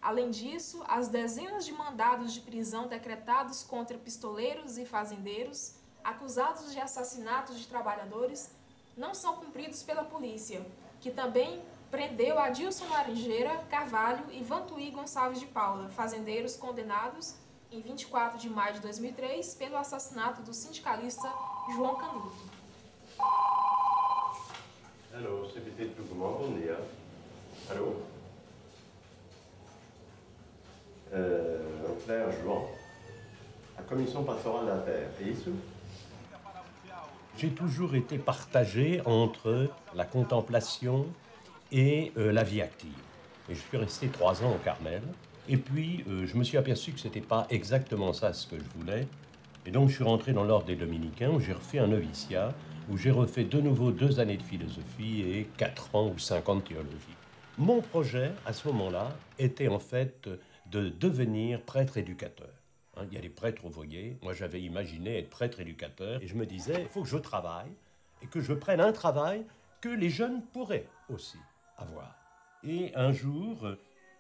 Além disso, as dezenas de mandados de prisão decretados contra pistoleiros e fazendeiros acusados de assassinatos de trabalhadores não são cumpridos pela polícia, que também prendeu Adilson Laranjeira Carvalho e Vantuí Gonçalves de Paula, fazendeiros condenados em 24 de maio de 2003 pelo assassinato do sindicalista João Canuto. Alô, CPT de Tucumã, bom dia. Alô? Claire João, a Commission pastorale de la terre, é isso? J'ai toujours été partagé entre la contemplation et la vie active. Et je suis resté 3 ans au Carmel. Et puis, je me suis aperçu que ce n'était pas exactement ça ce que je voulais. Et donc, je suis rentré dans l'ordre des Dominicains, où j'ai refait un noviciat, où j'ai refait de nouveau 2 années de philosophie et 4 ans ou 5 ans de théologie. Mon projet, à ce moment-là, était en fait de devenir prêtre-éducateur. Hein, il y a des prêtres, vous voyez. Moi, j'avais imaginé être prêtre-éducateur. Et je me disais, il faut que je travaille et que je prenne un travail que les jeunes pourraient aussi avoir. Et un jour,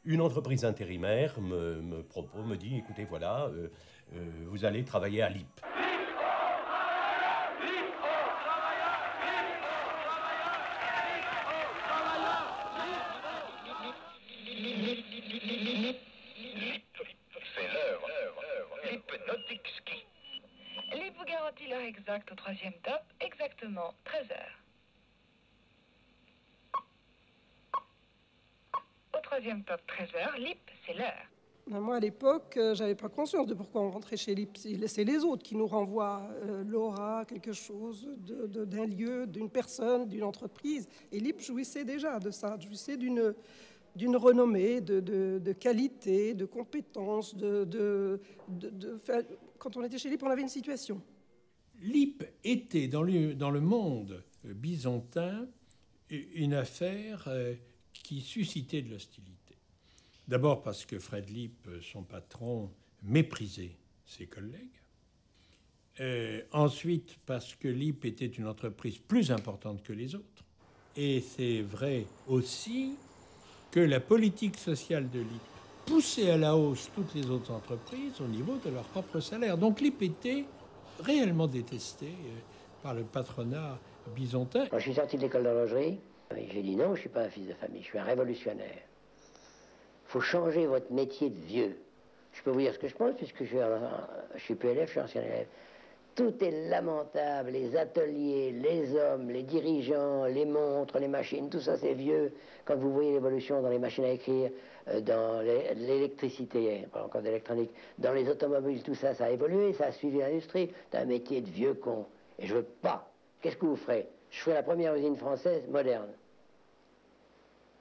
une entreprise intérimaire me dit, écoutez, voilà, vous allez travailler à l'IP. L'IP vous garantit l'heure exacte au 3e top, exactement 13 heures. Au 3e top, 13 heures, l'IP, c'est l'heure. Moi, à l'époque, j'avais pas conscience de pourquoi on rentrait chez l'IP. C'est les autres qui nous renvoient l'aura, quelque chose d'un lieu, d'une personne, d'une entreprise. Et l'IP jouissait déjà de ça, jouissait d'une renommée, de qualité, de compétences. Quand on était chez l'IP, on avait une situation. L'IP était, dans le monde byzantin, une affaire qui suscitait de l'hostilité. D'abord parce que Fred Lipp, son patron, méprisait ses collègues. Ensuite parce que Lipp était une entreprise plus importante que les autres. Et c'est vrai aussi que la politique sociale de Lipp poussait à la hausse toutes les autres entreprises au niveau de leur propre salaire. Donc Lipp était réellement détesté par le patronat byzantin. Quand je suis sorti de l'école d'horlogerie, j'ai dit non, je ne suis pas un fils de famille, je suis un révolutionnaire. Il faut changer votre métier de vieux. Je peux vous dire ce que je pense, puisque je suis plus élève, je suis ancien élève. Tout est lamentable, les ateliers, les hommes, les dirigeants, les montres, les machines, tout ça c'est vieux. Quand vous voyez l'évolution dans les machines à écrire, dans l'électricité, pas encore d'électronique, dans les automobiles, tout ça, ça a évolué, ça a suivi l'industrie. C'est un métier de vieux con. Et je veux pas. Qu'est-ce que vous ferez? Je ferai la première usine française moderne.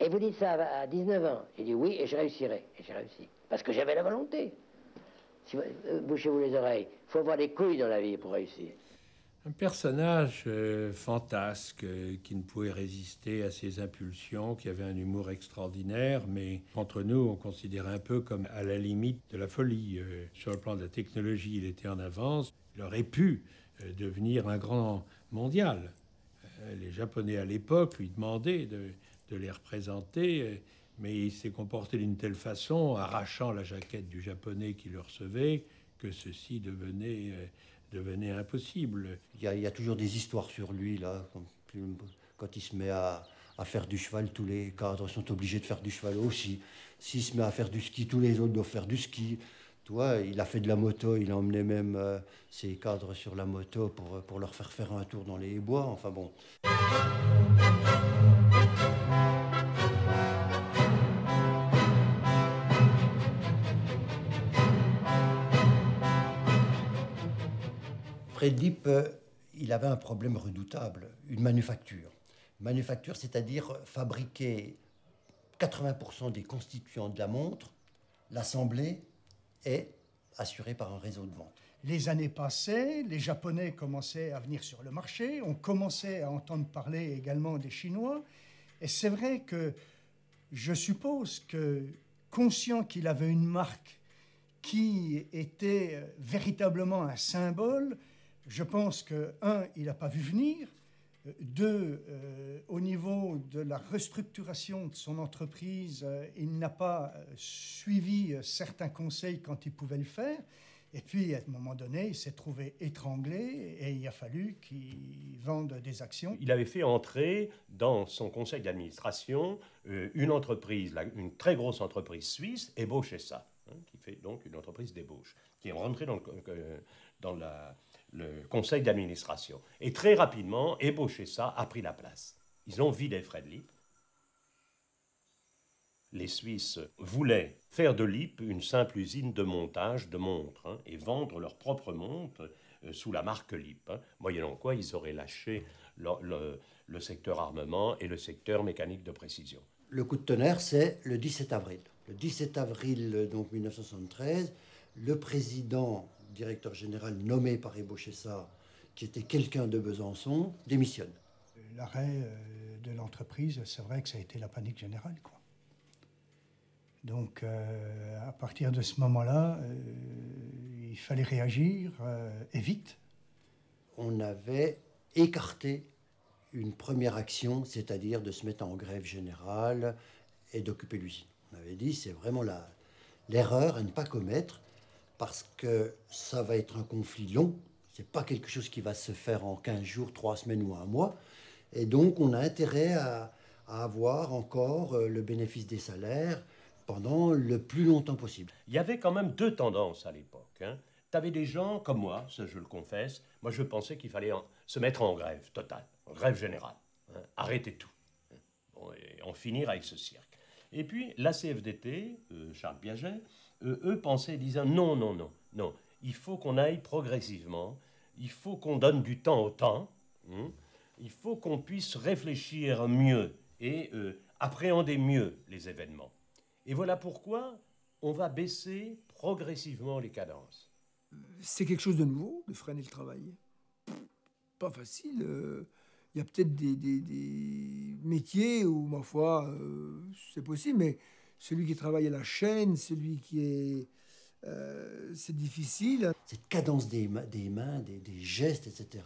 Et vous dites ça à 19 ans. J'ai dit oui et je réussirai. Et j'ai réussi. Parce que j'avais la volonté. Si bouchez-vous les oreilles. Il faut avoir des couilles dans la vie pour réussir. Un personnage fantasque qui ne pouvait résister à ses impulsions, qui avait un humour extraordinaire, mais entre nous, on considérait un peu comme à la limite de la folie. Sur le plan de la technologie, il était en avance. Il aurait pu devenir un grand mondial. Les Japonais à l'époque lui demandaient de les représenter, mais il s'est comporté d'une telle façon, arrachant la jaquette du Japonais qui le recevait, que ceci devenait impossible. Il y a toujours des histoires sur lui, là. Quand il se met à faire du cheval, tous les cadres sont obligés de faire du cheval aussi. S'il se met à faire du ski, tous les autres doivent faire du ski. Tu vois, il a fait de la moto, il a emmené même ses cadres sur la moto pour leur faire un tour dans les bois, enfin bon. Fred Lipp, il avait un problème redoutable, une manufacture. Manufacture, c'est-à-dire fabriquer 80% des constituants de la montre, l'assembler et assuré par un réseau de vente. Les années passaient, les Japonais commençaient à venir sur le marché, on commençait à entendre parler également des Chinois. Et c'est vrai que je suppose que, conscient qu'il avait une marque qui était véritablement un symbole, je pense que, il n'a pas vu venir, Deux, au niveau de la restructuration de son entreprise, il n'a pas suivi certains conseils quand il pouvait le faire. Et puis, à un moment donné, il s'est trouvé étranglé et il a fallu qu'il vende des actions. Il avait fait entrer dans son conseil d'administration une entreprise, une très grosse entreprise suisse, Ebochesa, qui fait donc une entreprise d'ébauche, qui est rentrée dans le conseil d'administration. Et très rapidement, Ebochesa a pris la place. Ils ont vidé Fred Lipp. Les Suisses voulaient faire de Lipp une simple usine de montage de montres et vendre leurs propres montres sous la marque Lipp, moyennant quoi ils auraient lâché le secteur armement et le secteur mécanique de précision. Le coup de tonnerre, c'est le 17 avril. Le 17 avril donc 1973, le président, directeur général nommé par Ebochesa, qui était quelqu'un de Besançon, démissionne. L'arrêt de l'entreprise, c'est vrai que ça a été la panique générale, quoi. Donc, à partir de ce moment-là, il fallait réagir et vite. On avait écarté une première action, c'est-à-dire de se mettre en grève générale et d'occuper l'usine. On avait dit c'est vraiment l'erreur à ne pas commettre parce que ça va être un conflit long. Ce n'est pas quelque chose qui va se faire en 15 jours, 3 semaines ou 1 mois. Et donc, on a intérêt à avoir encore le bénéfice des salaires pendant le plus longtemps possible. Il y avait quand même 2 tendances à l'époque. Tu avais des gens comme moi, ça je le confesse, moi je pensais qu'il fallait se mettre en grève totale, en grève générale, arrêter tout, et en finir avec ce cirque. Et puis la CFDT, Charles Piaget, eux pensaient, disaient non, il faut qu'on aille progressivement, il faut qu'on donne du temps au temps, il faut qu'on puisse réfléchir mieux et appréhender mieux les événements. Et voilà pourquoi on va baisser progressivement les cadences. C'est quelque chose de nouveau, de freiner le travail. Pas facile. Il y a peut-être des métiers où, ma foi, c'est possible, mais celui qui travaille à la chaîne, celui qui est... c'est difficile. Cette cadence des mains, des gestes, etc.,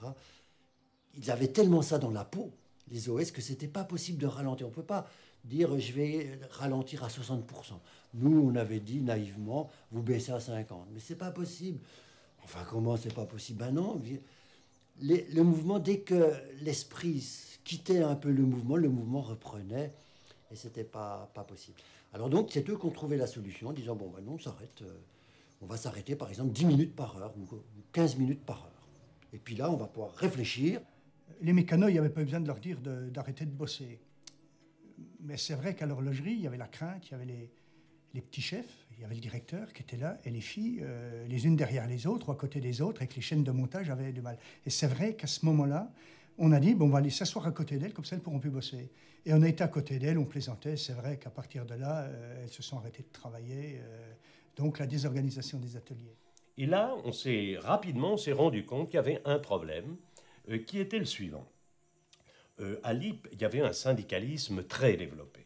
ils avaient tellement ça dans la peau, les OS, que c'était pas possible de ralentir. On peut pas dire je vais ralentir à 60%. Nous, on avait dit naïvement, vous baissez à 50%. Mais c'est pas possible. Enfin, comment c'est pas possible? Ben non. Le mouvement, dès que l'esprit quittait un peu le mouvement reprenait. Et c'était pas possible. Alors donc, c'est eux qui ont trouvé la solution en disant, bon, ben non, on s'arrête. On va s'arrêter, par exemple, 10 minutes par heure ou 15 minutes par heure. Et puis là, on va pouvoir réfléchir. Les mécanos, il n'y avait pas besoin de leur dire d'arrêter de bosser. Mais c'est vrai qu'à l'horlogerie, il y avait la crainte, il y avait les petits chefs, il y avait le directeur qui était là, et les filles, les unes derrière les autres, ou à côté des autres, avec les chaînes de montage, avaient du mal. Et c'est vrai qu'à ce moment-là, on a dit, bon, on va aller s'asseoir à côté d'elles, comme ça, elles ne pourront plus bosser. Et on a été à côté d'elles, on plaisantait. C'est vrai qu'à partir de là, elles se sont arrêtées de travailler. Donc, la désorganisation des ateliers. Et là, on s'est rendu compte qu'il y avait un problème qui était le suivant. À Lipp, il y avait un syndicalisme très développé.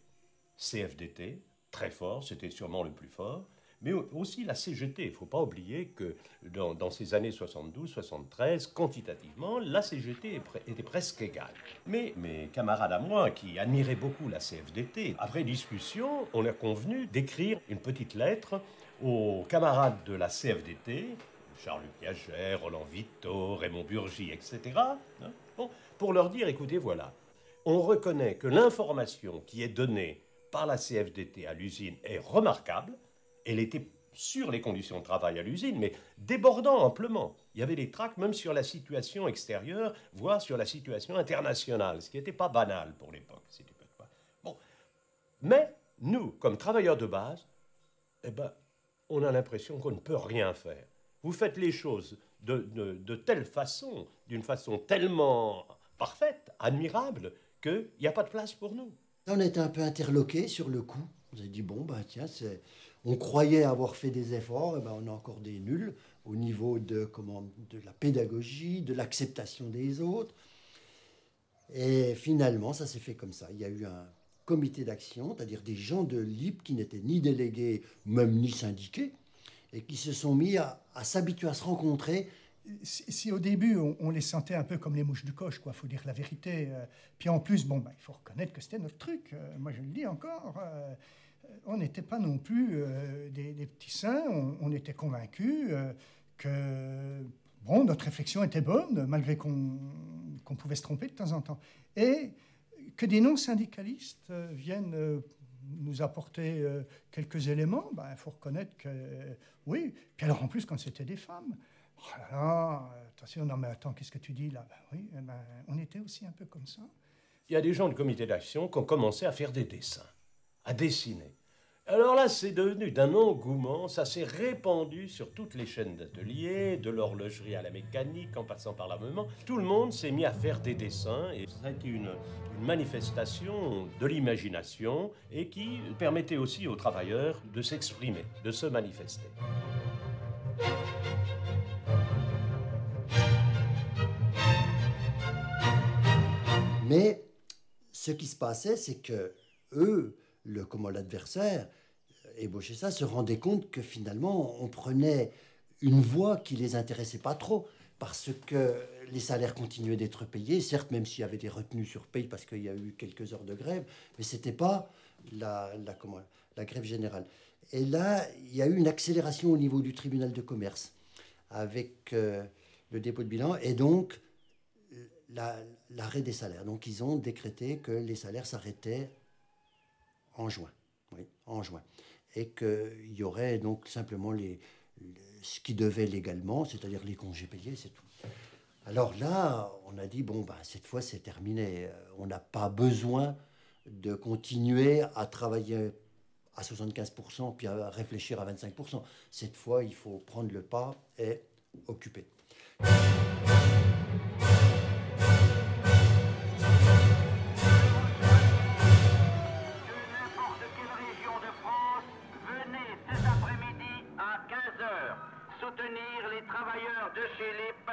CFDT, très fort, c'était sûrement le plus fort, mais aussi la CGT. Il ne faut pas oublier que dans ces années 72-73, quantitativement, la CGT était presque égale. Mais mes camarades à moi, qui admiraient beaucoup la CFDT, après discussion, on a convenu d'écrire une petite lettre aux camarades de la CFDT, Charles Piaget, Roland Vito, Raymond Burgi, etc., pour leur dire, écoutez, voilà, on reconnaît que l'information qui est donnée par la CFDT à l'usine est remarquable. Elle était sur les conditions de travail à l'usine, mais débordant amplement. Il y avait des tracts même sur la situation extérieure, voire sur la situation internationale, ce qui n'était pas banal pour l'époque. Bon. Mais nous, comme travailleurs de base, on a l'impression qu'on ne peut rien faire. Vous faites les choses de telle façon, d'une façon tellement parfaite, admirable, qu'il n'y a pas de place pour nous. On a été un peu interloqués sur le coup. On a dit, bon, tiens, on croyait avoir fait des efforts, et on a encore des nuls au niveau de la pédagogie, de l'acceptation des autres. Et finalement, ça s'est fait comme ça. Il y a eu un comité d'action, c'est-à-dire des gens de Lipp qui n'étaient ni délégués, même ni syndiqués, et qui se sont mis à s'habituer à se rencontrer si au début, on les sentait un peu comme les mouches du coche, quoi, faut dire la vérité. Puis en plus, bon, il faut reconnaître que c'était notre truc. Moi, je le dis encore, on n'était pas non plus des petits saints. On était convaincus que, bon, notre réflexion était bonne, malgré qu'on pouvait se tromper de temps en temps. Et que des non-syndicalistes viennent nous apporter quelques éléments, il faut reconnaître que, oui. Puis alors, en plus, quand c'était des femmes... Oh là là, attention, non mais attends, qu'est-ce que tu dis là? Oui, on était aussi un peu comme ça. Il y a des gens du comité d'action qui ont commencé à faire des dessins, à dessiner. Alors là, c'est devenu d'un engouement, ça s'est répandu sur toutes les chaînes d'ateliers, de l'horlogerie à la mécanique, en passant par l'armement. Tout le monde s'est mis à faire des dessins et ça a été une manifestation de l'imagination et qui permettait aussi aux travailleurs de s'exprimer, de se manifester. Mais ce qui se passait, c'est que eux, l'adversaire, ébauché ça, se rendait compte que finalement, on prenait une voie qui les intéressait pas trop, parce que les salaires continuaient d'être payés, certes, même s'il y avait des retenues sur paye, parce qu'il y a eu quelques heures de grève, mais c'était pas la grève générale. Et là, il y a eu une accélération au niveau du tribunal de commerce, avec le dépôt de bilan, et donc l'arrêt des salaires. Donc, ils ont décrété que les salaires s'arrêtaient en juin. Oui, en juin. Et qu'il y aurait donc simplement ce qui devait légalement, c'est-à-dire les congés payés, c'est tout. Alors là, on a dit, bon, cette fois, c'est terminé. On n'a pas besoin de continuer à travailler à 75%, puis à réfléchir à 25%. Cette fois, il faut prendre le pas et occuper. Soutenir les travailleurs de chez LIP,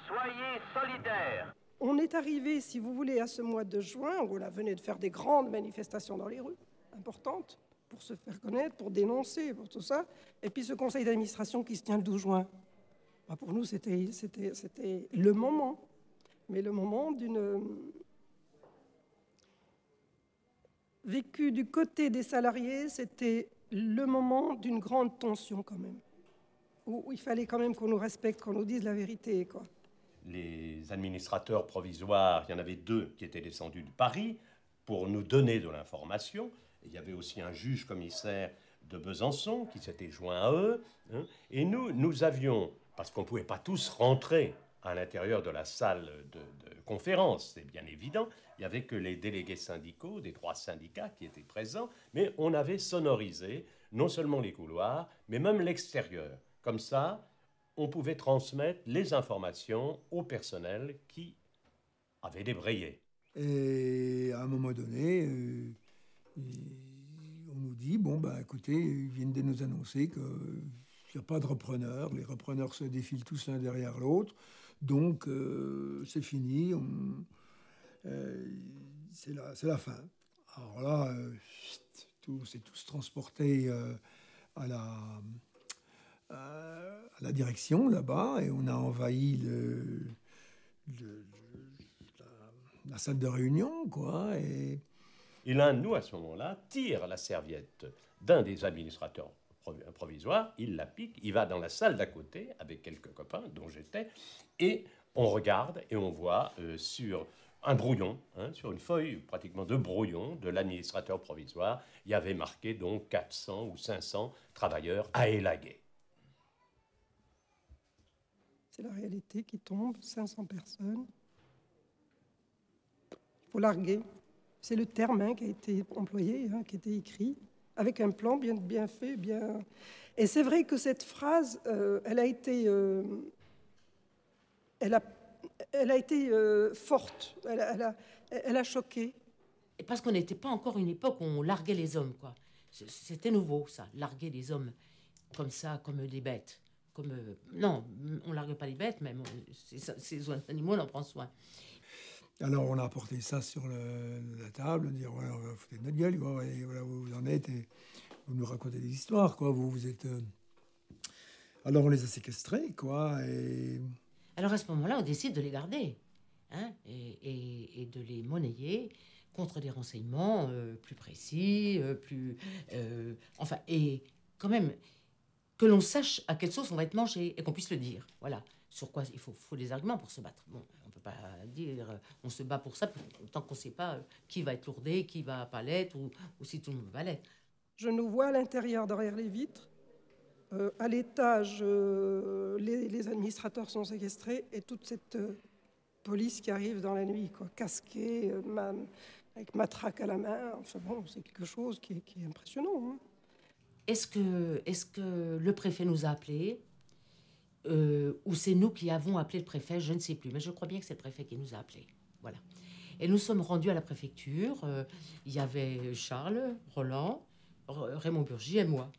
soyez solidaires. On est arrivé, si vous voulez, à ce mois de juin, où on venait de faire des grandes manifestations dans les rues, importantes, pour se faire connaître, pour dénoncer, pour tout ça. Et puis ce conseil d'administration qui se tient le 12 juin. Pour nous, c'était le moment. Mais le moment d'une... Vécu du côté des salariés, c'était le moment d'une grande tension quand même. Où il fallait quand même qu'on nous respecte, qu'on nous dise la vérité, quoi. Les administrateurs provisoires, il y en avait 2 qui étaient descendus de Paris pour nous donner de l'information. Il y avait aussi un juge commissaire de Besançon qui s'était joint à eux. Et nous avions, parce qu'on ne pouvait pas tous rentrer à l'intérieur de la salle de conférence, c'est bien évident, il n'y avait que les délégués syndicaux des 3 syndicats qui étaient présents, mais on avait sonorisé non seulement les couloirs, mais même l'extérieur. Comme ça, on pouvait transmettre les informations au personnel qui avait débrayé. Et à un moment donné, on nous dit, écoutez, ils viennent de nous annoncer qu'il n'y a pas de repreneurs. Les repreneurs se défilent tous l'un derrière l'autre. Donc, c'est fini. C'est la fin. Alors là, on s'est tous transportés à la direction là-bas et on a envahi la salle de réunion, quoi. Et l'un de nous, à ce moment-là, tire la serviette d'un des administrateurs provisoires, il la pique, il va dans la salle d'à côté avec quelques copains, dont j'étais, et on regarde et on voit sur un brouillon, sur une feuille pratiquement de brouillon de l'administrateur provisoire, il y avait marqué donc 400 ou 500 travailleurs à élaguer. C'est la réalité qui tombe, 500 personnes. Il faut larguer. C'est le terme qui a été employé, qui a été écrit, avec un plan bien fait, bien... Et c'est vrai que cette phrase, elle a été forte, elle a choqué. Et parce qu'on n'était pas encore une époque où on larguait les hommes, quoi. C'était nouveau, ça, larguer les hommes comme ça, comme des bêtes. Non, on ne largue pas les bêtes, mais ces animaux, on en prend soin. Alors, on a apporté ça sur la table, dire, ouais, on va foutre de notre gueule, voilà où vous en êtes, et vous nous racontez des histoires, quoi. Vous êtes Alors on les a séquestrés, quoi. Et... Alors à ce moment-là, on décide de les garder, hein, et de les monnayer contre des renseignements plus précis, enfin, et quand même que l'on sache à quelle sauce on va être mangé et qu'on puisse le dire. Voilà. Sur quoi il faut des arguments pour se battre. Bon, on ne peut pas dire on se bat pour ça tant qu'on ne sait pas qui va être lourdé, qui va pas l'être, ou si tout le monde va l'être. Je nous vois à l'intérieur, derrière les vitres. À l'étage, les administrateurs sont séquestrés et toute cette police qui arrive dans la nuit, quoi, casquée, avec matraque à la main. Enfin bon, c'est quelque chose qui est impressionnant. Hein. Est-ce que le préfet nous a appelés ou c'est nous qui avons appelé le préfet? Je ne sais plus, mais je crois bien que c'est le préfet qui nous a appelés. Voilà. Et nous sommes rendus à la préfecture. Il y avait Charles, Roland, Raymond Burgy et moi.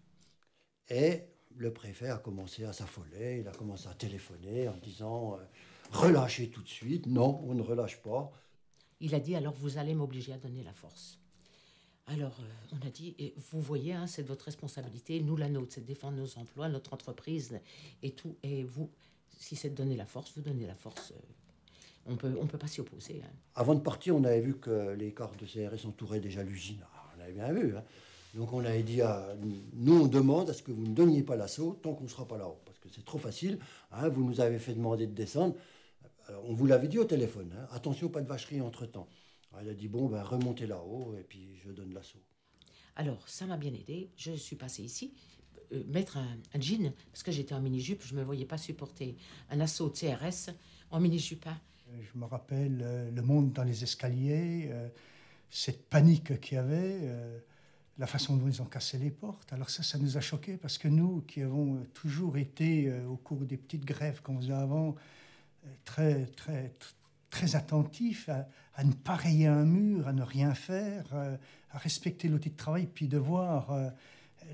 Et le préfet a commencé à s'affoler, il a commencé à téléphoner en disant relâchez tout de suite. Non, on ne relâche pas. Il a dit alors vous allez m'obliger à donner la force. Alors on a dit et vous voyez, hein, c'est votre responsabilité, nous la nôtre, c'est de défendre nos emplois, notre entreprise et tout. Et vous, si c'est de donner la force, vous donnez la force. On peut pas s'y opposer. Hein. Avant de partir, on avait vu que les corps de CRS entouraient déjà l'usine. On avait bien vu. Hein. Donc on avait dit nous on demande à ce que vous ne donniez pas l'assaut tant qu'on ne sera pas là-haut. Parce que c'est trop facile. Hein, vous nous avez fait demander de descendre. Alors, on vous l'avait dit au téléphone. Hein, attention, pas de vacherie entre-temps. Alors, il a dit bon, ben, remontez là-haut et puis je donne l'assaut. Alors ça m'a bien aidé. Je suis passée ici, mettre un jean, parce que j'étais en mini-jupe. Je ne me voyais pas supporter un assaut de CRS en mini-jupe. Hein. Je me rappelle le monde dans les escaliers, cette panique qu'il y avait, la façon dont ils ont cassé les portes. Alors ça nous a choqués parce que nous, qui avons toujours été, au cours des petites grèves qu'on faisait avant, très attentifs à ne pas rayer un mur, à ne rien faire, à respecter l'outil de travail, puis de voir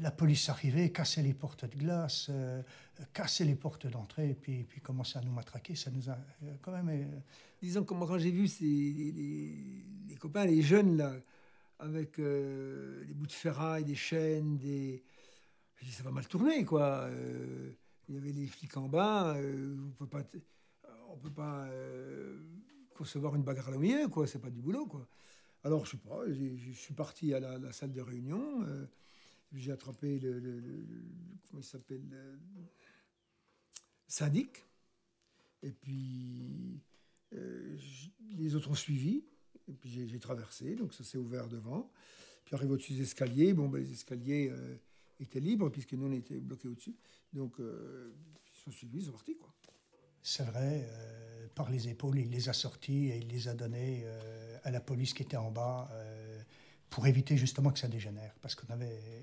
la police arriver, casser les portes de glace, casser les portes d'entrée, puis commencer à nous matraquer, ça nous a quand même... Disons, quand j'ai vu les copains, les jeunes, là, avec des bouts de ferraille, des chaînes, j'ai dit, ça va mal tourner, quoi. Il y avait les flics en bas, on peut pas concevoir une bagarre à la milieu, quoi. C'est pas du boulot, quoi. Alors, je sais pas, je suis parti à la salle de réunion, j'ai attrapé comment il s'appelle, syndic, et puis les autres ont suivi, et puis j'ai traversé, donc ça s'est ouvert devant. Puis arrivé au-dessus des escaliers, les escaliers étaient libres, puisque nous on était bloqués au-dessus, donc ils sont suivis, ils sont partis, quoi. C'est vrai, par les épaules, il les a sortis et il les a donnés à la police qui était en bas, pour éviter justement que ça dégénère. Parce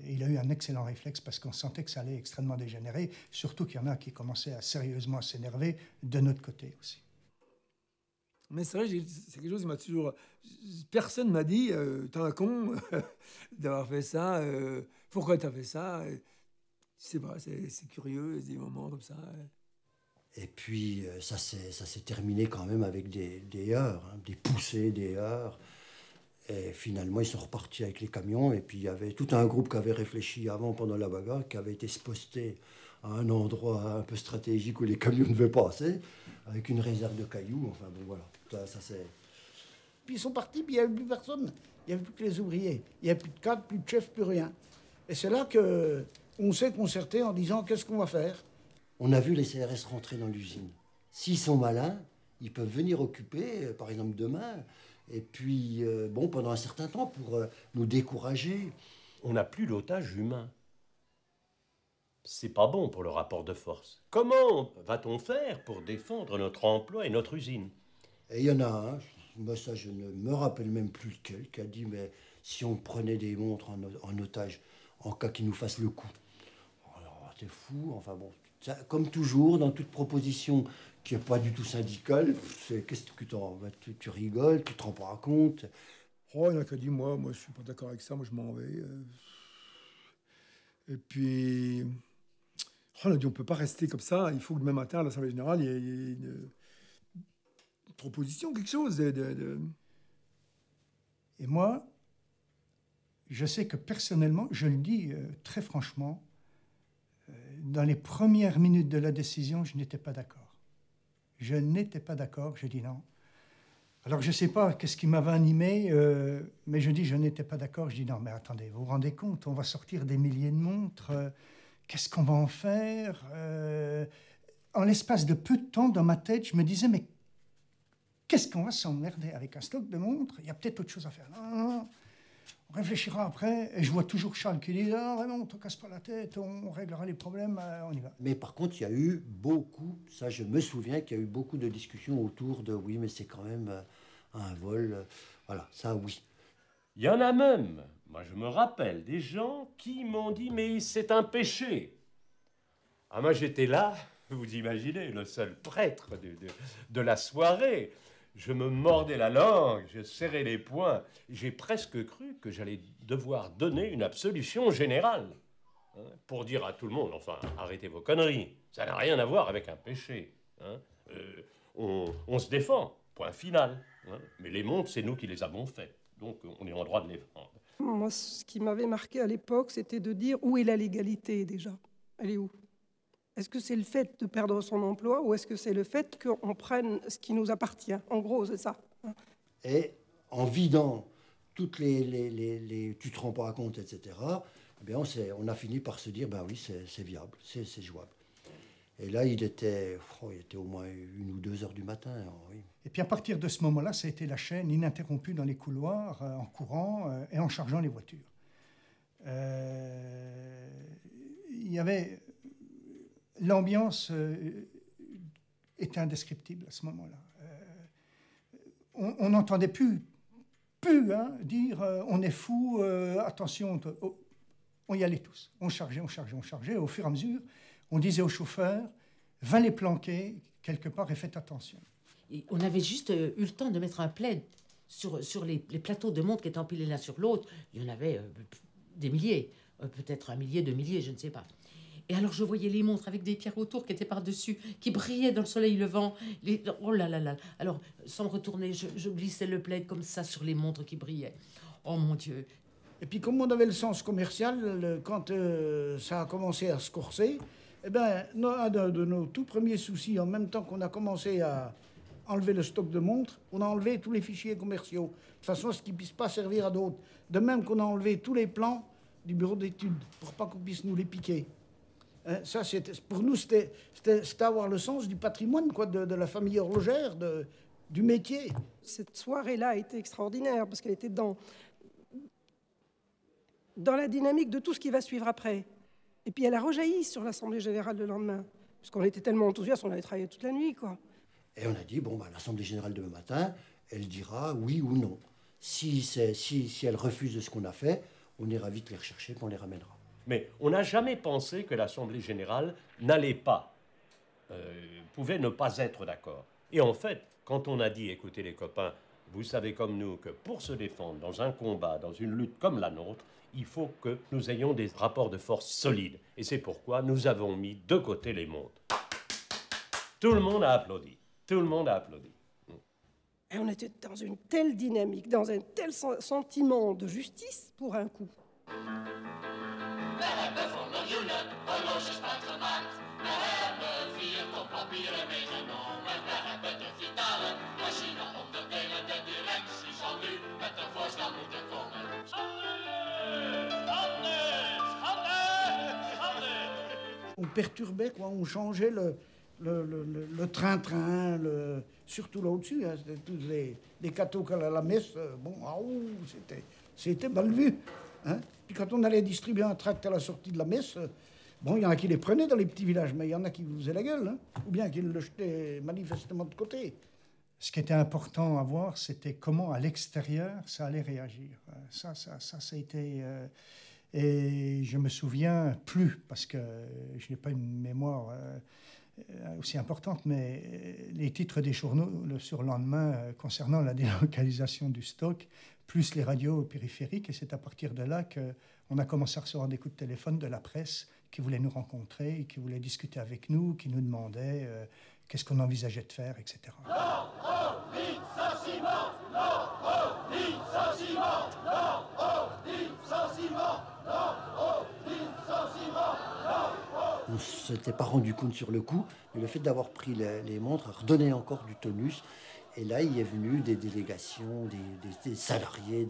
il a eu un excellent réflexe parce qu'on sentait que ça allait extrêmement dégénérer, surtout qu'il y en a qui commençaient sérieusement à s'énerver de notre côté aussi. Mais c'est vrai, c'est quelque chose qui m'a toujours... Personne m'a dit, t'es un con d'avoir fait ça, pourquoi t'as fait ça? C'est vrai, c'est curieux, des moments comme ça. Et puis ça s'est terminé quand même avec des heurts, hein, des poussées, des heurts. Et finalement, ils sont repartis avec les camions. Et puis, il y avait tout un groupe qui avait réfléchi avant, pendant la bagarre, qui avait été posté à un endroit un peu stratégique où les camions ne devaient pas passer, avec une réserve de cailloux. Enfin, bon, voilà. Ça c'est... Puis ils sont partis, puis il n'y avait plus personne. Il n'y avait plus que les ouvriers. Il n'y avait plus de cadre, plus de chef, plus rien. Et c'est là qu'on s'est concerté en disant qu'est-ce qu'on va faire. On a vu les CRS rentrer dans l'usine. S'ils sont malins, ils peuvent venir occuper, par exemple, demain... Et puis, pendant un certain temps, pour nous décourager. On n'a plus l'otage humain. C'est pas bon pour le rapport de force. Comment va-t-on faire pour défendre notre emploi et notre usine? Et il y en a un, moi ça je ne me rappelle même plus lequel, qui a dit, mais si on prenait des montres en otage, en cas qu'ils nous fassent le coup. Alors, t'es fou, enfin bon. Ça, comme toujours, dans toute proposition qui n'est pas du tout syndicale, qu'est-ce que tu rigoles, tu te rends pas compte. Oh, il y en a qui a dit, moi je suis pas d'accord avec ça, moi je m'en vais. Et puis, on a dit, on peut pas rester comme ça, il faut que demain matin, à l'Assemblée générale, il y ait une proposition, quelque chose. Et moi, je sais que personnellement, je le dis très franchement, dans les premières minutes de la décision, je n'étais pas d'accord. Je n'étais pas d'accord, je dis non. Alors je ne sais pas qu'est-ce qui m'avait animé, mais je dis je n'étais pas d'accord. Je dis non, mais attendez, vous vous rendez compte, on va sortir des milliers de montres, qu'est-ce qu'on va en faire? En l'espace de peu de temps, dans ma tête, je me disais, mais qu'est-ce qu'on va s'emmerder avec un stock de montres? Il y a peut-être autre chose à faire. Non, on réfléchira après. Et je vois toujours Charles qui dit, ah Raymond, on ne te casse pas la tête, on réglera les problèmes, on y va. Mais par contre, il y a eu beaucoup, ça je me souviens qu'il y a eu beaucoup de discussions autour de, oui, mais c'est quand même un vol. Voilà, ça oui. Il y en a même, moi je me rappelle, des gens qui m'ont dit, mais c'est un péché. Ah, moi j'étais là, vous imaginez, le seul prêtre de la soirée. Je me mordais la langue, je serrais les poings. J'ai presque cru que j'allais devoir donner une absolution générale. Hein, pour dire à tout le monde, enfin, arrêtez vos conneries. Ça n'a rien à voir avec un péché. Hein. On se défend, point final. Hein. Mais les montres, c'est nous qui les avons faites. Donc, on est en droit de les vendre. Moi, ce qui m'avait marqué à l'époque, c'était de dire où est la légalité déjà? Elle est où? Est-ce que c'est le fait de perdre son emploi ou est-ce que c'est le fait qu'on prenne ce qui nous appartient? En gros, c'est ça. Et en vidant toutes les tu te rends pas compte, etc., eh bien on a fini par se dire, ben oui, c'est viable, c'est jouable. Et là, il était au moins 1 ou 2 heures du matin. Oui. Et puis à partir de ce moment-là, ça a été la chaîne ininterrompue dans les couloirs, en courant et en chargeant les voitures. Il y avait... L'ambiance était indescriptible à ce moment-là. On n'entendait plus dire on est fou, attention. On y allait tous. On chargeait. Au fur et à mesure, on disait au chauffeur, va les planquer quelque part et faites attention. Et on avait juste eu le temps de mettre un plaid sur les plateaux de montres qui étaient empilés l'un sur l'autre. Il y en avait des milliers, peut-être 1 millier, 2 milliers, je ne sais pas. Et alors, je voyais les montres avec des pierres autour qui étaient par-dessus, qui brillaient dans le soleil levant. Oh là là là. Alors, sans me retourner, je glissais le plaid comme ça sur les montres qui brillaient. Oh mon Dieu. Et puis, comme on avait le sens commercial, quand ça a commencé à se corser, eh ben, un de nos tout premiers soucis, en même temps qu'on a commencé à enlever le stock de montres, on a enlevé tous les fichiers commerciaux, de façon à ce qu'ils ne puissent pas servir à d'autres. De même qu'on a enlevé tous les plans du bureau d'études, pour pas qu'on puisse nous les piquer. Ça, pour nous, c'était avoir le sens du patrimoine, quoi, de la famille horlogère, du métier. Cette soirée-là a été extraordinaire, parce qu'elle était dans la dynamique de tout ce qui va suivre après. Et puis elle a rejailli sur l'Assemblée générale le lendemain, parce qu'on était tellement enthousiastes, on avait travaillé toute la nuit, quoi. Et on a dit, bon, l'Assemblée générale demain matin, elle dira oui ou non. Si elle refuse ce qu'on a fait, on ira vite les rechercher, puis on les ramènera. Mais on n'a jamais pensé que l'Assemblée générale n'allait pas, pouvait ne pas être d'accord. Et en fait, quand on a dit, écoutez les copains, vous savez comme nous que pour se défendre dans un combat, dans une lutte comme la nôtre, il faut que nous ayons des rapports de force solides. Et c'est pourquoi nous avons mis de côté les montres. Tout le monde a applaudi. Tout le monde a applaudi. Et on était dans une telle dynamique, dans un tel sentiment de justice pour un coup. We hebben voor miljoenen horloges gemaakt. We hebben 4 ton papieren meegenomen. We hebben de vitale machine om te delen. De directie zal nu met een voorstel moeten komen. On perturbait, quoi. On changeait le train-train, surtout là au-dessus. Hein, c'était tous les cathos à la messe. Bon, c'était mal vu. Hein. Puis quand on allait distribuer un tract à la sortie de la messe, bon, il y en a qui les prenaient dans les petits villages, mais il y en a qui vous faisaient la gueule, hein, ou bien qui le jetaient manifestement de côté. Ce qui était important à voir, c'était comment à l'extérieur ça allait réagir. Ça a été... et je me souviens plus, parce que je n'ai pas une mémoire aussi importante, mais les titres des journaux le surlendemain concernant la délocalisation du stock, plus les radios périphériques, et c'est à partir de là qu'on a commencé à recevoir des coups de téléphone de la presse qui voulait nous rencontrer, qui voulait discuter avec nous, qui nous demandait qu'est-ce qu'on envisageait de faire, etc. Non au licenciement, non au licenciement, non au licenciement, non au licenciement, non au On ne s'était pas rendu compte sur le coup, mais le fait d'avoir pris les montres a redonné encore du tonus. Et là, il est venu des délégations, des salariés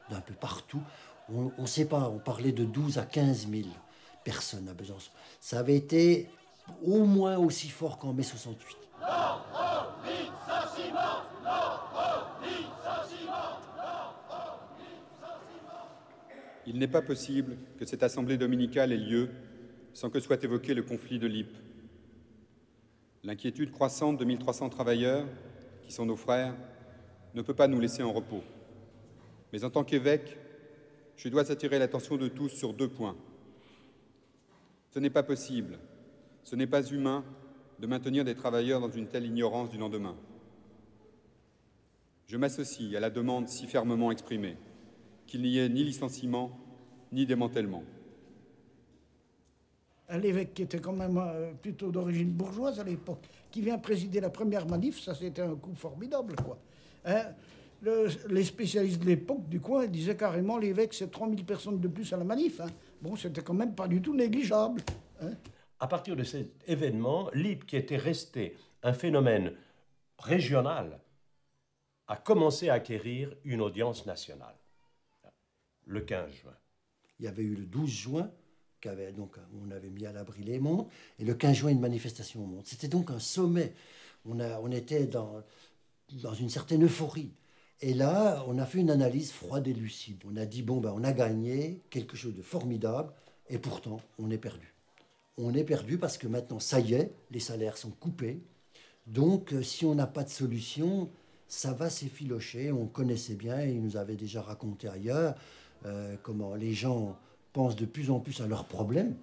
d'un peu partout. On ne sait pas, on parlait de 12 à 15 000 personnes à Besançon. Ça avait été au moins aussi fort qu'en mai 68. Il n'est pas possible que cette assemblée dominicale ait lieu sans que soit évoqué le conflit de l'Ypres. L'inquiétude croissante de 1300 travailleurs, qui sont nos frères, ne peut pas nous laisser en repos. Mais en tant qu'évêque, je dois attirer l'attention de tous sur 2 points. Ce n'est pas possible, ce n'est pas humain de maintenir des travailleurs dans une telle ignorance du lendemain. Je m'associe à la demande si fermement exprimée qu'il n'y ait ni licenciement, ni démantèlement. Un évêque qui était quand même plutôt d'origine bourgeoise à l'époque, qui vient présider la première manif, ça c'était un coup formidable, quoi. Hein, les spécialistes de l'époque du coin disaient carrément l'évêque c'est 3000 personnes de plus à la manif. Hein. Bon, c'était quand même pas du tout négligeable. Hein. À partir de cet événement, l'Ypres, qui était resté un phénomène régional, a commencé à acquérir une audience nationale. Le 15 juin. Il y avait eu le 12 juin, donc, on avait mis à l'abri les montres, et le 15 juin, une manifestation aux montres. C'était donc un sommet. On était dans une certaine euphorie. Et là, on a fait une analyse froide et lucide. On a dit, bon, on a gagné quelque chose de formidable, et pourtant, on est perdu. On est perdu parce que maintenant, ça y est, les salaires sont coupés. Donc, si on n'a pas de solution, ça va s'effilocher. On connaissait bien, et il nous avait déjà raconté ailleurs, comment les gens pensent de plus en plus à leurs problèmes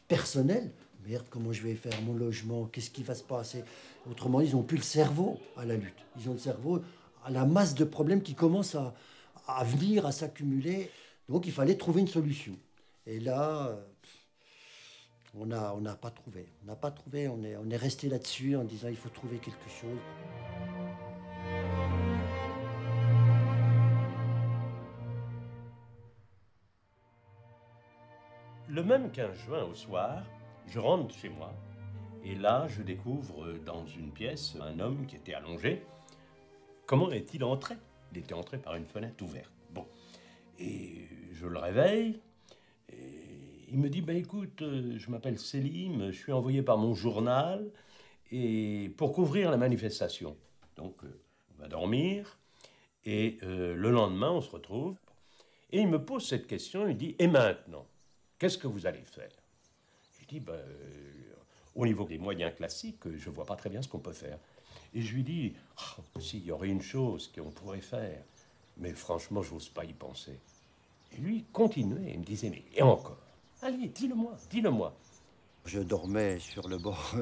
personnels. Merde, comment je vais faire mon logement? Qu'est-ce qui va se passer? Autrement, ils n'ont plus le cerveau à la lutte. Ils ont le cerveau à la masse de problèmes qui commencent à venir, à s'accumuler. Donc, il fallait trouver une solution. Et là, on n'a pas trouvé. On n'a pas trouvé. On est resté là-dessus en disant il faut trouver quelque chose. Le même 15 juin au soir, je rentre chez moi et là, je découvre dans une pièce un homme qui était allongé. Comment est-il entré? Il était entré par une fenêtre ouverte. Bon. Et je le réveille et il me dit, écoute, je m'appelle Selim, je suis envoyé par mon journal et pour couvrir la manifestation. Donc, on va dormir et le lendemain, on se retrouve. Et il me pose cette question, il dit, et maintenant? Qu'est-ce que vous allez faire? Je dis, au niveau des moyens classiques, je ne vois pas très bien ce qu'on peut faire. Et je lui dis, s'il y aurait une chose qu'on pourrait faire, mais franchement, je n'ose pas y penser. Et lui continuait, il me disait, mais et encore? Allez, dis-le-moi, dis-le-moi. Je dormais sur le bord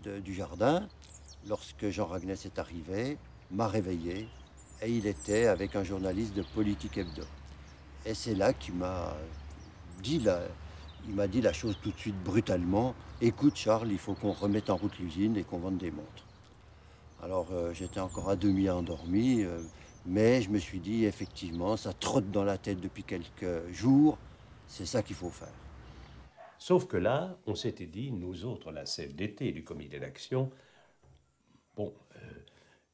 du jardin lorsque Jean Ragnès est arrivé, m'a réveillé, et il était avec un journaliste de Politique Hebdo. Et c'est là qu'il m'a dit la chose tout de suite brutalement. Écoute Charles, il faut qu'on remette en route l'usine et qu'on vende des montres. Alors j'étais encore à demi endormi, mais je me suis dit effectivement, ça trotte dans la tête depuis quelques jours, c'est ça qu'il faut faire. Sauf que là, on s'était dit, nous autres, la CFDT du comité d'action,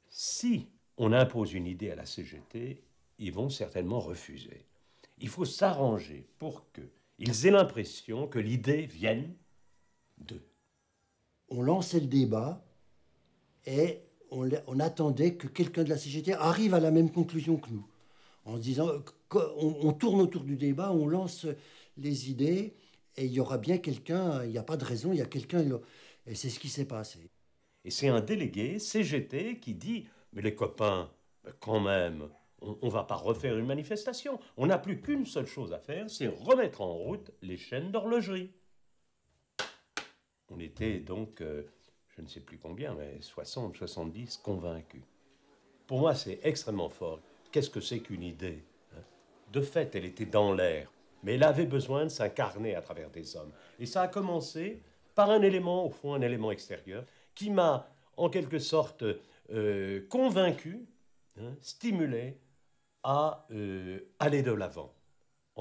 si on impose une idée à la CGT, ils vont certainement refuser. Il faut s'arranger pour qu'ils aient l'impression que l'idée vienne d'eux. On lançait le débat et on attendait que quelqu'un de la CGT arrive à la même conclusion que nous. En se disant, on tourne autour du débat, on lance les idées et il y aura bien quelqu'un, il n'y a pas de raison, il y a quelqu'un. Et c'est ce qui s'est passé. Et c'est un délégué CGT qui dit, mais les copains, quand même, on ne va pas refaire une manifestation. On n'a plus qu'une seule chose à faire, c'est remettre en route les chaînes d'horlogerie. On était donc, je ne sais plus combien, mais 60, 70 convaincus. Pour moi, c'est extrêmement fort. Qu'est-ce que c'est qu'une idée? De fait, elle était dans l'air, mais elle avait besoin de s'incarner à travers des hommes. Et ça a commencé par un élément, au fond, un élément extérieur, qui m'a, en quelque sorte, convaincu, stimulé à aller de l'avant,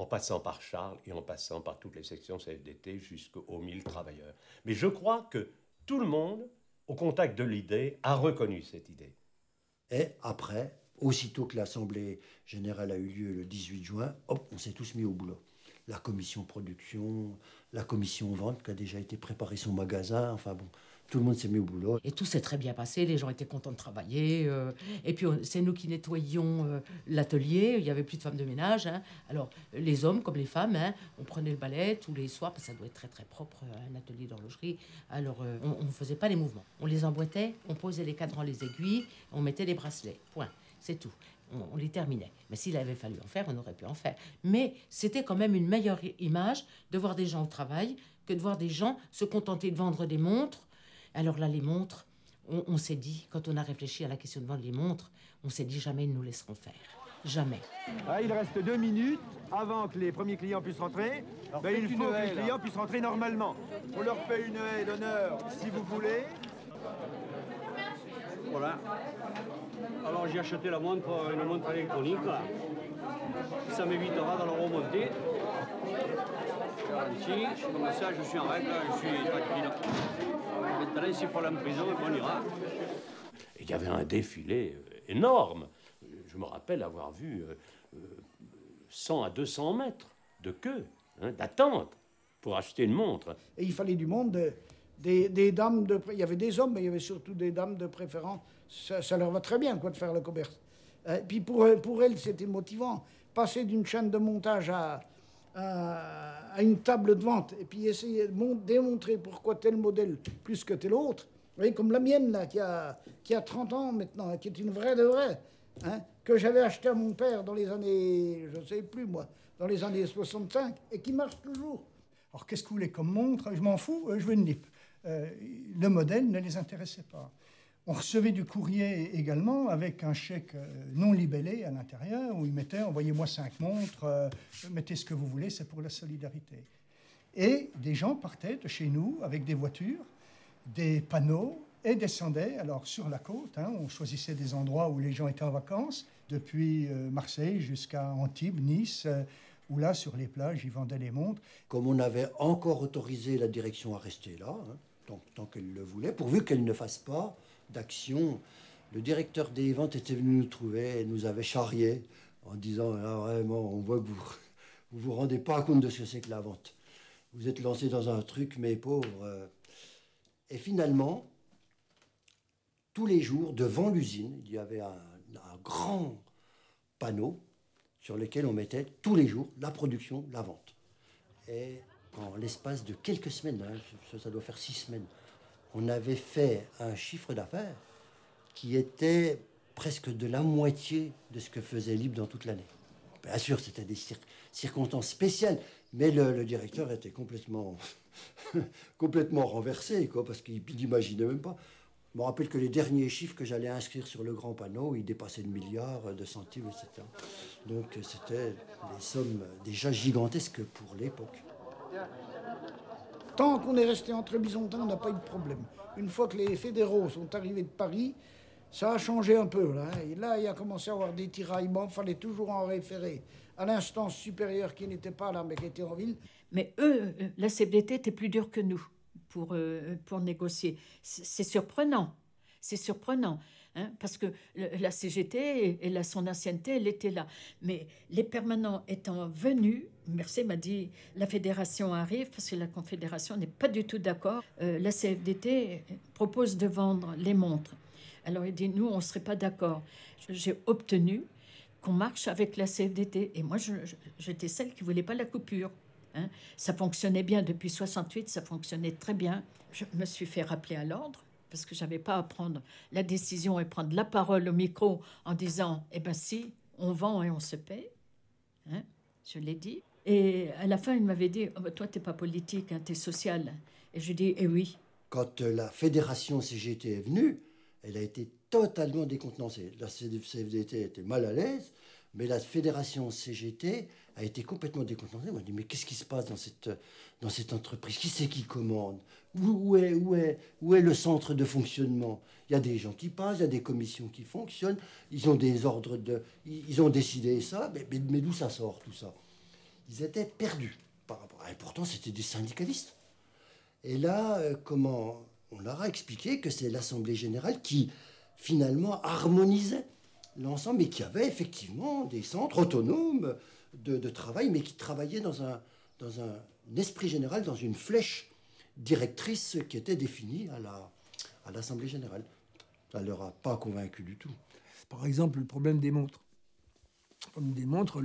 en passant par Charles et en passant par toutes les sections CFDT jusqu'aux 1000 travailleurs. Mais je crois que tout le monde, au contact de l'idée, a reconnu cette idée. Et après, aussitôt que l'Assemblée générale a eu lieu le 18 juin, hop, on s'est tous mis au boulot. La commission production, la commission vente qui a déjà été préparé son magasin, enfin bon, tout le monde s'est mis au boulot. Et tout s'est très bien passé, les gens étaient contents de travailler. Et puis c'est nous qui nettoyions l'atelier, il n'y avait plus de femmes de ménage. Hein. Alors les hommes comme les femmes, hein, on prenait le balai tous les soirs, parce que ça doit être très très propre, un atelier d'horlogerie. Alors on ne faisait pas les mouvements. On les emboîtait, on posait les cadrans, les aiguilles, on mettait les bracelets, point, c'est tout. On les terminait. Mais s'il avait fallu en faire, on aurait pu en faire. Mais c'était quand même une meilleure image de voir des gens au travail que de voir des gens se contenter de vendre des montres. Alors là, les montres, on s'est dit, quand on a réfléchi à la question de vendre les montres, on s'est dit jamais ils nous laisseront faire. Jamais. Ah, il reste 2 minutes avant que les premiers clients puissent rentrer. Ben, il faut que les clients puissent rentrer normalement. On leur fait une haie d'honneur si vous voulez. Voilà. Alors j'ai acheté une montre électronique. Là. Ça m'évitera de la remonter. Ici, comme ça, je suis en règle, je suis tranquille. Maintenant, s'il faut aller en prison, on ira. Il y avait un défilé énorme. Je me rappelle avoir vu 100 à 200 mètres de queue, hein, d'attente, pour acheter une montre. Et il fallait du monde, des dames de... Il y avait des hommes, mais il y avait surtout des dames de préférence. Ça leur va très bien, quoi, de faire le commerce. Et puis pour elles, c'était motivant. Passer d'une chaîne de montage à une table de vente, et puis essayer de démontrer pourquoi tel modèle plus que tel autre. Vous voyez, comme la mienne, là, qui a 30 ans maintenant, qui est une vraie de vraie, hein, que j'avais acheté à mon père dans les années, je ne sais plus moi, dans les années 65, et qui marche toujours. Alors qu'est-ce que vous voulez comme montre? Je m'en fous, je veux une Nipp. Le modèle ne les intéressait pas. On recevait du courrier également avec un chèque non libellé à l'intérieur où ils mettaient « envoyez-moi 5 montres, mettez ce que vous voulez, c'est pour la solidarité ». Et des gens partaient de chez nous avec des voitures, des panneaux et descendaient. Alors sur la côte, hein, on choisissait des endroits où les gens étaient en vacances, depuis Marseille jusqu'à Antibes, Nice, où là, sur les plages, ils vendaient les montres. Comme on avait encore autorisé la direction à rester là, hein, tant qu'elle le voulait, pourvu qu'elle ne fasse pas d'action, le directeur des ventes était venu nous trouver et nous avait charrié en disant ah, vraiment, on voit que vous rendez pas compte de ce que c'est que la vente. Vous êtes lancé dans un truc, mes pauvres. Et finalement, tous les jours, devant l'usine, il y avait un grand panneau sur lequel on mettait tous les jours la production, la vente. Et en l'espace de quelques semaines, hein, ça doit faire 6 semaines, on avait fait un chiffre d'affaires qui était presque de la moitié de ce que faisait Libre dans toute l'année. Bien sûr, c'était des circonstances spéciales, mais le directeur était complètement renversé, quoi, parce qu'il n'imaginait même pas. Je me rappelle que les derniers chiffres que j'allais inscrire sur le grand panneau, ils dépassaient le milliard de centimes, etc. Donc c'était des sommes déjà gigantesques pour l'époque. Tant qu'on est resté entre bisontins, on n'a pas eu de problème. Une fois que les fédéraux sont arrivés de Paris, ça a changé un peu. Là, et là, il a commencé à avoir des tiraillements. Il fallait toujours en référer à l'instance supérieure qui n'était pas là, mais qui était en ville. Mais eux, la CFDT était plus dure que nous pour négocier. C'est surprenant. C'est surprenant. Hein, parce que la CGT et son ancienneté, elle était là. Mais les permanents étant venus, Mercier m'a dit, la fédération arrive, parce que la confédération n'est pas du tout d'accord. La CFDT propose de vendre les montres. Alors il dit, nous, on ne serait pas d'accord. J'ai obtenu qu'on marche avec la CFDT. Et moi, j'étais celle qui ne voulait pas la coupure. Hein. Ça fonctionnait bien. Depuis 68, ça fonctionnait très bien. Je me suis fait rappeler à l'ordre, parce que je n'avais pas à prendre la décision et prendre la parole au micro en disant « Eh bien si, on vend et on se paie. Hein » Je l'ai dit. Et à la fin, il m'avait dit oh, « Toi, tu n'es pas politique, hein, tu es social. » Et je dis « Eh oui. » Quand la fédération CGT est venue, elle a été totalement décontenancée. La CFDT était mal à l'aise, mais la fédération CGT a été complètement décontenancée. Elle m'a dit, mais qu'est-ce qui se passe dans cette entreprise? Qui c'est qui commande? Où est le centre de fonctionnement? Il y a des gens qui passent, il y a des commissions qui fonctionnent, ils ont des ordres ils ont décidé ça, mais d'où ça sort tout ça? Ils étaient perdus par rapport à... Et pourtant, c'était des syndicalistes. Et là, comment on leur a expliqué que c'est l'Assemblée générale qui, finalement, harmonisait l'ensemble, et qui avait effectivement des centres autonomes de travail, mais qui travaillaient dans un esprit général, dans une flèche directrice qui était définie à l'Assemblée générale. Ça ne leur a pas convaincu du tout. Par exemple, le problème des montres. Le problème des montres,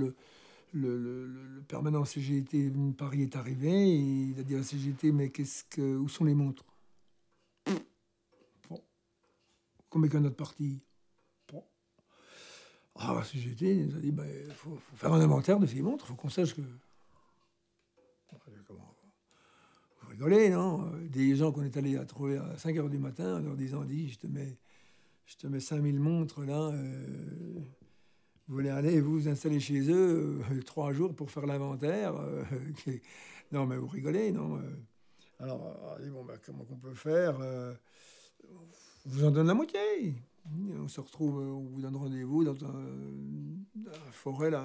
le permanent CGT de Paris est arrivé, et il a dit à la CGT, mais où sont les montres? Bon. Combien qu'un autre parti? Bon. Ah, la CGT nous a dit, il faut faire un inventaire de ces montres, il faut qu'on sache que... Vous rigolez, non? Des gens qu'on est allé à trouver à 5 h du matin en leur disant, je te mets 5000 montres là, vous voulez aller vous installer chez eux 3 jours pour faire l'inventaire. Non, mais vous rigolez, non? Alors, bon, comment qu'on peut faire? On vous en donne la moitié. On se retrouve, on vous donne rendez-vous dans la forêt, là,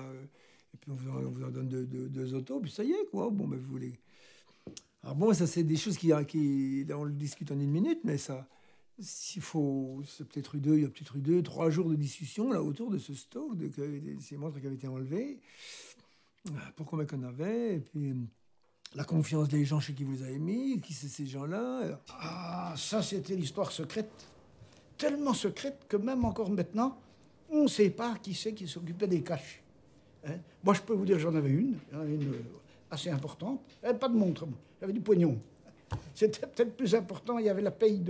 et puis on vous en donne deux autos, puis ça y est, quoi. Bon, vous voulez... Alors bon, ça, c'est des choses qui là, on le discute en 1 minute, mais ça... S'il faut, c'est peut-être il y a peut-être eu 2-3 jours de discussion là autour de ce stock, de ces montres qui avaient été enlevées, pour combien qu'on avait, et puis la confiance des gens chez qui vous les avez mis, qui c'est ces gens-là. Ah, ça c'était l'histoire secrète, tellement secrète que même encore maintenant, on ne sait pas qui c'est qui s'occupait des caches. Hein? Moi je peux vous dire, j'en avais une assez importante, elle n'avait pas de montre, j'avais du pognon. C'était peut-être plus important, il y avait la paye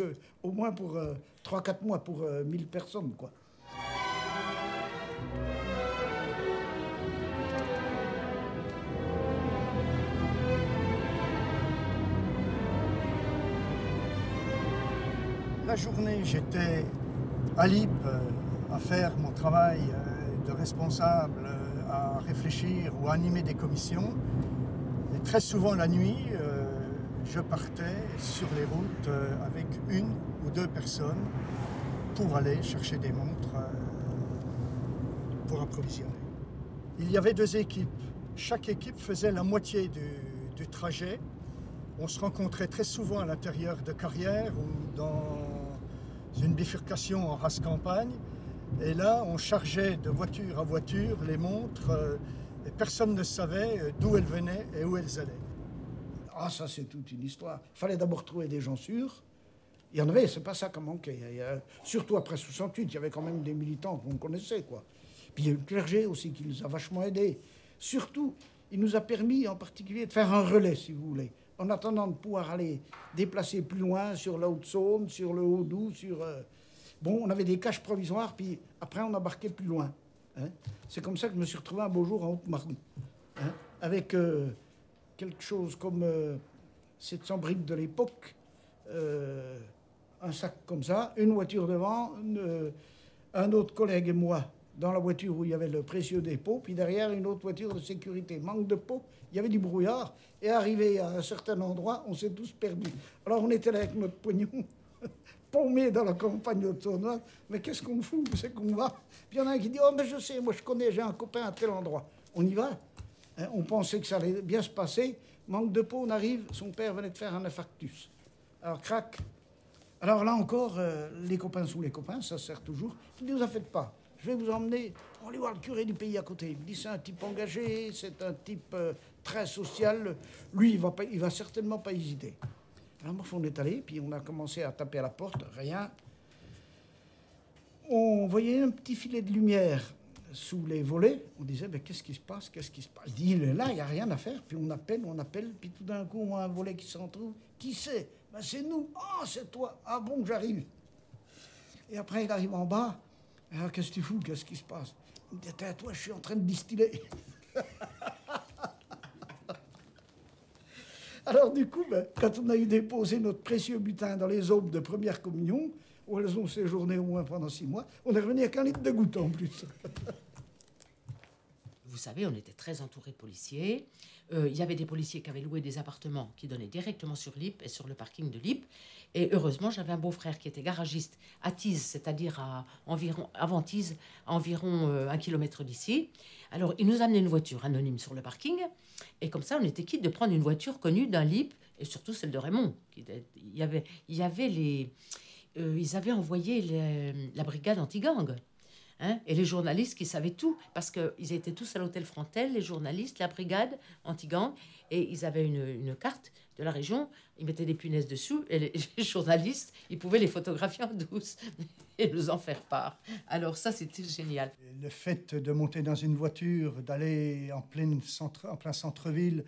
au moins pour 3-4 mois pour 1000 personnes, quoi. La journée, j'étais à Lip à faire mon travail de responsable, à réfléchir ou à animer des commissions. Et très souvent la nuit, je partais sur les routes avec 1 ou 2 personnes pour aller chercher des montres pour approvisionner. Il y avait 2 équipes. Chaque équipe faisait la moitié du trajet. On se rencontrait très souvent à l'intérieur de carrières ou dans une bifurcation en race campagne. Et là, on chargeait de voiture à voiture les montres et personne ne savait d'où elles venaient et où elles allaient. Ah, ça, c'est toute une histoire. Il fallait d'abord trouver des gens sûrs. Il y en avait, c'est pas ça qui manquait. Surtout après 68, il y avait quand même des militants qu'on connaissait, quoi. Puis il y a eu le clergé aussi qui nous a vachement aidés. Surtout, il nous a permis en particulier de faire un relais, si vous voulez, en attendant de pouvoir aller déplacer plus loin sur la Haute-Saône, sur le Haut-Doubs, Bon, on avait des caches provisoires, puis après on embarquait plus loin. Hein. C'est comme ça que je me suis retrouvé un beau jour en Haute-Marne, hein, avec... quelque chose comme 700 briques de l'époque, un sac comme ça, une voiture devant, un autre collègue et moi dans la voiture où il y avait le précieux dépôt, puis derrière une autre voiture de sécurité. Manque de peau, il y avait du brouillard, et arrivé à un certain endroit, on s'est tous perdus. Alors on était là avec notre pognon, paumé dans la campagne autonome. Mais qu'est-ce qu'on fout? Où c'est qu'on va? Puis il y en a un qui dit, oh mais je sais, moi je connais, j'ai un copain à tel endroit. On y va. On pensait que ça allait bien se passer. Manque de peau, on arrive, son père venait de faire un infarctus. Alors, crac. Alors là encore, les copains sont les copains, ça sert toujours. Il ne nous en faites pas. Je vais vous emmener, on va aller voir le curé du pays à côté. Il me dit, c'est un type engagé, c'est un type très social. Lui, il va certainement pas hésiter. Alors, moi, on est allé, puis on a commencé à taper à la porte, rien. On voyait un petit filet de lumière sous les volets. On disait, ben, qu'est-ce qui se passe? Qu'est-ce qui se passe? Il dit, il est là, il n'y a rien à faire. Puis on appelle, puis tout d'un coup, on voit un volet qui s'en trouve. Qui c'est? Ben, c'est nous. Ah, c'est toi. Ah bon, j'arrive. Et après, il arrive en bas. Alors, qu'est-ce que tu fous? Qu'est-ce qui se passe? Il me dit, toi, je suis en train de distiller. Alors, du coup, ben, quand on a eu déposé notre précieux butin dans les aubes de première communion, où elles ont séjourné au moins pendant 6 mois, on est revenu avec 1 litre de goutte en plus. Vous savez, on était très entourés de policiers. il y avait des policiers qui avaient loué des appartements qui donnaient directement sur l'Ypres et sur le parking de l'Ypres. Et heureusement, j'avais un beau-frère qui était garagiste à Tise, c'est-à-dire avant Tise, à environ 1 kilomètre d'ici. Alors, il nous amenait une voiture anonyme sur le parking. Et comme ça, on était quitte de prendre une voiture connue d'un l'Ypres, et surtout celle de Raymond. Ils avaient envoyé la brigade anti-gang. Hein, et les journalistes qui savaient tout, parce qu'ils étaient tous à l'hôtel Frontel, les journalistes, la brigade anti-gang, et ils avaient une carte de la région, ils mettaient des punaises dessous, et les journalistes, ils pouvaient les photographier en douce et nous en faire part. Alors ça, c'était génial. Le fait de monter dans une voiture, d'aller en plein centre-ville,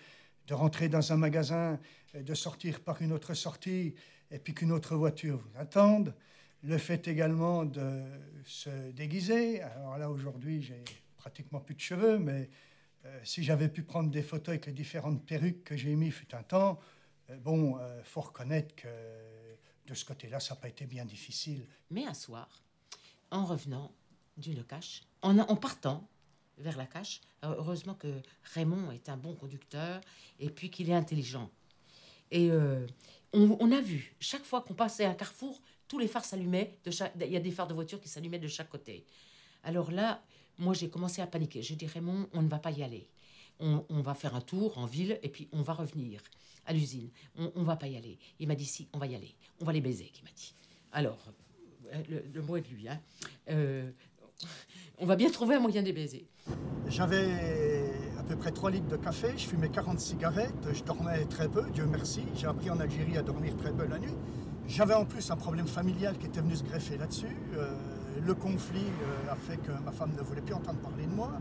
de rentrer dans un magasin, de sortir par une autre sortie, et puis qu'une autre voiture vous attende. Le fait également de se déguiser. Alors là, aujourd'hui, j'ai pratiquement plus de cheveux, mais si j'avais pu prendre des photos avec les différentes perruques que j'ai mises fut un temps, faut reconnaître que de ce côté-là, ça n'a pas été bien difficile. Mais un soir, en revenant du Locache, en partant vers la Cache, heureusement que Raymond est un bon conducteur et puis qu'il est intelligent. Et on a vu, chaque fois qu'on passait un carrefour, tous les phares s'allumaient. Il y a des phares de voiture qui s'allumaient de chaque côté. Alors là, moi, j'ai commencé à paniquer. J'ai dit, Raymond, on ne va pas y aller. On va faire un tour en ville et puis on va revenir à l'usine. On ne va pas y aller. Il m'a dit, si, on va y aller. On va les baiser, qu'il m'a dit. Alors, le mot est de lui. Hein. On va bien trouver un moyen de les baiser. J'avais à peu près 3 litres de café, je fumais 40 cigarettes, je dormais très peu, Dieu merci. J'ai appris en Algérie à dormir très peu la nuit. J'avais en plus un problème familial qui était venu se greffer là-dessus. Le conflit a fait que ma femme ne voulait plus entendre parler de moi.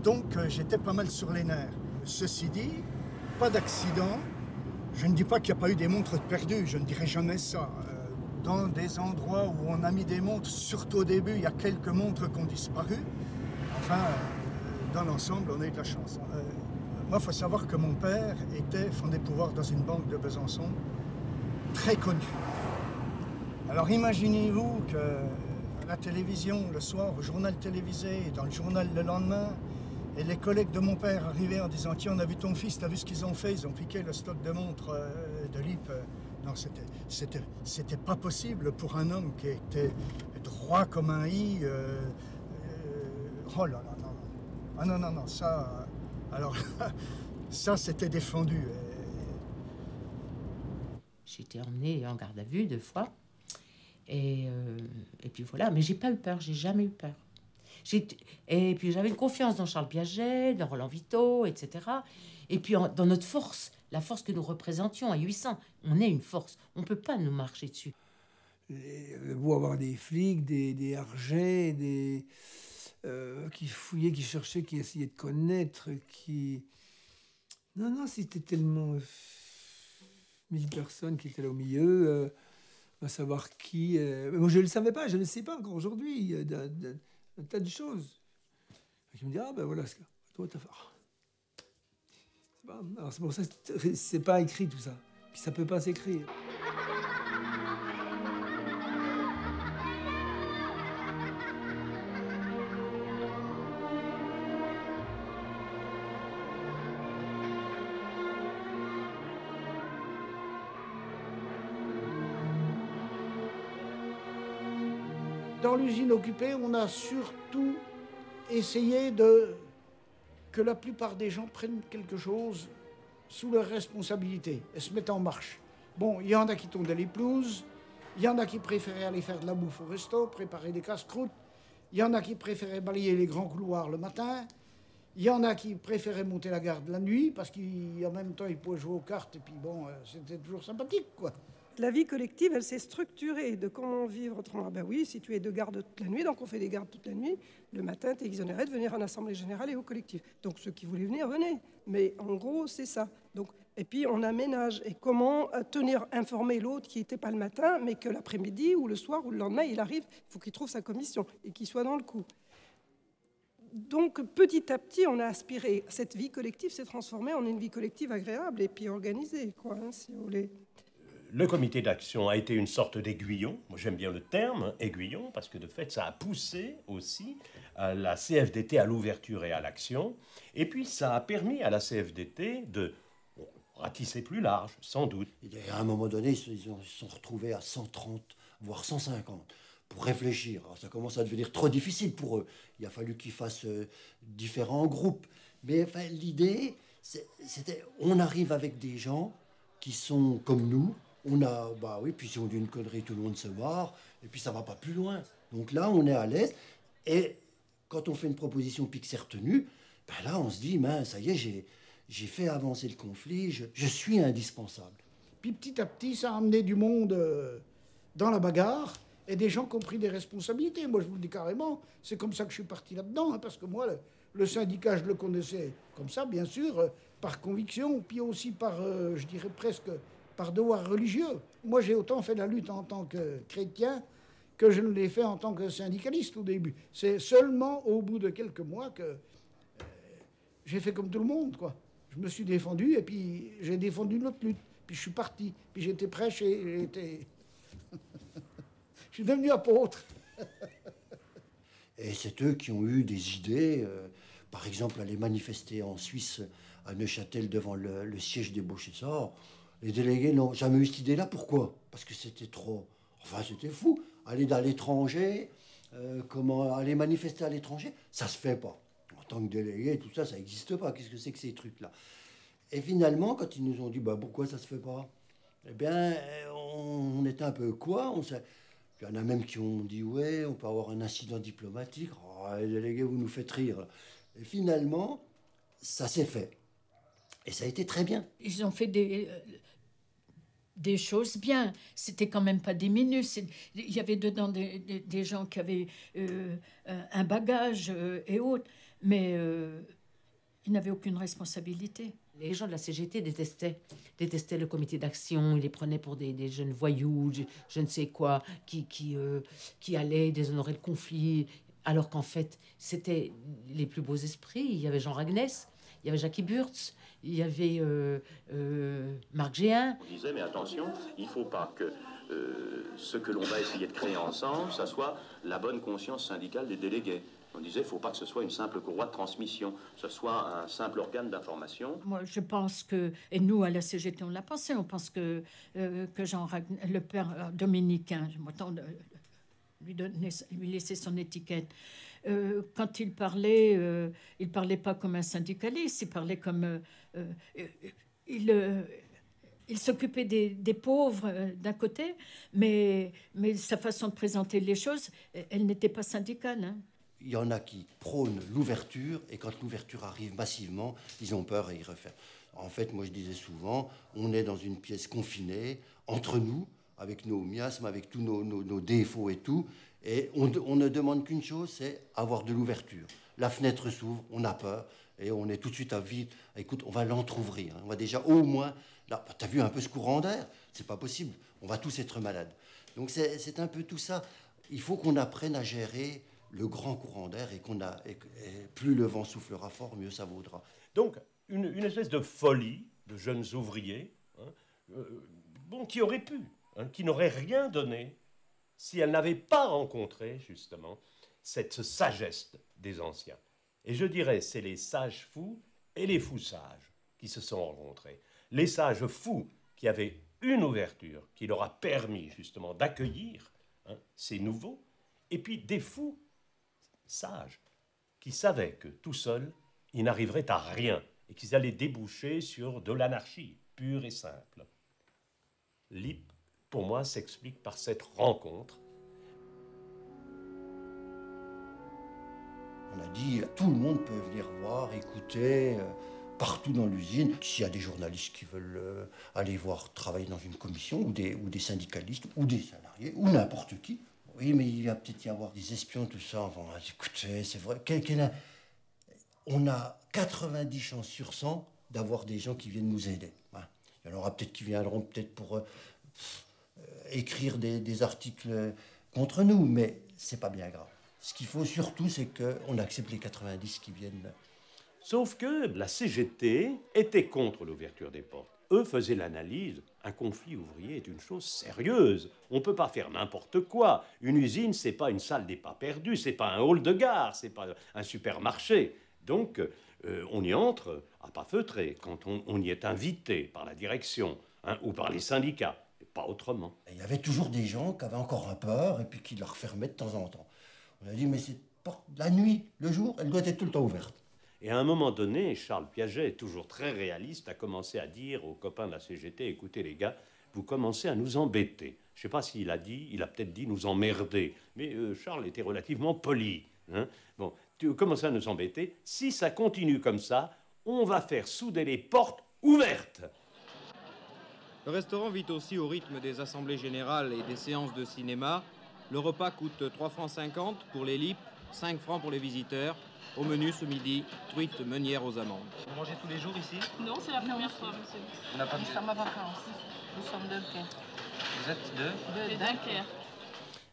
Donc j'étais pas mal sur les nerfs. Ceci dit, pas d'accident. Je ne dis pas qu'il n'y a pas eu des montres perdues, je ne dirais jamais ça. Dans des endroits où on a mis des montres, surtout au début, il y a quelques montres qui ont disparu. Enfin, dans l'ensemble, on a eu de la chance. Moi, il faut savoir que mon père était fondé pouvoir dans une banque de Besançon, très connue. Alors imaginez-vous qu'à la télévision, le soir, au journal télévisé, dans le journal le lendemain, et les collègues de mon père arrivaient en disant « Tiens, on a vu ton fils, t'as vu ce qu'ils ont fait? Ils ont piqué le stock de montres de l'Ypres. » Non, c'était pas possible pour un homme qui était droit comme un i. Oh là là, non. Ah non, non, non, ça... alors, ça, c'était défendu. J'ai été emmenée en garde à vue 2 fois. Et puis voilà, mais j'ai pas eu peur, j'ai jamais eu peur. Et puis j'avais une confiance dans Charles Piaget, dans Roland Vito, etc. Et puis dans notre force, la force que nous représentions à 800. On est une force, on ne peut pas nous marcher dessus. Beau avoir des flics, des RG, qui fouillaient, qui cherchaient, qui essayaient de connaître, qui... Non, c'était tellement... 1000 personnes qui étaient là au milieu, à savoir qui... Moi, je ne le savais pas, je ne le sais pas encore aujourd'hui. Il y a un tas de choses. Je me dis, ah ben voilà, toi, t'as fait... Alors c'est pour ça que c'est pas écrit tout ça. Puis ça peut pas s'écrire. Dans l'usine occupée, on a surtout essayé que la plupart des gens prennent quelque chose sous leur responsabilité et se mettent en marche. Bon, il y en a qui tondaient les pelouses, il y en a qui préféraient aller faire de la bouffe au resto, préparer des casse-croûtes, il y en a qui préféraient balayer les grands couloirs le matin, il y en a qui préféraient monter la garde la nuit parce qu'en même temps, ils pouvaient jouer aux cartes et puis bon, c'était toujours sympathique, quoi. La vie collective, elle s'est structurée de comment vivre autrement. Ben oui, si tu es de garde toute la nuit, donc on fait des gardes toute la nuit, le matin, tu es exonéré de venir à l'Assemblée Générale et au collectif. Donc ceux qui voulaient venir, venaient. Mais en gros, c'est ça. Donc, et puis on aménage. Et comment tenir informé l'autre qui n'était pas le matin, mais que l'après-midi ou le soir ou le lendemain, il arrive, il faut qu'il trouve sa commission et qu'il soit dans le coup. Donc petit à petit, on a aspiré. Cette vie collective s'est transformée en une vie collective agréable et puis organisée, quoi, hein, si vous voulez. le comité d'action a été une sorte d'aiguillon. Moi, j'aime bien le terme, aiguillon, parce que de fait, ça a poussé aussi la CFDT à l'ouverture et à l'action. Et puis, ça a permis à la CFDT de ratisser plus large, sans doute. Et à un moment donné, ils se sont retrouvés à 130, voire 150, pour réfléchir. Alors, ça commence à devenir trop difficile pour eux. Il a fallu qu'ils fassent différents groupes. Mais enfin, l'idée, c'était, on arrive avec des gens qui sont comme nous. On a, bah oui, puis si on dit une connerie, tout le monde se marre, et puis ça va pas plus loin. Donc là, on est à l'aise. Et quand on fait une proposition puis que c'est retenu, ben là, on se dit, ben, ça y est, j'ai fait avancer le conflit, je suis indispensable. Puis petit à petit, ça a amené du monde dans la bagarre et des gens qui ont pris des responsabilités. Moi, je vous le dis carrément, c'est comme ça que je suis parti là-dedans, hein, parce que moi, le syndicat, je le connaissais comme ça, bien sûr, par conviction, puis aussi par, je dirais presque, par devoir religieux. Moi, j'ai autant fait la lutte en tant que chrétien que je ne l'ai fait en tant que syndicaliste au début. C'est seulement au bout de quelques mois que j'ai fait comme tout le monde, quoi. Je me suis défendu et puis j'ai défendu notre lutte. Puis je suis parti. Puis j'étais prêche et j'étais... je suis devenu apôtre. Et c'est eux qui ont eu des idées, par exemple, aller manifester en Suisse, à Neuchâtel, devant le siège des Beauchessards. Les délégués n'ont jamais eu cette idée-là. Pourquoi? Parce que c'était trop... Enfin, c'était fou. Aller à l'étranger, comment aller manifester à l'étranger, ça se fait pas. En tant que délégué, tout ça, ça n'existe pas. Qu'est-ce que c'est que ces trucs-là? Et finalement, quand ils nous ont dit, bah, pourquoi ça se fait pas? Eh bien, on était un peu quoi? Il y en a même qui ont dit, ouais, on peut avoir un incident diplomatique. Oh, les délégués, vous nous faites rire. Et finalement, ça s'est fait. Et ça a été très bien. Ils ont fait des choses bien. C'était quand même pas des minus. Il y avait dedans des gens qui avaient un bagage et autres, mais ils n'avaient aucune responsabilité. Les gens de la CGT détestaient le comité d'action. Ils les prenaient pour des jeunes voyous, je ne sais quoi, qui allaient déshonorer le conflit, alors qu'en fait, c'était les plus beaux esprits. Il y avait Jean Ragnès, il y avait Jackie Burtz, il y avait Marc Géhin. On disait, mais attention, il ne faut pas que ce que l'on va essayer de créer ensemble, ça soit la bonne conscience syndicale des délégués. On disait, il ne faut pas que ce soit une simple courroie de transmission, que ce soit un simple organe d'information. Moi, je pense que, et nous, à la CGT, on l'a pensé, on pense que Jean Ragnès, le père dominicain, je m'attends de lui laisser son étiquette, quand il parlait pas comme un syndicaliste, il parlait comme... il s'occupait des pauvres d'un côté, mais sa façon de présenter les choses, elle n'était pas syndicale, hein. Il y en a qui prônent l'ouverture, et quand l'ouverture arrive massivement, ils ont peur et ils referment. En fait, moi je disais souvent, on est dans une pièce confinée, entre nous, avec nos miasmes, avec tous nos défauts et tout, et on ne demande qu'une chose, c'est avoir de l'ouverture. La fenêtre s'ouvre, on a peur, et on est tout de suite à vide. Écoute, on va l'entrouvrir, hein. On va déjà au moins... Là, t'as vu un peu ce courant d'air? C'est pas possible, on va tous être malades. Donc c'est un peu tout ça. Il faut qu'on apprenne à gérer le grand courant d'air et plus le vent soufflera fort, mieux ça vaudra. Donc, une espèce de folie de jeunes ouvriers, hein, qui auraient pu, hein, qui n'auraient rien donné si elles n'avaient pas rencontré, justement, cette sagesse des anciens. Et je dirais, c'est les sages fous et les fous sages qui se sont rencontrés. Les sages fous qui avaient une ouverture qui leur a permis, justement, d'accueillir, hein, ces nouveaux, et puis des fous sages qui savaient que tout seuls, ils n'arriveraient à rien et qu'ils allaient déboucher sur de l'anarchie pure et simple. L'IP, pour moi, s'explique par cette rencontre. On a dit, tout le monde peut venir voir, écouter, partout dans l'usine. S'il y a des journalistes qui veulent aller voir travailler dans une commission, ou des syndicalistes, ou des salariés, ou n'importe qui. Oui, mais il va peut-être y avoir des espions, tout ça. Enfin, écoutez, c'est vrai. On a 90 chances sur 100 d'avoir des gens qui viennent nous aider. Hein. Il y en aura peut-être qui viendront peut-être pour écrire des articles contre nous, mais c'est pas bien grave. Ce qu'il faut surtout, c'est qu'on accepte les 90 qui viennent. Sauf que la CGT était contre l'ouverture des portes. eux faisaient l'analyse. Un conflit ouvrier est une chose sérieuse. On ne peut pas faire n'importe quoi. Une usine, c'est pas une salle des pas perdus, c'est pas un hall de gare, c'est pas un supermarché. Donc, on y entre à pas feutrer quand on y est invité par la direction ou par les syndicats, et pas autrement. Il y avait toujours des gens qui avaient encore un peur et puis qui la refermaient de temps en temps. On a dit, mais cette porte, la nuit, le jour, elle doit être tout le temps ouverte. Et à un moment donné, Charles Piaget, toujours très réaliste, a commencé à dire aux copains de la CGT, écoutez les gars, vous commencez à nous embêter. Je ne sais pas s'il a dit, il a peut-être dit nous emmerder, mais Charles était relativement poli. Hein. Bon, tu commences à nous embêter. Si ça continue comme ça, on va faire souder les portes ouvertes. Le restaurant vit aussi au rythme des assemblées générales et des séances de cinéma. Le repas coûte 3,50 francs pour les lippes, 5 francs pour les visiteurs. Au menu ce midi, truite meunière aux amandes. Vous mangez tous les jours ici? Non, c'est la première fois, monsieur. Nous sommes en vacances. Nous sommes de Dunkerque. Vous êtes de Dunkerque.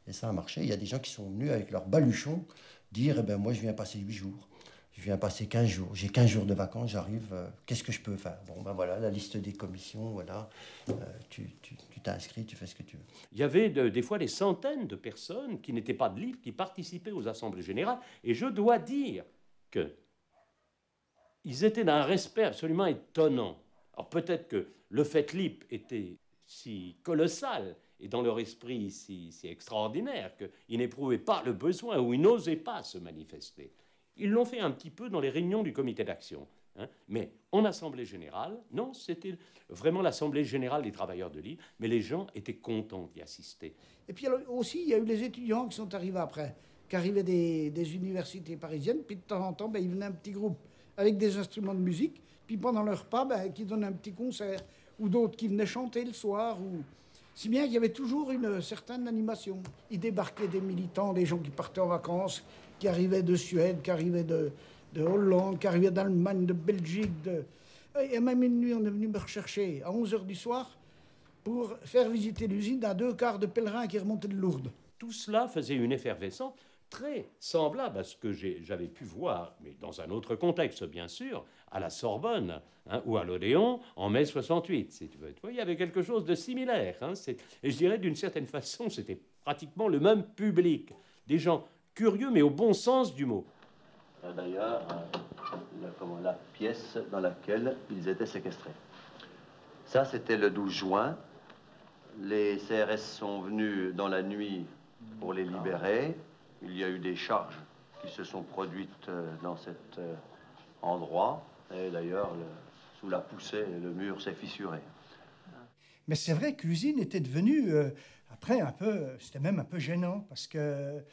Et ça a marché. Il y a des gens qui sont venus avec leur baluchon dire, eh ben, moi je viens passer 8 jours. Je viens passer 15 jours. J'ai 15 jours de vacances, j'arrive. Qu'est-ce que je peux faire? Bon, ben voilà, la liste des commissions, voilà. Tu t'inscris, tu fais ce que tu veux. Il y avait des fois des centaines de personnes qui n'étaient pas de LIP, qui participaient aux assemblées générales. Et je dois dire qu'ils étaient d'un respect absolument étonnant. Alors peut-être que le fait LIP était si colossal et dans leur esprit si extraordinaire qu'ils n'éprouvaient pas le besoin ou ils n'osaient pas se manifester. Ils l'ont fait un petit peu dans les réunions du comité d'action. Hein, mais en assemblée générale, non, c'était vraiment l'assemblée générale des travailleurs de l'île, mais les gens étaient contents d'y assister. Et puis aussi, il y a eu les étudiants qui sont arrivés après, qui arrivaient des universités parisiennes, puis de temps en temps, ils venaient un petit groupe avec des instruments de musique, puis pendant leur repas, qui donnaient un petit concert, ou d'autres qui venaient chanter le soir, ou... Si bien qu'il y avait toujours une certaine animation. Ils débarquaient des militants, des gens qui partaient en vacances, qui arrivaient de Suède, qui arrivaient de Hollande, qui arrivaient d'Allemagne, de Belgique. Et même une nuit, on est venu me rechercher à 11h du soir pour faire visiter l'usine à 2 quarts de pèlerins qui remontaient de Lourdes. Tout cela faisait une effervescence très semblable à ce que j'avais pu voir, mais dans un autre contexte, bien sûr, à la Sorbonne ou à l'Odéon en mai 68, si tu veux. Tu vois, il y avait quelque chose de similaire. Et je dirais, d'une certaine façon, c'était pratiquement le même public. Des gens curieux, mais au bon sens du mot. D'ailleurs, la pièce dans laquelle ils étaient séquestrés. Ça, c'était le 12 juin. Les CRS sont venus dans la nuit pour les libérer. Il y a eu des charges qui se sont produites dans cet endroit. Et d'ailleurs, sous la poussée, le mur s'est fissuré. Mais c'est vrai que l'usine était devenue, après, c'était même un peu gênant, parce que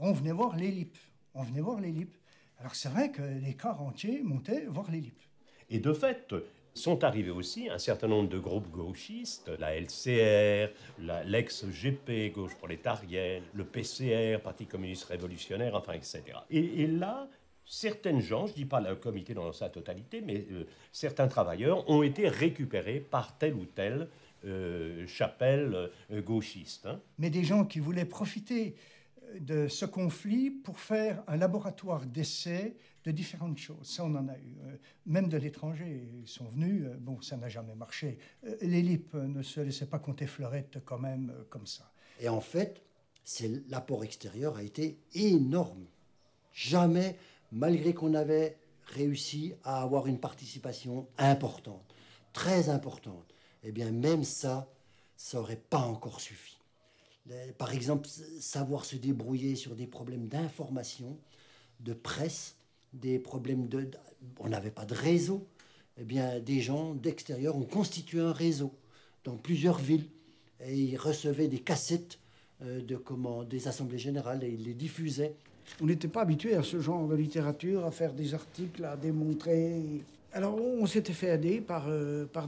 on venait voir les LIP. On venait voir les LIP. Alors c'est vrai que les cars entiers montaient voir les LIP. Et de fait, sont arrivés aussi un certain nombre de groupes gauchistes, la LCR, l'ex-GP, Gauche prolétarienne, le PCR, Parti communiste révolutionnaire, enfin, etc. Et là, certaines gens, je ne dis pas le comité dans sa totalité, mais certains travailleurs ont été récupérés par telle ou telle chapelle gauchiste. Hein. Mais des gens qui voulaient profiter de ce conflit pour faire un laboratoire d'essai de différentes choses. Ça, on en a eu. Même de l'étranger, ils sont venus. Bon, ça n'a jamais marché. Les LIP ne se laissaient pas compter fleurette quand même comme ça. Et en fait, l'apport extérieur a été énorme. Jamais, malgré qu'on avait réussi à avoir une participation importante, très importante, eh bien même ça n'aurait pas encore suffi. Par exemple, savoir se débrouiller sur des problèmes d'information, de presse, des problèmes de... On n'avait pas de réseau. Eh bien, des gens d'extérieur ont constitué un réseau dans plusieurs villes. Et ils recevaient des cassettes des assemblées générales et ils les diffusaient. On n'était pas habitué à ce genre de littérature, à faire des articles, à démontrer. Alors, on s'était fait aider par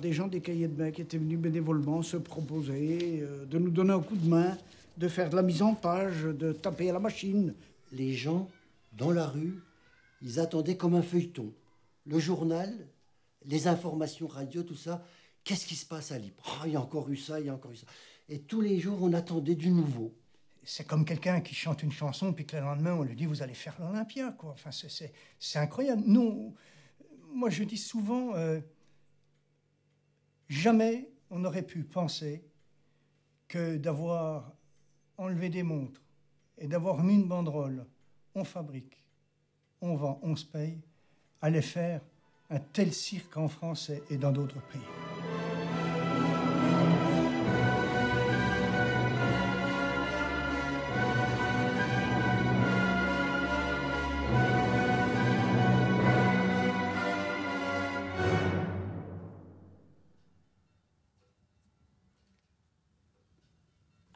des gens des cahiers de bain qui étaient venus bénévolement se proposer de nous donner un coup de main, de faire de la mise en page, de taper à la machine. Les gens, dans la rue, ils attendaient comme un feuilleton. Le journal, les informations radio, tout ça. Qu'est-ce qui se passe à Lippe? Il y a encore eu ça, il y a encore eu ça. Et tous les jours, on attendait du nouveau. C'est comme quelqu'un qui chante une chanson, puis que le lendemain, on lui dit « Vous allez faire l'Olympia », quoi. Enfin, c'est incroyable. Nous, moi, je dis souvent, Jamais on n'aurait pu penser que d'avoir enlevé des montres et d'avoir mis une banderole, on fabrique, on vend, on se paye, allait faire un tel cirque en France et dans d'autres pays.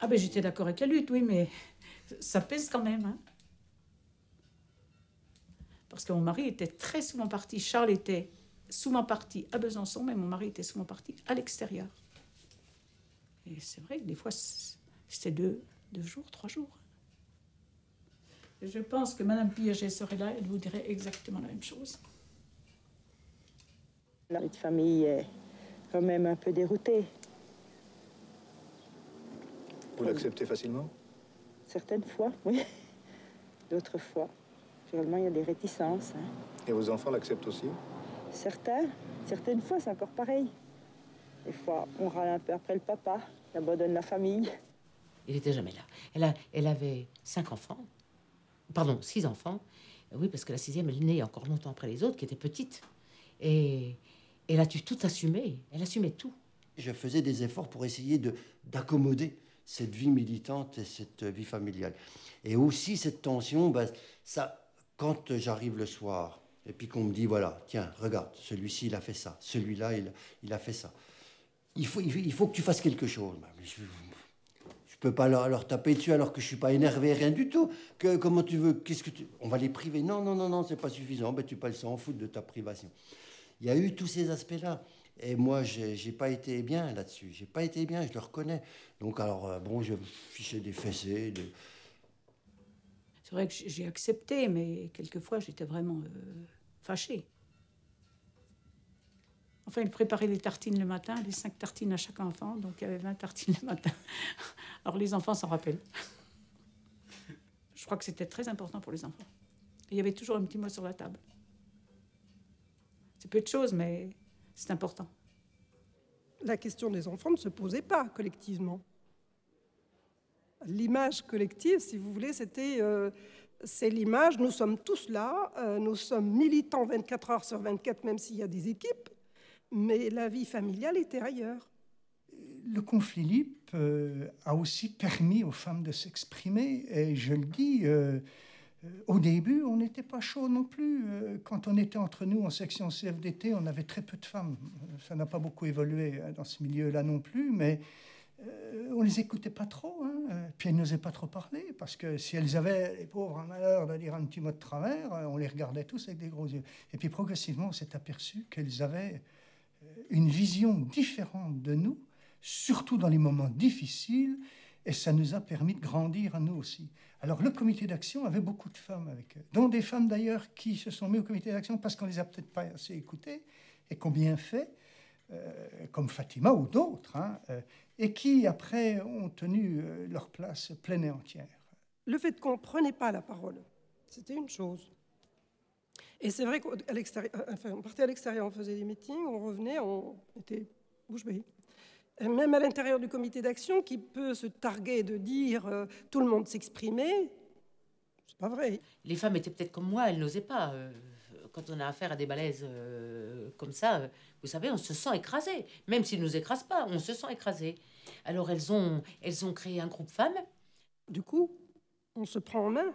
Ah ben j'étais d'accord avec la lutte, oui, mais ça pèse quand même. Hein. Parce que mon mari était très souvent parti, Charles était souvent parti à Besançon, mais mon mari était souvent parti à l'extérieur. Et c'est vrai que des fois, c'était 2 jours, 3 jours. Et je pense que Madame Piaget serait là, elle vous dirait exactement la même chose. La vie de famille est quand même un peu déroutée. Vous l'acceptez facilement? Certaines fois, oui. D'autres fois. Généralement, il y a des réticences. Hein. Et vos enfants l'acceptent aussi? Certaines fois, c'est encore pareil. Des fois, on râle un peu après le papa, il abandonne la famille. Il n'était jamais là. Elle avait 5 enfants. Pardon, 6 enfants. Oui, parce que la 6e, elle est née encore longtemps après les autres, qui étaient petites. Et elle a dû tout assumer. Elle assumait tout. Je faisais des efforts pour essayer d'accommoder cette vie militante et cette vie familiale. Et aussi cette tension, ben, ça, quand j'arrive le soir, et puis qu'on me dit, voilà, tiens, regarde, celui-ci, il a fait ça, celui-là, il a fait ça. Il faut que tu fasses quelque chose. Je peux pas leur taper dessus alors que je suis pas énervé, rien du tout. Comment tu veux, on va les priver? Non, c'est pas suffisant. Ben, tu peux s'en foutre de ta privation. Il y a eu tous ces aspects-là. Et moi, j'ai pas été bien là-dessus. J'ai pas été bien, je le reconnais. Donc, alors, bon, je fichais des fessées. C'est vrai que j'ai accepté, mais quelquefois, j'étais vraiment fâchée. Enfin, il préparait les tartines le matin, les 5 tartines à chaque enfant, donc il y avait 20 tartines le matin. Alors, les enfants s'en rappellent. Je crois que c'était très important pour les enfants. Et il y avait toujours un petit mot sur la table. C'est peu de choses, mais c'est important. La question des enfants ne se posait pas collectivement. L'image collective, si vous voulez, c'est l'image, nous sommes tous là, nous sommes militants 24 heures sur 24, même s'il y a des équipes, mais la vie familiale était ailleurs. Le conflit LIP a aussi permis aux femmes de s'exprimer, et je le dis, au début, on n'était pas chaud non plus. Quand on était entre nous en section CFDT, on avait très peu de femmes. Ça n'a pas beaucoup évolué dans ce milieu-là non plus, mais on les écoutait pas trop. Hein. Puis elles n'osaient pas trop parler, parce que si elles avaient, les pauvres, un malheur de dire un petit mot de travers, on les regardait tous avec des gros yeux. Et puis progressivement, on s'est aperçu qu'elles avaient une vision différente de nous, surtout dans les moments difficiles, et ça nous a permis de grandir à nous aussi. Alors le comité d'action avait beaucoup de femmes avec eux, dont des femmes d'ailleurs qui se sont mises au comité d'action parce qu'on les a peut-être pas assez écoutées et qui ont bien fait, comme Fatima ou d'autres, hein, et qui après ont tenu leur place pleine et entière. Le fait qu'on ne prenait pas la parole, c'était une chose. Et c'est vrai qu'on partait à l'extérieur, on faisait des meetings, on revenait, on était bouche bée. Même à l'intérieur du comité d'action, qui peut se targuer de dire tout le monde s'exprimait, c'est pas vrai. Les femmes étaient peut-être comme moi, elles n'osaient pas. Quand on a affaire à des balaises comme ça, vous savez, on se sent écrasé. Même s'ils ne nous écrasent pas, on se sent écrasé. Alors elles ont créé un groupe femmes. Du coup, on se prend en main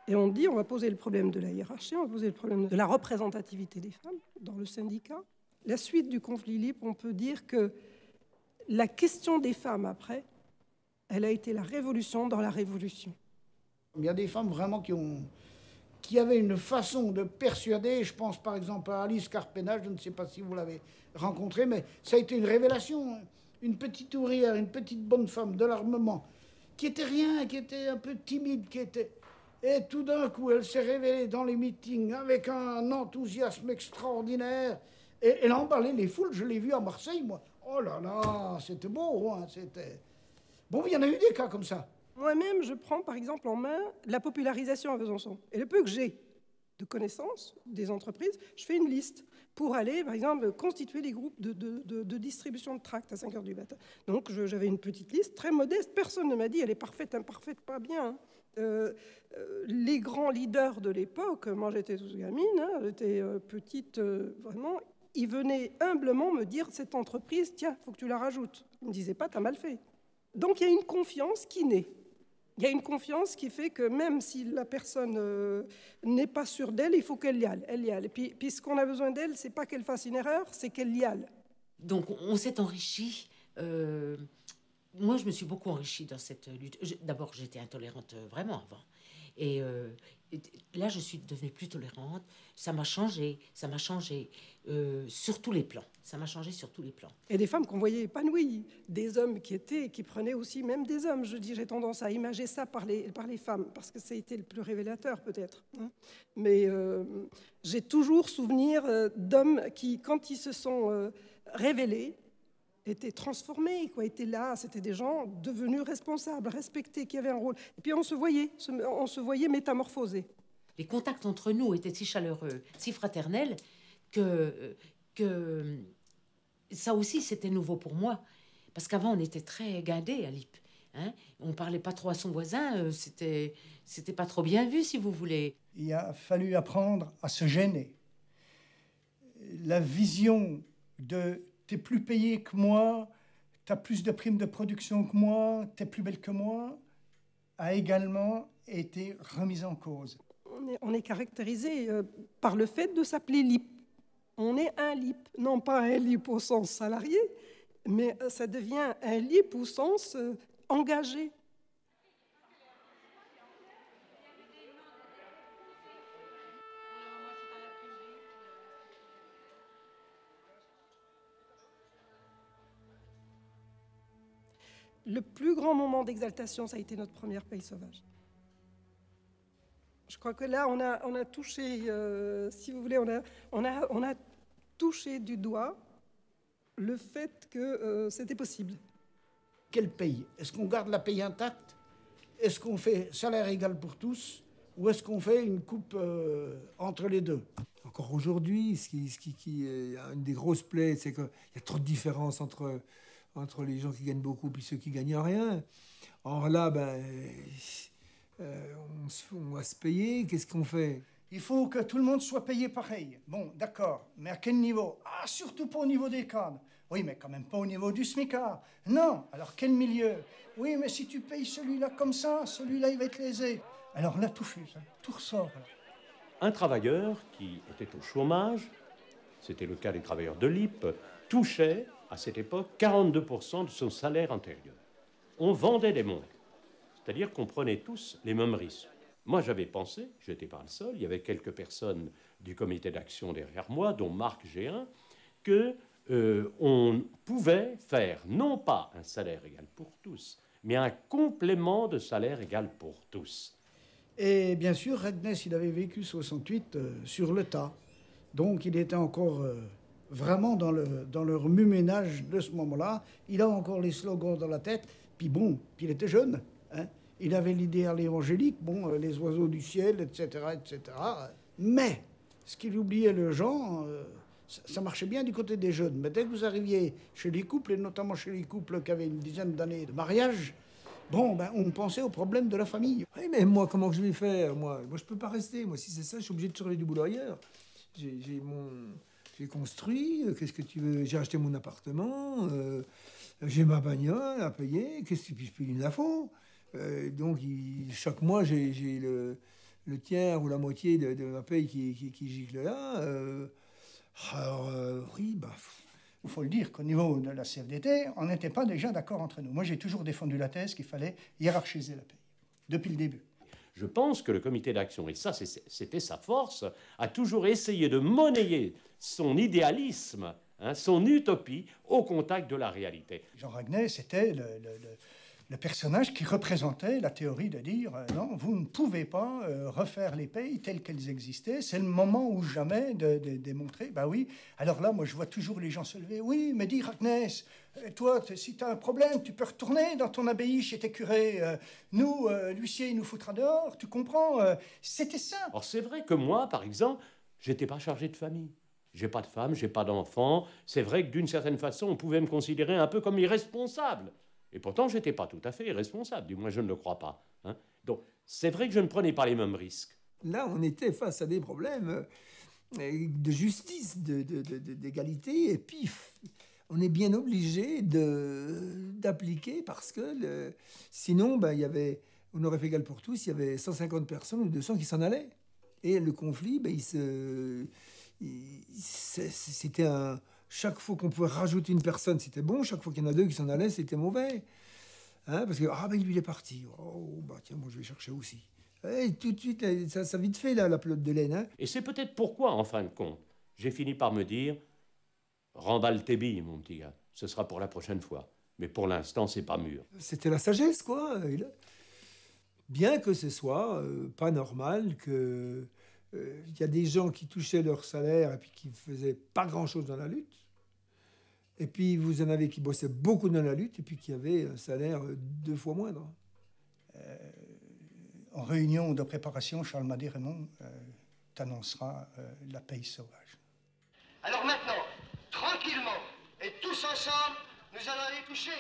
et on dit on va poser le problème de la hiérarchie, on va poser le problème de la représentativité des femmes dans le syndicat. La suite du conflit LIP, on peut dire que la question des femmes, après, elle a été la révolution dans la révolution. Il y a des femmes vraiment qui avaient une façon de persuader. Je pense par exemple à Alice Carpena, je ne sais pas si vous l'avez rencontrée, mais ça a été une révélation. Une petite ouvrière, une petite bonne femme de l'armement, qui était rien, qui était un peu timide, Et tout d'un coup, elle s'est révélée dans les meetings avec un enthousiasme extraordinaire. Et elle a emballé les foules, je l'ai vue à Marseille, moi. Oh là là, c'était beau, hein, c'était... Bon, il y en a eu des cas comme ça. Moi-même, je prends par exemple en main la popularisation à Besançon. Et le peu que j'ai de connaissances des entreprises, je fais une liste pour aller, par exemple, constituer des groupes de distribution de tracts à 5 heures du matin. Donc j'avais une petite liste très modeste, personne ne m'a dit elle est parfaite, imparfaite, pas bien. Les grands leaders de l'époque, moi j'étais toute gamine, j'étais petite, vraiment, ils venaient humblement me dire cette entreprise, tiens, il faut que tu la rajoutes. Ils ne me disaient pas, t'as mal fait. Donc il y a une confiance qui naît. Il y a une confiance qui fait que même si la personne n'est pas sûre d'elle, il faut qu'elle y aille. Elle y aille. Et puis ce qu'on a besoin d'elle, c'est pas qu'elle fasse une erreur, c'est qu'elle y aille. Donc on s'est enrichi. Moi, je me suis beaucoup enrichie dans cette lutte. D'abord, j'étais intolérante vraiment avant. Et là, je suis devenue plus tolérante. Ça m'a changé sur tous les plans. Ça m'a changé sur tous les plans. Et des femmes qu'on voyait épanouies, des hommes qui prenaient aussi, même des hommes, je dis, j'ai tendance à imager ça par les femmes, parce que ça a été le plus révélateur peut-être. Mais j'ai toujours souvenir d'hommes qui, quand ils se sont révélés, étaient transformés, quoi, étaient là, c'était des gens devenus responsables, respectés, qui avaient un rôle. Et puis on se voyait métamorphosés. Les contacts entre nous étaient si chaleureux, si fraternels, que ça aussi c'était nouveau pour moi. Parce qu'avant on était très guindés à l'IP. Hein, on parlait pas trop à son voisin, c'était pas trop bien vu, si vous voulez. Il a fallu apprendre à se gêner. La vision de t'es plus payé que moi, t'as plus de primes de production que moi, t'es plus belle que moi, a également été remise en cause. On est caractérisé par le fait de s'appeler LIP. On est un LIP, non pas un LIP au sens salarié, mais ça devient un LIP au sens engagé. Le plus grand moment d'exaltation, ça a été notre première Pays sauvage. Je crois que là, on a touché, si vous voulez, on a touché du doigt le fait que c'était possible. Quel pays? Est-ce qu'on garde la paye intacte? Est-ce qu'on fait salaire égal pour tous? Ou est-ce qu'on fait une coupe entre les deux? Encore aujourd'hui, ce qui est une des grosses plaies, c'est qu'il y a trop de différences entre les gens qui gagnent beaucoup et ceux qui gagnent rien. Or là, on va se payer. Qu'est-ce qu'on fait? Il faut que tout le monde soit payé pareil. Bon, d'accord, mais à quel niveau? Ah, surtout pas au niveau des cadres. Oui, mais quand même pas au niveau du SMICAR. Non, alors quel milieu? Oui, mais si tu payes celui-là comme ça, celui-là, il va être lésé. Alors là, tout fuse, hein, tout ressort. Alors. Un travailleur qui était au chômage, c'était le cas des travailleurs de l'IP, touchait, à cette époque, 42% de son salaire antérieur. On vendait des montres, c'est-à-dire qu'on prenait tous les mêmes risques. Moi, j'avais pensé, je n'étais pas le seul, il y avait quelques personnes du comité d'action derrière moi, dont Marc Géin, qu'on pouvait faire non pas un salaire égal pour tous, mais un complément de salaire égal pour tous. Et bien sûr, Redness, il avait vécu 68 sur le tas. Donc, il était encore vraiment dans le remue-ménage de ce moment-là. Il a encore les slogans dans la tête. Puis bon, puis il était jeune. Hein. Il avait l'idéal évangélique, bon, les oiseaux du ciel, etc., etc. Mais, ce qu'il oubliait le gens, ça marchait bien du côté des jeunes. Mais dès que vous arriviez chez les couples, et notamment chez les couples qui avaient une dizaine d'années de mariage, bon, on pensait aux problèmes de la famille. Oui, mais moi, comment que je vais faire? Moi, je peux pas rester. Moi, si c'est ça, je suis obligé de trouver du boulot ailleurs. J'ai construit, qu'est-ce que tu veux? J'ai acheté mon appartement, j'ai ma bagnole à payer, qu'est-ce que je paye une info? Donc, chaque mois, j'ai le tiers ou la moitié de ma paye qui gicle là. Oui, il faut le dire qu'au niveau de la CFDT, on n'était pas déjà d'accord entre nous. Moi, j'ai toujours défendu la thèse qu'il fallait hiérarchiser la paye, depuis le début. Je pense que le comité d'action, et ça c'était sa force, a toujours essayé de monnayer son idéalisme, hein, son utopie, au contact de la réalité. Jean Raguenet, c'était le personnage qui représentait la théorie de dire non, vous ne pouvez pas refaire les pays telles qu'elles existaient, c'est le moment ou jamais de démontrer. Ben oui, alors là, moi je vois toujours les gens se lever. Oui, mais dire Agnès, toi, si tu as un problème, tu peux retourner dans ton abbaye chez tes curés. Nous, l'huissier, il nous foutra dehors, tu comprends? C'était ça. Alors c'est vrai que moi, par exemple, j'étais pas chargé de famille. J'ai pas de femme, j'ai pas d'enfant. C'est vrai que d'une certaine façon, on pouvait me considérer un peu comme irresponsable. Et pourtant, je n'étais pas tout à fait irresponsable, du moins je ne le crois pas. Hein. Donc, c'est vrai que je ne prenais pas les mêmes risques. Là, on était face à des problèmes de justice, d'égalité, et puis on est bien obligé d'appliquer parce que sinon, ben, on aurait fait égal pour tous, il y avait 150 personnes ou 200 qui s'en allaient. Et le conflit, ben, c'était un... Chaque fois qu'on pouvait rajouter une personne, c'était bon. Chaque fois qu'il y en a deux qui s'en allaient, c'était mauvais. Hein, parce que, ah ben lui, il est parti. Oh, bah tiens, moi, je vais chercher aussi. Et tout de suite, ça vite fait, là, la pelote de laine. Hein. Et c'est peut-être pourquoi, en fin de compte, j'ai fini par me dire, remballe tes billes, mon petit gars. Ce sera pour la prochaine fois. Mais pour l'instant, c'est pas mûr. C'était la sagesse, quoi. Bien que ce soit pas normal que... Il y a des gens qui touchaient leur salaire et puis qui faisaient pas grand-chose dans la lutte. Et puis, vous en avez qui bossaient beaucoup dans la lutte et puis qui avaient un salaire 2 fois moindre. En réunion de préparation, Charles Madé Raymond t'annoncera la paye sauvage. Alors maintenant, tranquillement et tous ensemble, nous allons aller toucher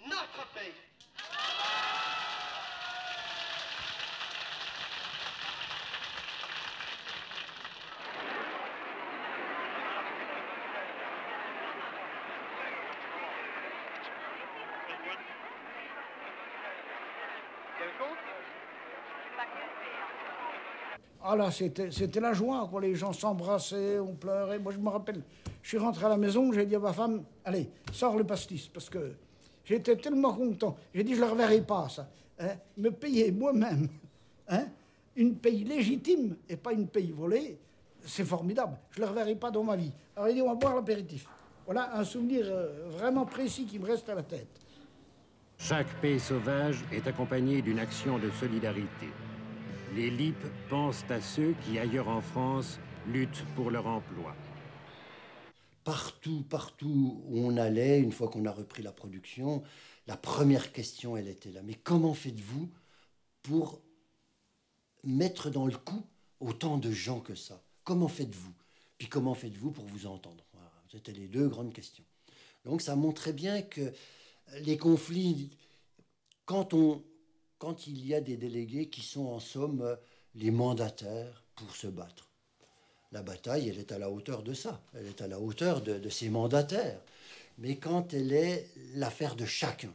notre paye. Ah là, c'était la joie, quoi. Les gens s'embrassaient, on pleurait. Moi, je me rappelle, je suis rentré à la maison, j'ai dit à ma femme, allez, sors le pastis, parce que j'étais tellement content. J'ai dit, je ne le reverrai pas, ça. Hein, me payer moi-même, hein, une paye légitime et pas une paye volée, c'est formidable. Je ne le reverrai pas dans ma vie. Alors, il dit, on va boire l'apéritif. Voilà un souvenir vraiment précis qui me reste à la tête. Chaque paye sauvage est accompagnée d'une action de solidarité. Les LIP pensent à ceux qui, ailleurs en France, luttent pour leur emploi. Partout où on allait, une fois qu'on a repris la production, la première question, elle était là. Mais comment faites-vous pour mettre dans le coup autant de gens que ça? Comment faites-vous? Puis comment faites-vous pour vous entendre? Voilà, c'était les 2 grandes questions. Donc ça montrait bien que les conflits, quand il y a des délégués qui sont en somme les mandataires pour se battre. La bataille, elle est à la hauteur de ça, elle est à la hauteur de ces mandataires. Mais quand elle est l'affaire de chacun,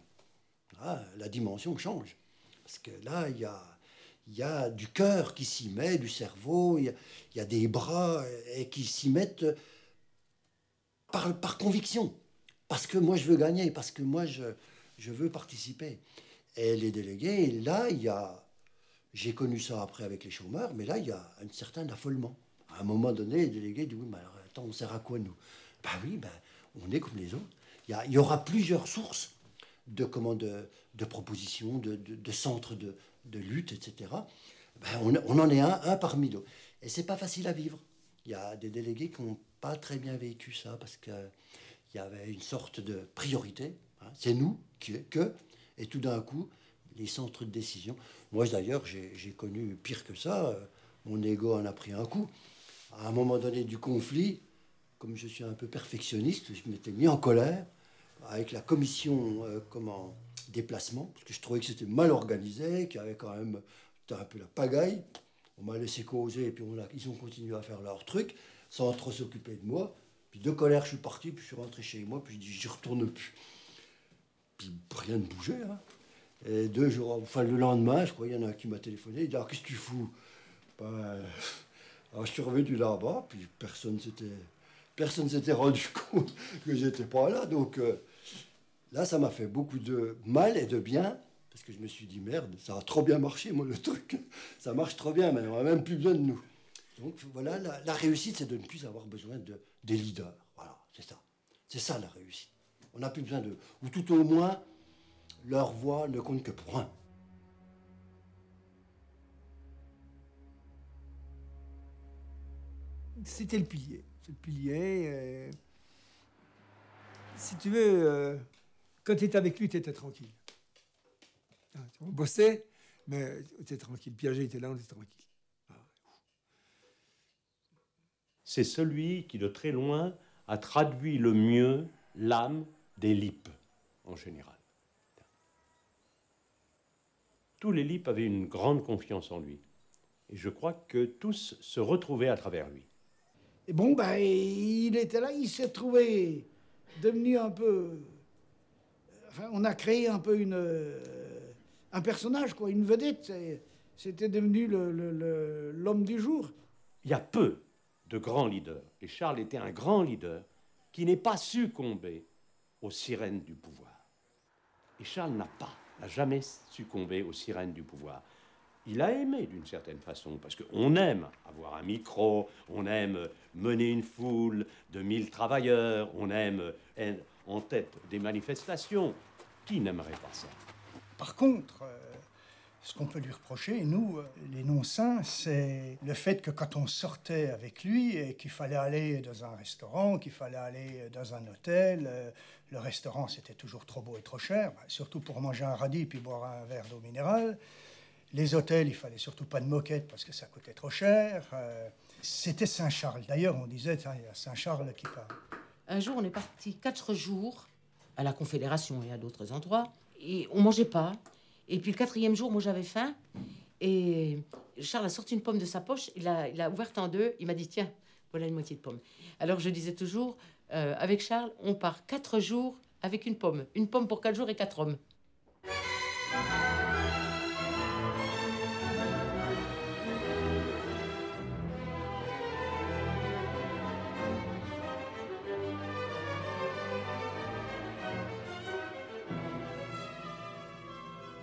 la dimension change. Parce que là, il y a du cœur qui s'y met, du cerveau, il y a des bras et qui s'y mettent par conviction. Parce que moi, je veux gagner, parce que moi, je veux participer. Et les délégués, là, j'ai connu ça après avec les chômeurs, mais là, il y a un certain affolement. À un moment donné, les délégués disent, oui, mais alors, attends, on sert à quoi, nous? Ben oui, on est comme les autres. Il y aura plusieurs sources de propositions, de centres de lutte, etc. On en est un parmi d'autres. Et c'est pas facile à vivre. Il y a des délégués qui n'ont pas très bien vécu ça, parce qu'il y avait une sorte de priorité. Hein, c'est nous et tout d'un coup, les centres de décision. Moi, d'ailleurs, j'ai connu pire que ça. Mon ego en a pris un coup. À un moment donné du conflit, comme je suis un peu perfectionniste, je m'étais mis en colère avec la commission déplacement, parce que je trouvais que c'était mal organisé, qu'il y avait quand même un peu la pagaille. On m'a laissé causer, et puis ils ont continué à faire leur truc, sans trop s'occuper de moi. Puis de colère, je suis parti, puis je suis rentré chez moi, puis je dis, j'y retourne plus. Puis rien ne bougeait. Hein. Et 2 jours, enfin le lendemain, je crois, il y en a un qui m'a téléphoné, il dit, qu'est-ce que tu fous? Alors je suis revenu là-bas, puis personne s'était rendu compte que j'étais pas là. Donc là, ça m'a fait beaucoup de mal et de bien, parce que je me suis dit, merde, ça a trop bien marché, moi, le truc. Ça marche trop bien, mais on n'a même plus besoin de nous. Donc voilà, la réussite, c'est de ne plus avoir besoin des leaders. Voilà, c'est ça. C'est ça la réussite. On n'a plus besoin ou tout au moins, Leur voix ne compte que pour un. C'était le pilier. C'est le pilier. Si tu veux, quand tu étais avec lui, tu étais tranquille. On bossait, mais tu étais tranquille. Piaget était là, on était tranquille. C'est celui qui, de très loin, a traduit le mieux l'âme des Lippes, en général. Tous les Lippes avaient une grande confiance en lui. Et je crois que tous se retrouvaient à travers lui. Et bon, ben, il était là, il s'est trouvé devenu un peu... Enfin, on a créé un peu un personnage, quoi, une vedette. C'était devenu l'homme du jour. Il y a peu de grands leaders, et Charles était un grand leader, qui n'est pas succombé aux sirènes du pouvoir. Et Charles n'a jamais succombé aux sirènes du pouvoir. Il a aimé d'une certaine façon, parce qu'on aime avoir un micro, on aime mener une foule de 1000 travailleurs, on aime être en tête des manifestations. Qui n'aimerait pas ça? Par contre, ce qu'on peut lui reprocher, nous, les non-saints, c'est le fait que quand on sortait avec lui et qu'il fallait aller dans un restaurant, qu'il fallait aller dans un hôtel, le restaurant c'était toujours trop beau et trop cher, surtout pour manger un radis puis boire un verre d'eau minérale. Les hôtels, il fallait surtout pas de moquette parce que ça coûtait trop cher. C'était Saint-Charles. D'ailleurs, on disait, il y a Saint-Charles qui parle. Un jour, on est parti 4 jours à la Confédération et à d'autres endroits, et on mangeait pas. Et puis le 4e jour, moi j'avais faim, et Charles a sorti une pomme de sa poche, il a ouvert en deux, il m'a dit tiens, voilà une moitié de pomme. Alors je disais toujours, avec Charles, on part 4 jours avec une pomme pour 4 jours et 4 hommes.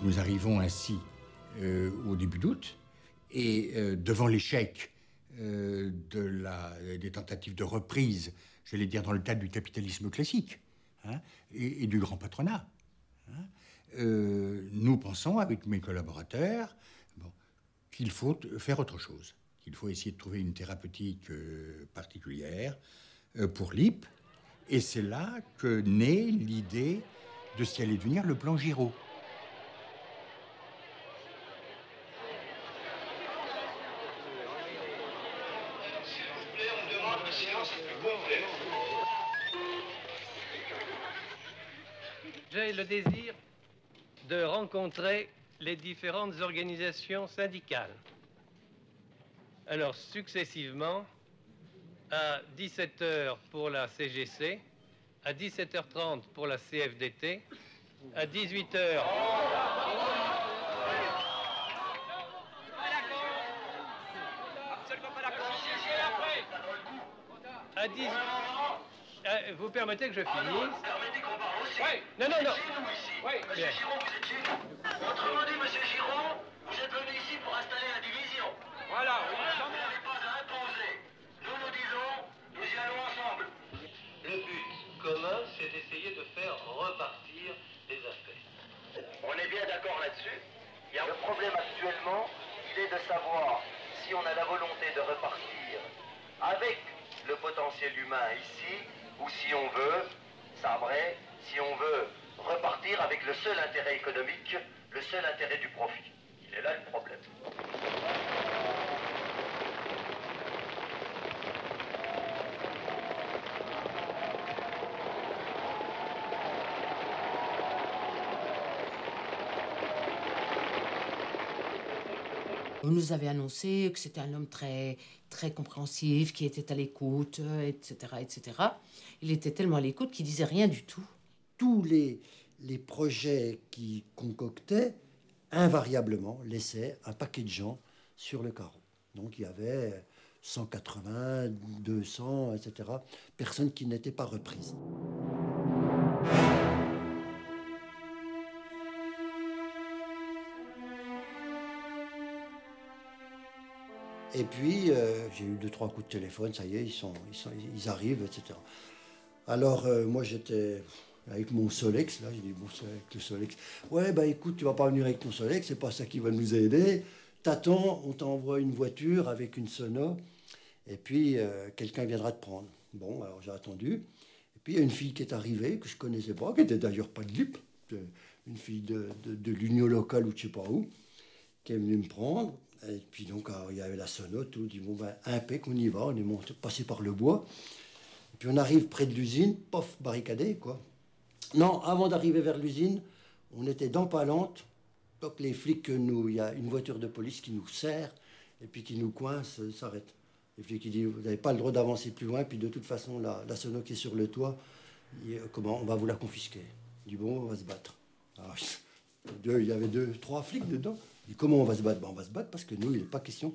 Nous arrivons ainsi au début d'août, et devant l'échec des tentatives de reprise, je vais dire dans le cadre du capitalisme classique, hein, et du grand patronat, hein, nous pensons avec mes collaborateurs qu'il faut faire autre chose, qu'il faut essayer de trouver une thérapeutique particulière pour Lippe, et c'est là que naît l'idée de ce qui allait devenir le plan Giraud. J'ai le désir de rencontrer les différentes organisations syndicales. Alors, successivement, à 17h pour la CGC, à 17h30 pour la CFDT, à 18h... À 10... vous permettez que je finisse? Oui. Non. Oui, bien. Autrement dit, monsieur Giraud, vous êtes venu ici pour installer la division. Voilà. Vous n'avez pas à imposer. Nous disons, nous y allons ensemble. Le but commun, c'est d'essayer de faire repartir les affaires. On est bien d'accord là-dessus. Le problème actuellement, il est de savoir si on a la volonté de repartir avec le potentiel humain ici, ou si on veut sabrer, si on veut repartir avec le seul intérêt économique, le seul intérêt du profit. Il est là le problème. On nous avait annoncé que c'était un homme très, très compréhensif, qui était à l'écoute, etc., etc. Il était tellement à l'écoute qu'il disait rien du tout. Tous les projets qu'il concoctait, invariablement, laissaient un paquet de gens sur le carreau. Donc il y avait 180, 200, etc. personnes qui n'étaient pas reprises. Et puis, j'ai eu 2-3 coups de téléphone, ça y est, ils arrivent, etc. Alors, moi, j'étais avec mon Solex, là, j'ai dit, bon, avec le Solex. Ouais, bah écoute, tu vas pas venir avec ton Solex, c'est pas ça qui va nous aider. T'attends, on t'envoie une voiture avec une sono, et puis quelqu'un viendra te prendre. Bon, alors j'ai attendu. Et puis il y a une fille qui est arrivée, que je connaissais pas, qui était d'ailleurs pas de LIP, une fille de l'union locale ou je sais pas où, qui est venue me prendre. Et puis donc, alors, il y avait la sono, tout, on dit, bon, ben, impec, on y va, on est monté, passé par le bois. Et puis on arrive près de l'usine, pof, barricadé, quoi. Non, avant d'arriver vers l'usine, on était dans Palante. Donc les flics, il y a une voiture de police qui nous serre et puis qui nous coince, s'arrête. Les flics qui disent, vous n'avez pas le droit d'avancer plus loin, puis de toute façon, la sono qui est sur le toit, on va vous la confisquer. Il dit, bon, on va se battre. Alors, il y avait 3 flics dedans. Il dit, comment on va se battre? Ben, on va se battre parce que nous, il n'est pas question.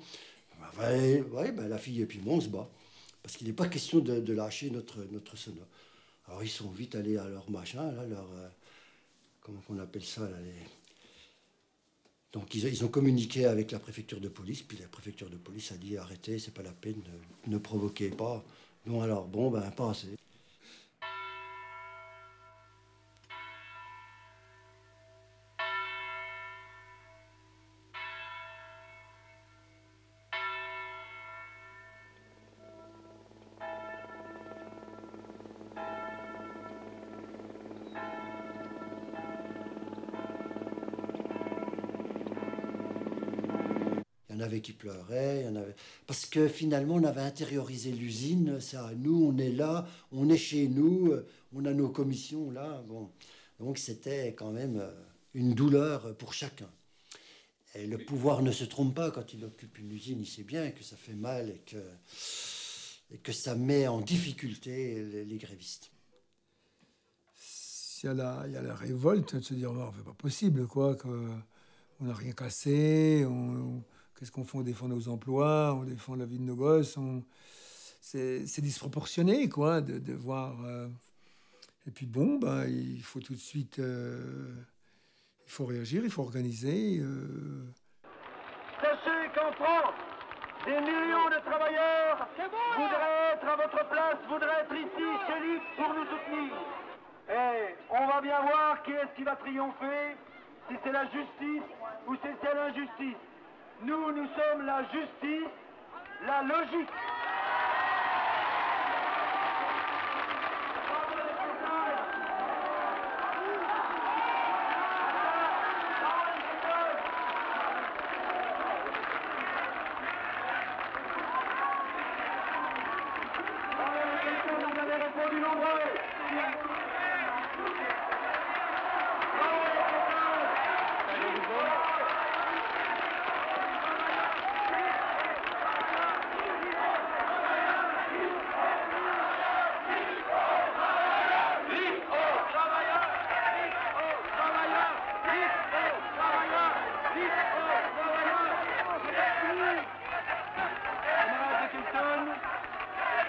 Ben, la fille et puis moi, on se bat. Parce qu'il n'est pas question de lâcher notre sono. Alors ils sont vite allés à leur machin, là, comment on appelle ça, là, Donc ils ont communiqué avec la préfecture de police, puis la préfecture de police a dit arrêtez, c'est pas la peine, ne provoquez pas. Non alors, bon, ben pas assez. Il y en avait qui pleuraient, il y en avait... Parce que finalement, on avait intériorisé l'usine, c'est à nous, on est là, on est chez nous, on a nos commissions là. Bon. Donc c'était quand même une douleur pour chacun. Et le pouvoir ne se trompe pas quand il occupe une usine, il sait bien que ça fait mal et que ça met en difficulté les grévistes. Il y a la révolte de se dire, oh, c'est pas possible, quoi, on n'a rien cassé, qu'est-ce qu'on fait? On défend nos emplois, on défend la vie de nos gosses. C'est disproportionné, quoi, de voir. Et puis bon, ben, il faut tout de suite. Il faut réagir, il faut organiser. Sachez qu'en France, des millions de travailleurs voudraient être à votre place, voudraient être ici, chez lui, pour nous soutenir. Et on va bien voir qui est-ce qui va triompher, si c'est la justice ou si c'est l'injustice. Nous sommes la justice, la logique. Vous avez répondu nombreux.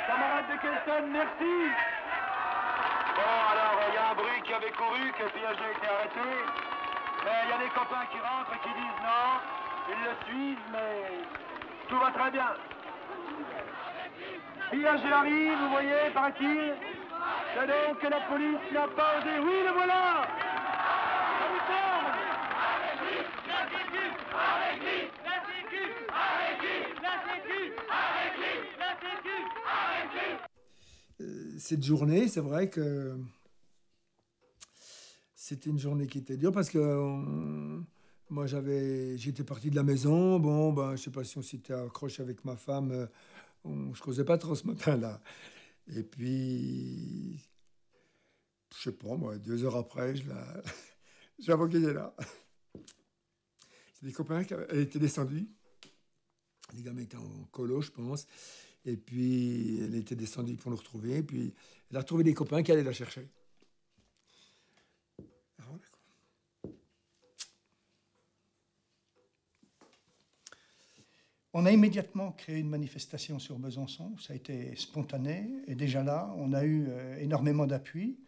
Camarade de Kelton, merci. Bon, alors, il y a un bruit qui avait couru, que Piaget a été arrêté. Mais il y a des copains qui rentrent et qui disent non, ils le suivent, mais tout va très bien. Piaget arrive, vous voyez, paraît-il. C'est donc que la police n'a pas osé. Oui, le voilà. Ça vous tombe. Cette journée, c'est vrai que c'était une journée qui était dure parce que moi j'étais parti de la maison. Bon, ben, je sais pas si on s'était accroché avec ma femme. Je causais pas trop ce matin-là. Et puis, je sais pas, moi, 2 heures après, j'avoue qu'elle est là. C'est des copains qui étaient descendus. Les gamins étaient en colo, je pense. Et puis, elle était descendue pour nous retrouver. Et puis, elle a retrouvé des copains qui allaient la chercher. Ah, voilà. On a immédiatement créé une manifestation sur Besançon. Ça a été spontané. Et déjà là, on a eu énormément d'appui.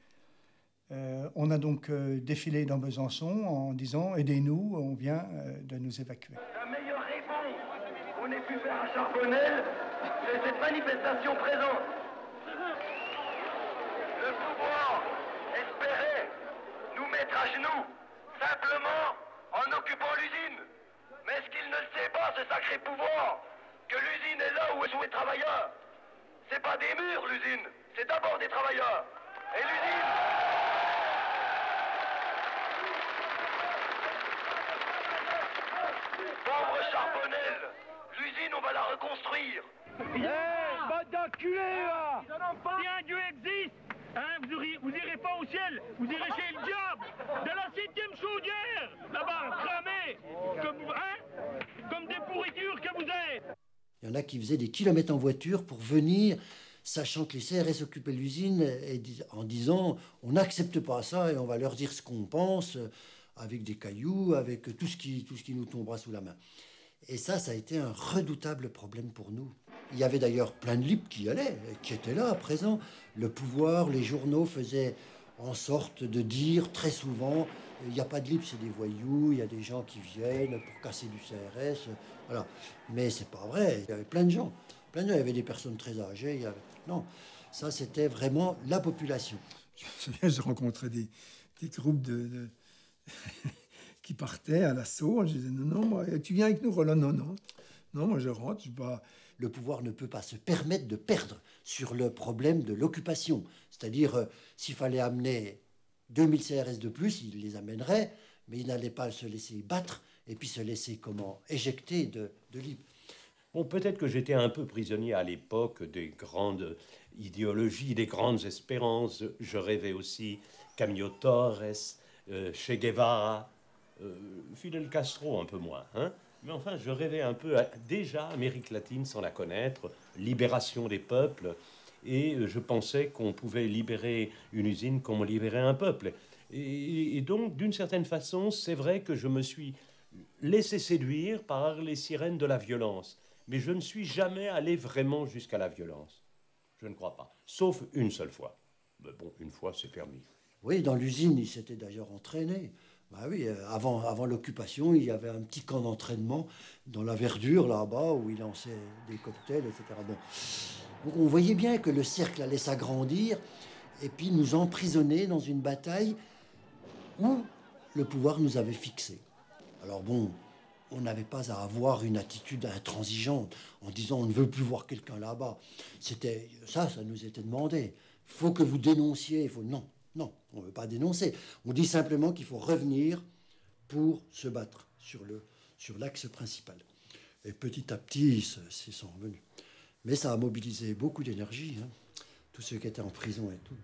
On a donc défilé dans Besançon en disant « Aidez-nous, on vient de nous évacuer ». La meilleure réponse qu'on ait pu faire à Charbonnel, c'est cette manifestation présente. Le pouvoir espérait à genoux, simplement en occupant l'usine. Mais ce qu'il ne sait pas, ce sacré pouvoir, que l'usine est là où sont les travailleurs. C'est pas des murs, l'usine, c'est d'abord des travailleurs. Et l'usine... Pauvre Charbonnel, l'usine, on va la reconstruire. Bande d'enculés, là! Si un Dieu existe, hein, vous irez pas au ciel, vous irez chez le diable, de la 7e chaudière, là-bas, cramé, comme des pourritures que vous êtes. Il y en a qui faisaient des kilomètres en voiture pour venir, sachant que les CRS occupaient l'usine, en disant on n'accepte pas ça et on va leur dire ce qu'on pense, avec des cailloux, avec tout ce qui nous tombera sous la main. Et ça a été un redoutable problème pour nous. Il y avait d'ailleurs plein de libres qui allaient, qui étaient là à présent. Le pouvoir, les journaux faisaient en sorte de dire très souvent il n'y a pas de libres, c'est des voyous, il y a des gens qui viennent pour casser du CRS. Voilà. Mais c'est pas vrai, il y avait plein de gens. Il y avait des personnes très âgées. Non, ça c'était vraiment la population. Je me souviens, je rencontrais des groupes qui partaient à l'assaut. Je disais non, moi, tu viens avec nous, Roland? Non, moi je rentre, je pas. Le pouvoir ne peut pas se permettre de perdre sur le problème de l'occupation. C'est-à-dire, s'il fallait amener 2000 CRS de plus, il les amènerait, mais il n'allait pas se laisser battre et puis se laisser éjecter de libres. Bon, peut-être que j'étais un peu prisonnier à l'époque des grandes idéologies, des grandes espérances. Je rêvais aussi Camilo Torres, Che Guevara, Fidel Castro un peu moins, hein. Mais enfin, je rêvais un peu déjà Amérique latine sans la connaître, libération des peuples, et je pensais qu'on pouvait libérer une usine comme on libérait un peuple. Et donc, d'une certaine façon, c'est vrai que je me suis laissé séduire par les sirènes de la violence. Mais je ne suis jamais allé vraiment jusqu'à la violence. Je ne crois pas. Sauf une seule fois. Mais bon, une fois, c'est permis. Oui, dans l'usine, il s'était d'ailleurs entraîné. Bah oui, avant l'occupation, il y avait un petit camp d'entraînement dans la verdure, là-bas, où il lançait des cocktails, etc. Bon. Donc on voyait bien que le cercle allait s'agrandir et puis nous emprisonner dans une bataille où le pouvoir nous avait fixés. Alors bon, on n'avait pas à avoir une attitude intransigeante en disant on ne veut plus voir quelqu'un là-bas. C'était ça nous était demandé. Il faut que vous dénonciez. Non, on ne veut pas dénoncer. On dit simplement qu'il faut revenir pour se battre sur l'axe principal. Et petit à petit, ils sont revenus. Mais ça a mobilisé beaucoup d'énergie, hein. Tous ceux qui étaient en prison et tout.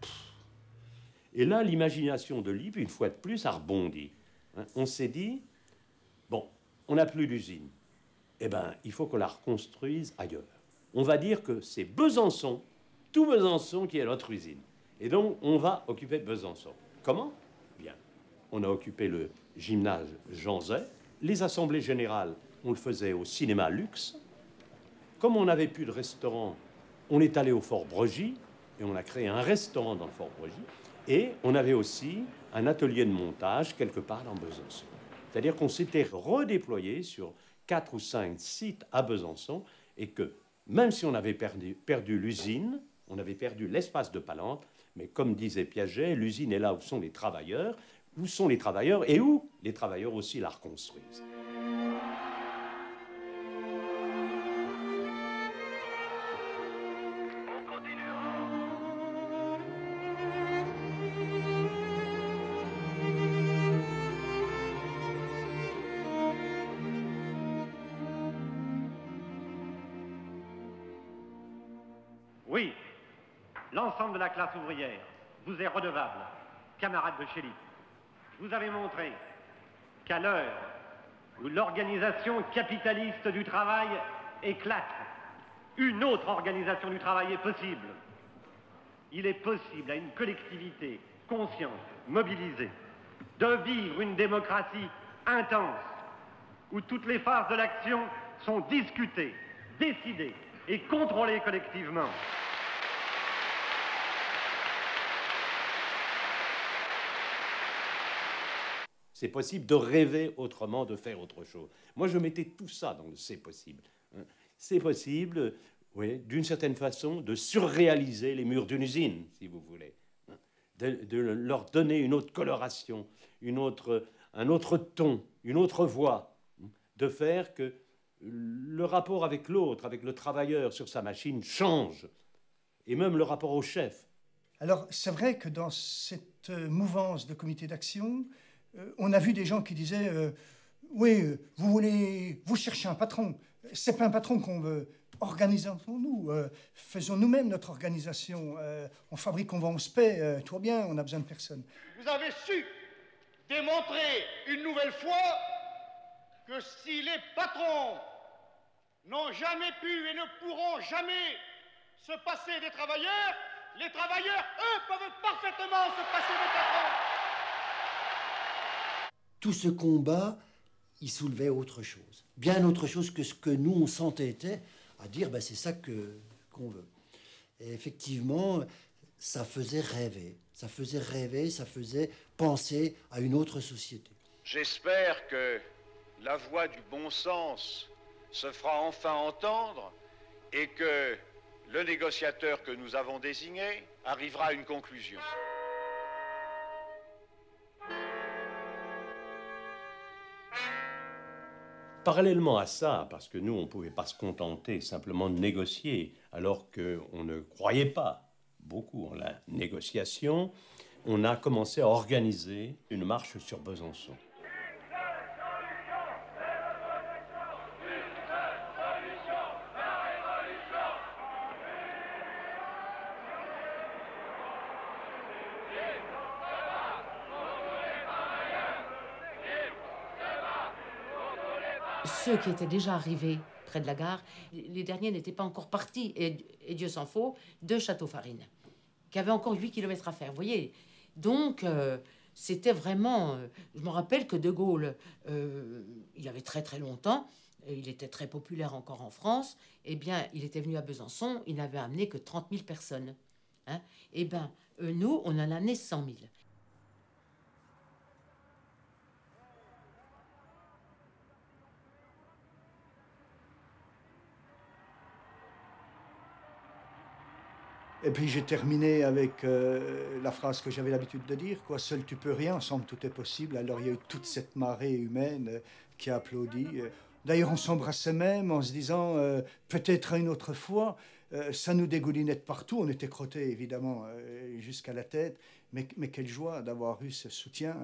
Et là, l'imagination de Lippe, une fois de plus, a rebondi. Hein, on s'est dit, bon, on n'a plus d'usine. Eh bien, il faut qu'on la reconstruise ailleurs. On va dire que c'est Besançon, tout Besançon qui est notre usine. Et donc, on va occuper Besançon. Comment? Bien. On a occupé le gymnase Jean Zay. Les assemblées générales, on le faisait au cinéma Luxe. Comme on n'avait plus de restaurant, on est allé au Fort Brogis et on a créé un restaurant dans le Fort Brogis. Et on avait aussi un atelier de montage quelque part dans Besançon. C'est-à-dire qu'on s'était redéployé sur 4 ou 5 sites à Besançon et que même si on avait perdu l'usine, on avait perdu l'espace de Palante, mais comme disait Piaget, l'usine est là où sont les travailleurs et où les travailleurs aussi la reconstruisent. Oui, l'ensemble de la classe ouvrière vous est redevable, camarades de chez Lippe. Vous avez montré qu'à l'heure où l'organisation capitaliste du travail éclate, une autre organisation du travail est possible. Il est possible à une collectivité consciente, mobilisée, de vivre une démocratie intense, où toutes les phases de l'action sont discutées, décidées et contrôlées collectivement. C'est possible de rêver autrement, de faire autre chose. Moi, je mettais tout ça dans le c'est possible. C'est possible, oui, d'une certaine façon, de surréaliser les murs d'une usine, si vous voulez. de leur donner une autre coloration, un autre ton, une autre voix, de faire que le rapport avec l'autre, avec le travailleur sur sa machine change, et même le rapport au chef. Alors, c'est vrai que dans cette mouvance de comité d'action, on a vu des gens qui disaient oui, vous cherchez un patron. C'est pas un patron qu'on veut. Organisons-nous, faisons nous-mêmes notre organisation. On fabrique, on vend, on se paie. Tout va bien, on a besoin de personne. Vous avez su démontrer une nouvelle fois que si les patrons n'ont jamais pu et ne pourront jamais se passer des travailleurs, les travailleurs, eux, peuvent parfaitement se passer des patrons. Tout ce combat, il soulevait autre chose. Bien autre chose que ce que nous, on s'entêtait à dire, ben, c'est ça qu'on veut. Et effectivement, ça faisait rêver. Ça faisait rêver, ça faisait penser à une autre société. J'espère que la voix du bon sens se fera enfin entendre et que le négociateur que nous avons désigné arrivera à une conclusion. Parallèlement à ça, parce que nous, on ne pouvait pas se contenter simplement de négocier, alors qu'on ne croyait pas beaucoup en la négociation, on a commencé à organiser une marche sur Besançon. Ceux qui étaient déjà arrivés près de la gare, les derniers n'étaient pas encore partis, et Dieu s'en faut, de Château-Farine, qui avait encore 8 km à faire, vous voyez. Donc, c'était vraiment... je me rappelle que De Gaulle, il y avait très très longtemps, il était très populaire encore en France, eh bien, il était venu à Besançon, il n'avait amené que 30 000 personnes. Hein. Eh bien, nous, on en a amené 100 000. Et puis j'ai terminé avec la phrase que j'avais l'habitude de dire, quoi. Seul tu peux rien, ensemble tout est possible. Alors il y a eu toute cette marée humaine qui a applaudi. D'ailleurs on s'embrassait même en se disant peut-être une autre fois. Ça nous dégoulinait de partout, on était crottés évidemment jusqu'à la tête. Mais quelle joie d'avoir eu ce soutien.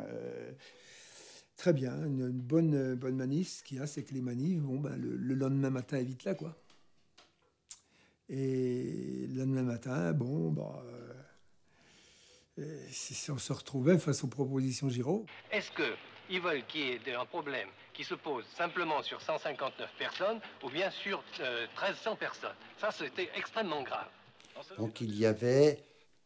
Très bien, une bonne manif. Ce qu'il y a, c'est que les manifs, bon, ben, le lendemain matin est vite là, quoi. Et le lendemain matin, bon, bah, si on se retrouvait face aux propositions Giraud. Est-ce qu'ils veulent qu'il y ait un problème qui se pose simplement sur 159 personnes ou bien sur 1300 personnes? Ça, c'était extrêmement grave. Donc il y avait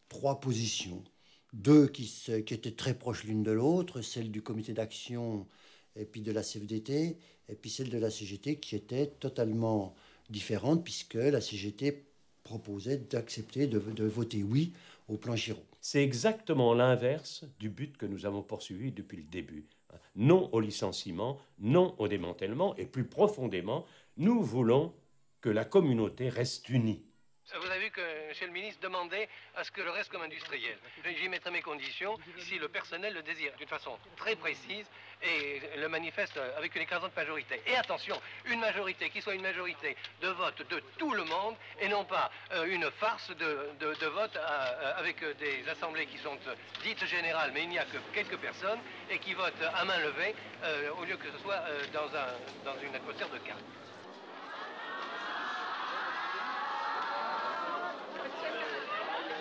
3 positions. 2 qui étaient très proches l'une de l'autre, celle du comité d'action et puis de la CFDT, et puis celle de la CGT qui était totalement différente puisque la CGT proposait d'accepter de voter oui au plan Giraud. C'est exactement l'inverse du but que nous avons poursuivi depuis le début. Non au licenciement, non au démantèlement, et plus profondément, nous voulons que la communauté reste unie. Vous avez vu que M. le ministre demandait à ce que le reste comme industriel. J'y mettrai mes conditions si le personnel le désire d'une façon très précise et le manifeste avec une écrasante majorité. Et attention, une majorité qui soit une majorité de vote de tout le monde et non pas une farce de vote avec des assemblées qui sont dites générales, mais il n'y a que quelques personnes et qui votent à main levée au lieu que ce soit dans une atmosphère de calme.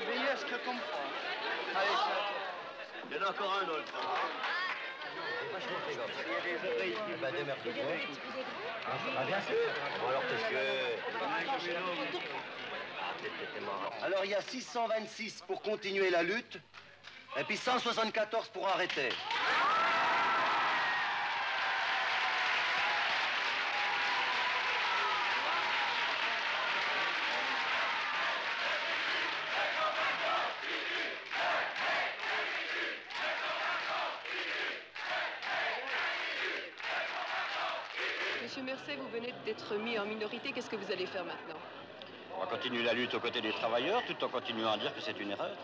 Veillez à ce que comprend. Allez, il y en a encore un dans le train. Il y a des oreilles qui... Bah, démerde-toi. Ah, bien sûr. Bon, alors, qu'est-ce que... Alors, il y a 626 pour continuer la lutte, et puis 174 pour arrêter. Monsieur Mercey, vous venez d'être mis en minorité. Qu'est-ce que vous allez faire maintenant? On va continuer la lutte aux côtés des travailleurs, tout en continuant à dire que c'est une erreur.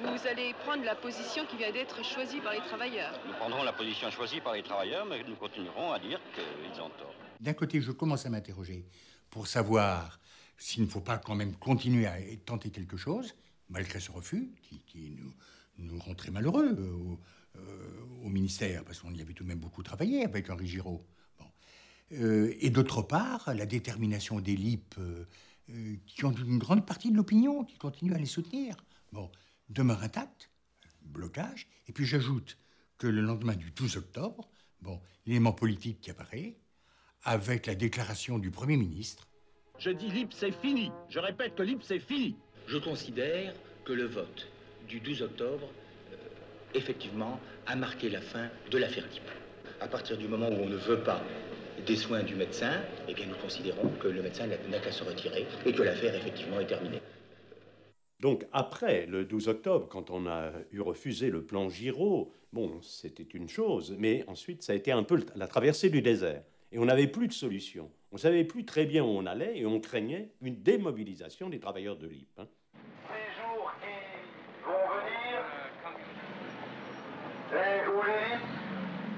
Vous allez prendre la position qui vient d'être choisie par les travailleurs. Nous prendrons la position choisie par les travailleurs, mais nous continuerons à dire qu'ils ont tort. D'un côté, je commence à m'interroger pour savoir s'il ne faut pas quand même continuer à tenter quelque chose, malgré ce refus, qui nous rend très malheureux au ministère, parce qu'on y avait tout de même beaucoup travaillé avec Henri Giraud. Bon. Et d'autre part, la détermination des LIP, qui ont une grande partie de l'opinion, qui continue à les soutenir, bon, demeure intacte, blocage. Et puis j'ajoute que le lendemain du 12 octobre, bon, l'élément politique qui apparaît, avec la déclaration du Premier ministre. Je dis LIP, c'est fini. Je répète que LIP, c'est fini. Je considère que le vote du 12 octobre, effectivement, a marqué la fin de l'affaire LIP. À partir du moment où on ne veut pas des soins du médecin, eh bien nous considérons que le médecin n'a qu'à se retirer et que l'affaire, effectivement, est terminée. Donc après le 12 octobre, quand on a eu refusé le plan Giraud, bon, c'était une chose, mais ensuite ça a été un peu la traversée du désert. Et on n'avait plus de solution. On ne savait plus très bien où on allait et on craignait une démobilisation des travailleurs de LIP. Ces jours qui vont venir et où les LIP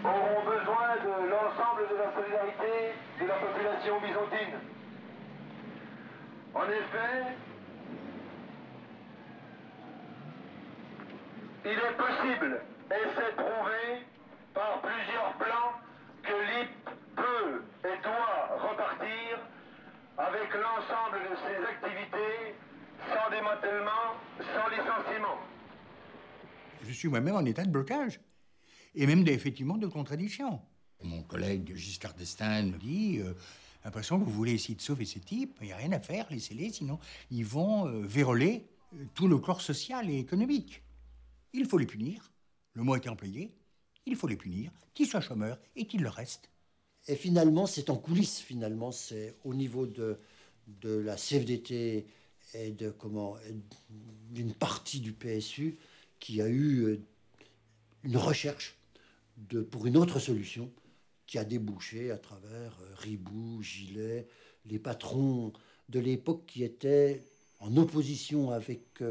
auront besoin de l'ensemble de la solidarité de la population byzantine. En effet, il est possible, et c'est prouvé par plusieurs plans, que l'IP peut et doit repartir avec l'ensemble de ses activités, sans démantèlement, sans licenciement. Je suis moi-même en état de blocage, et même effectivement de contradiction. Mon collègue Giscard d'Estaing me dit l'impression que vous voulez essayer de sauver ces types, il n'y a rien à faire, laissez-les, sinon ils vont véroler tout le corps social et économique. Il faut les punir, le mot a été employé, il faut les punir, qu'ils soient chômeurs et qu'ils le restent. Et finalement, c'est en coulisses, finalement, c'est au niveau de la CFDT et d'une partie du PSU qui a eu une recherche pour une autre solution qui a débouché à travers Ribou, Gillet, les patrons de l'époque qui étaient en opposition avec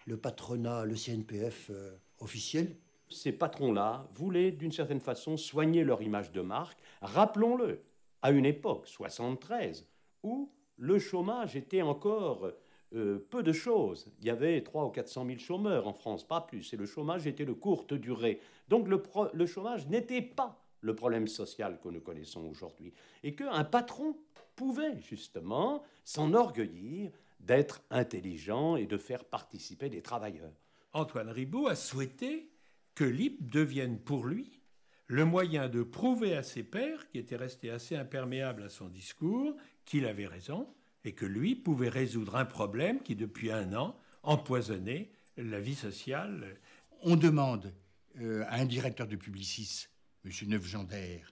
le patronat, le CNPF officiel. Ces patrons-là voulaient, d'une certaine façon, soigner leur image de marque. Rappelons-le, à une époque, 73, où le chômage était encore peu de choses. Il y avait 300 ou 400 000 chômeurs en France, pas plus, et le chômage était de courte durée. Donc le chômage n'était pas le problème social que nous connaissons aujourd'hui, et qu'un patron pouvait justement s'enorgueillir d'être intelligent et de faire participer des travailleurs. Antoine Riboud a souhaité que LIP devienne pour lui le moyen de prouver à ses pairs, qui étaient restés assez imperméables à son discours, qu'il avait raison et que lui pouvait résoudre un problème qui, depuis 1 an, empoisonnait la vie sociale. On demande à un directeur de Publicis, M. Neufgendaire,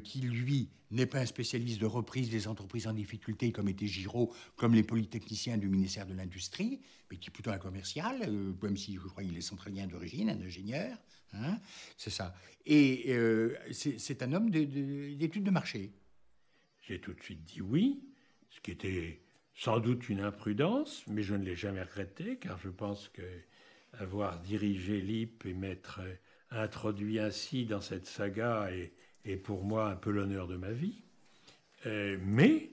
qui, lui, n'est pas un spécialiste de reprise des entreprises en difficulté, comme était Giraud, comme les polytechniciens du ministère de l'Industrie, mais qui est plutôt un commercial, même si, je crois, il est centralien d'origine, un ingénieur, hein, c'est ça. Et c'est un homme d'études de marché. J'ai tout de suite dit oui, ce qui était sans doute une imprudence, mais je ne l'ai jamais regretté, car je pense que avoir dirigé LIP et m'être introduit ainsi dans cette saga est pour moi un peu l'honneur de ma vie. Mais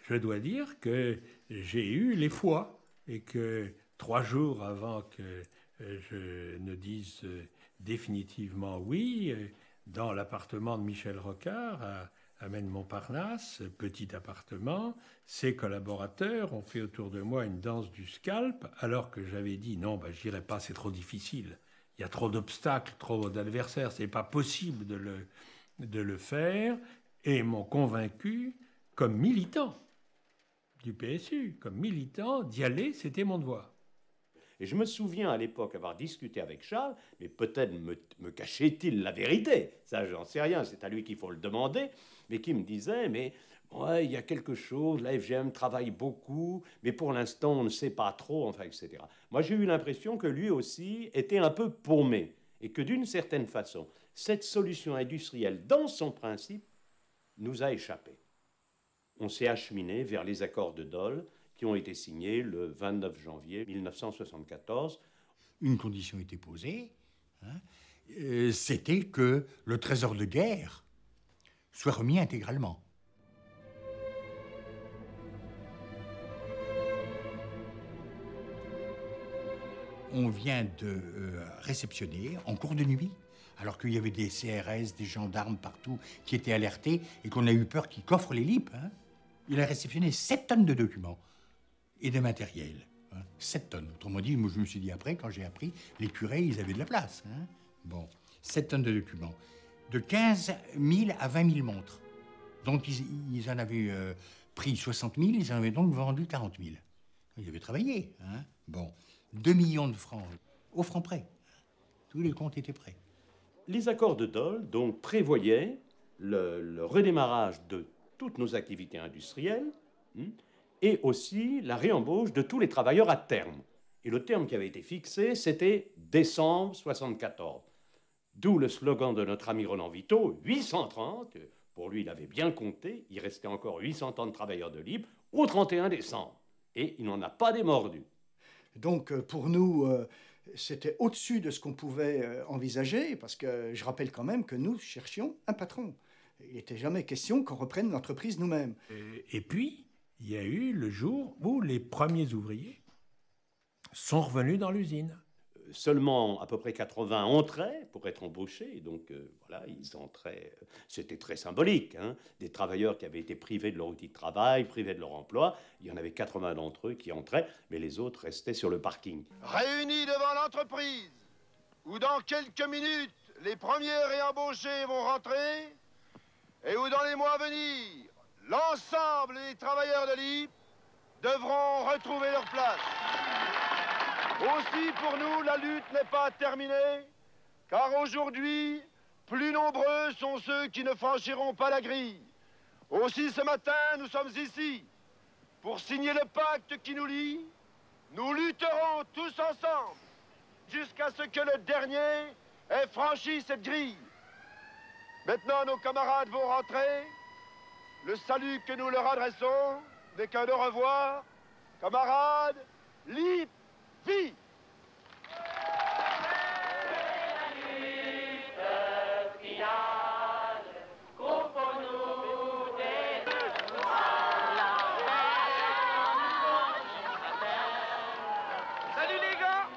je dois dire que j'ai eu les fois et que 3 jours avant que je ne dise définitivement oui, dans l'appartement de Michel Rocard à Maine-Montparnasse, petit appartement, ses collaborateurs ont fait autour de moi une danse du scalp, alors que j'avais dit non, j'irai pas, c'est trop difficile. Il y a trop d'obstacles, trop d'adversaires, c'est pas possible de le faire, et m'ont convaincu, comme militant du PSU, comme militant, d'y aller, c'était mon devoir. Et je me souviens à l'époque avoir discuté avec Charles, mais peut-être me cachait-il la vérité, ça j'en sais rien, c'est à lui qu'il faut le demander, mais qui me disait, mais ouais, il y a quelque chose, la FGM travaille beaucoup, mais pour l'instant on ne sait pas trop, enfin, etc. Moi j'ai eu l'impression que lui aussi était un peu paumé, et que d'une certaine façon, cette solution industrielle, dans son principe, nous a échappé. On s'est acheminé vers les accords de Dole, qui ont été signés le 29 janvier 1974. Une condition était posée, hein, c'était que le trésor de guerre soit remis intégralement. On vient de réceptionner en cours de nuit, alors qu'il y avait des CRS, des gendarmes partout qui étaient alertés et qu'on a eu peur qu'ils coffrent les LIP. Hein. Il a réceptionné 7 tonnes de documents et de matériel. Hein. 7 tonnes. Autrement dit, moi je me suis dit après, quand j'ai appris, les curés, ils avaient de la place. Hein. Bon, 7 tonnes de documents. De 15 000 à 20 000 montres. Donc ils en avaient pris 60 000, ils en avaient donc vendu 40 000. Ils avaient travaillé. Hein. Bon. 2 millions de francs, au franc près. Tous les comptes étaient prêts. Les accords de Dole donc prévoyaient le redémarrage de toutes nos activités industrielles et aussi la réembauche de tous les travailleurs à terme. Et le terme qui avait été fixé, c'était décembre 74. D'où le slogan de notre ami Roland Vito, 830. Pour lui, il avait bien compté. Il restait encore 830 travailleurs de libre au 31 décembre. Et il n'en a pas démordu. Donc, pour nous, c'était au-dessus de ce qu'on pouvait envisager, parce que je rappelle quand même que nous cherchions un patron. Il n'était jamais question qu'on reprenne l'entreprise nous-mêmes. Et puis, il y a eu le jour où les premiers ouvriers sont revenus dans l'usine. Seulement à peu près 80 entraient pour être embauchés, donc voilà, ils entraient, c'était très symbolique, hein, des travailleurs qui avaient été privés de leur outil de travail, privés de leur emploi, il y en avait 80 d'entre eux qui entraient, mais les autres restaient sur le parking. Réunis devant l'entreprise, où dans quelques minutes, les premiers réembauchés vont rentrer, et où dans les mois à venir, l'ensemble des travailleurs de l'IP devront retrouver leur place. Aussi, pour nous, la lutte n'est pas terminée, car aujourd'hui, plus nombreux sont ceux qui ne franchiront pas la grille. Aussi, ce matin, nous sommes ici pour signer le pacte qui nous lie. Nous lutterons tous ensemble jusqu'à ce que le dernier ait franchi cette grille. Maintenant, nos camarades vont rentrer. Le salut que nous leur adressons n'est qu'un au revoir. Camarades, l'IP vie. Salut les gars.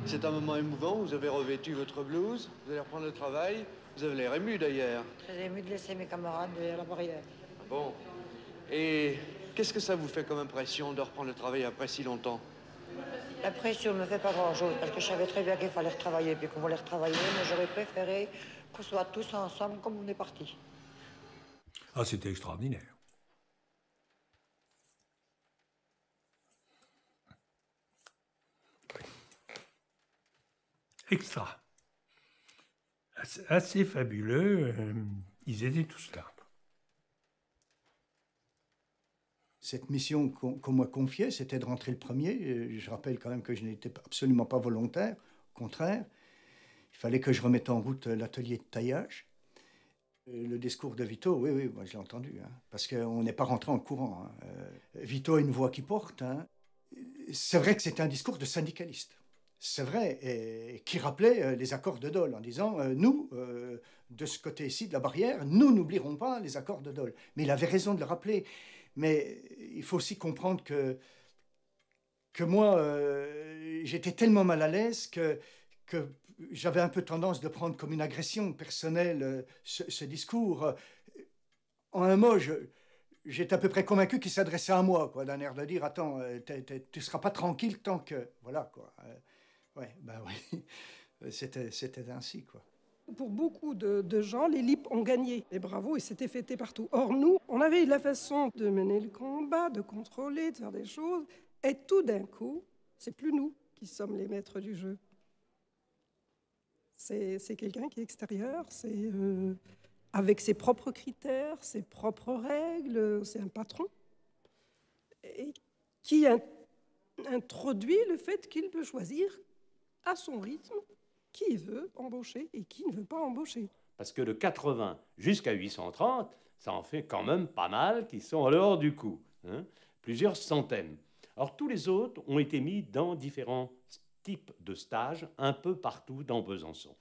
C'est un moment émouvant, vous avez revêtu votre blouse, vous allez reprendre le travail, vous avez l'air ému d'ailleurs. Très ému de laisser mes camarades derrière la barrière. Bon, et qu'est-ce que ça vous fait comme impression de reprendre le travail après si longtemps? La pression ne me fait pas grand-chose, parce que je savais très bien qu'il fallait retravailler, puis qu'on voulait retravailler, mais j'aurais préféré qu'on soit tous ensemble comme on est partis. Ah, c'était extraordinaire. Extra. Assez fabuleux. Ils étaient tous là. Cette mission qu'on m'a confiée, c'était de rentrer le premier. Je rappelle quand même que je n'étais absolument pas volontaire. Au contraire, il fallait que je remette en route l'atelier de taillage. Le discours de Vito, oui, moi je l'ai entendu, hein, parce qu'on n'est pas rentré en courant. Hein. Vito a une voix qui porte. Hein. C'est vrai que c'est un discours de syndicaliste. C'est vrai, et qui rappelait les accords de Dole en disant nous, de ce côté-ci de la barrière, nous n'oublierons pas les accords de Dole. Mais il avait raison de le rappeler. Mais il faut aussi comprendre que moi, j'étais tellement mal à l'aise que j'avais un peu tendance de prendre comme une agression personnelle ce discours. En un mot, j'étais à peu près convaincu qu'il s'adressait à moi, quoi, d'un air de dire « Attends, tu ne seras pas tranquille tant que... » Voilà, quoi. Ouais, ben oui, c'était ainsi, quoi. Pour beaucoup de gens, les LIP ont gagné. Et bravo, ils s'étaient fêtés partout. Or, nous, on avait la façon de mener le combat, de contrôler, de faire des choses. Et tout d'un coup, c'est plus nous qui sommes les maîtres du jeu. C'est quelqu'un qui est extérieur, c'est avec ses propres critères, ses propres règles. C'est un patron. Et qui introduit le fait qu'il peut choisir à son rythme qui il veut embaucher et qui ne veut pas embaucher. Parce que de 80 jusqu'à 830, ça en fait quand même pas mal qui sont en dehors du coup. Hein, plusieurs centaines. Alors tous les autres ont été mis dans différents types de stages, un peu partout dans Besançon.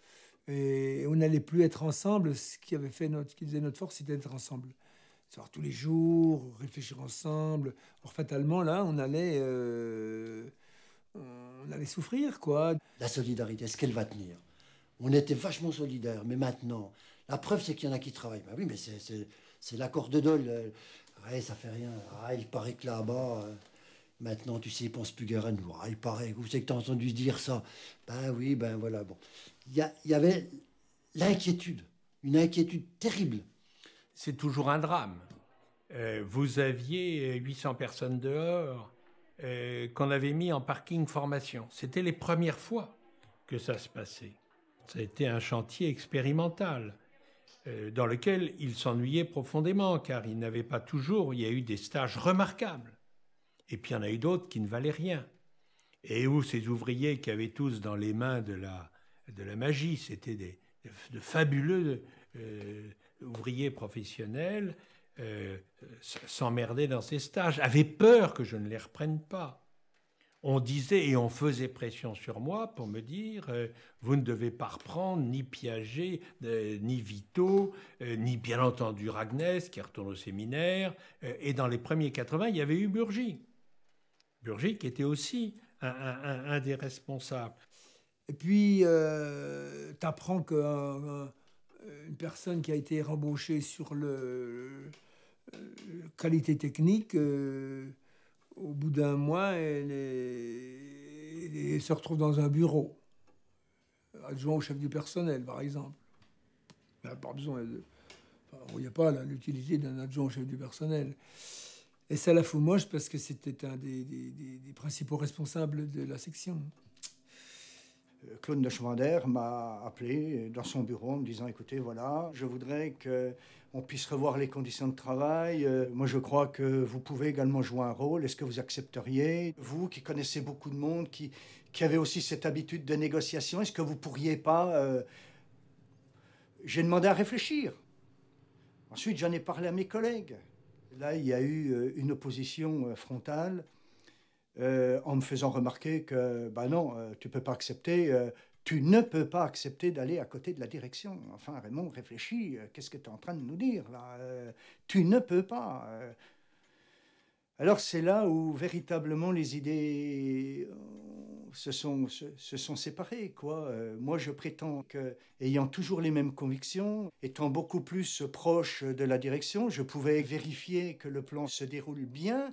Et on n'allait plus être ensemble. Ce qui faisait notre force, c'était d'être ensemble. Alors, tous les jours, réfléchir ensemble. Alors fatalement, là, on allait souffrir, quoi. La solidarité, est-ce qu'elle va tenir? On était vachement solidaires, mais maintenant, la preuve, c'est qu'il y en a qui travaillent. Ben oui, mais c'est l'accord de dol. Ouais, ça fait rien. Ah, il paraît que là-bas, maintenant, tu sais, ils pensent plus guère à nous. Ah, il paraît, vous savez que tu as entendu dire ça. Ben oui, ben voilà, bon. Il y avait l'inquiétude, une inquiétude terrible. C'est toujours un drame. Vous aviez 800 personnes dehors qu'on avait mis en parking formation. C'était les premières fois que ça se passait. Ça a été un chantier expérimental dans lequel ils s'ennuyaient profondément car ils n'avaient pas toujours, il y a eu des stages remarquables. Et puis il y en a eu d'autres qui ne valaient rien. Et où ces ouvriers qui avaient tous dans les mains de la magie, c'était de fabuleux ouvriers professionnels, s'emmerdaient dans ces stages, avaient peur que je ne les reprenne pas. On disait et on faisait pression sur moi pour me dire vous ne devez pas reprendre ni Piaget, ni Vito, ni bien entendu Ragnès qui retourne au séminaire. Et dans les premiers 80, il y avait eu Burgy. Burgy qui était aussi un des responsables. Et puis, tu apprends qu'une personne qui a été rembauchée sur qualité technique, au bout d'un mois, elle se retrouve dans un bureau, adjoint au chef du personnel, par exemple. Il n'y a pas besoin il n'y a pas l'utilité d'un adjoint au chef du personnel. Et ça la fout moche parce que c'était un des principaux responsables de la section. Claude Neuschwander m'a appelé dans son bureau en me disant « Écoutez, voilà, je voudrais qu'on puisse revoir les conditions de travail. Moi, je crois que vous pouvez également jouer un rôle. Est-ce que vous accepteriez? Vous qui connaissez beaucoup de monde, qui avez aussi cette habitude de négociation, est-ce que vous pourriez pas... J'ai demandé à réfléchir. Ensuite, j'en ai parlé à mes collègues. Là, il y a eu une opposition frontale. En me faisant remarquer que, ben non, tu peux pas accepter, tu ne peux pas accepter d'aller à côté de la direction. Enfin, Raymond, réfléchis, qu'est-ce que tu es en train de nous dire, là? Tu ne peux pas. Alors, c'est là où, véritablement, les idées se sont séparées, quoi. Moi, je prétends que, ayant toujours les mêmes convictions, étant beaucoup plus proche de la direction, je pouvais vérifier que le plan se déroule bien.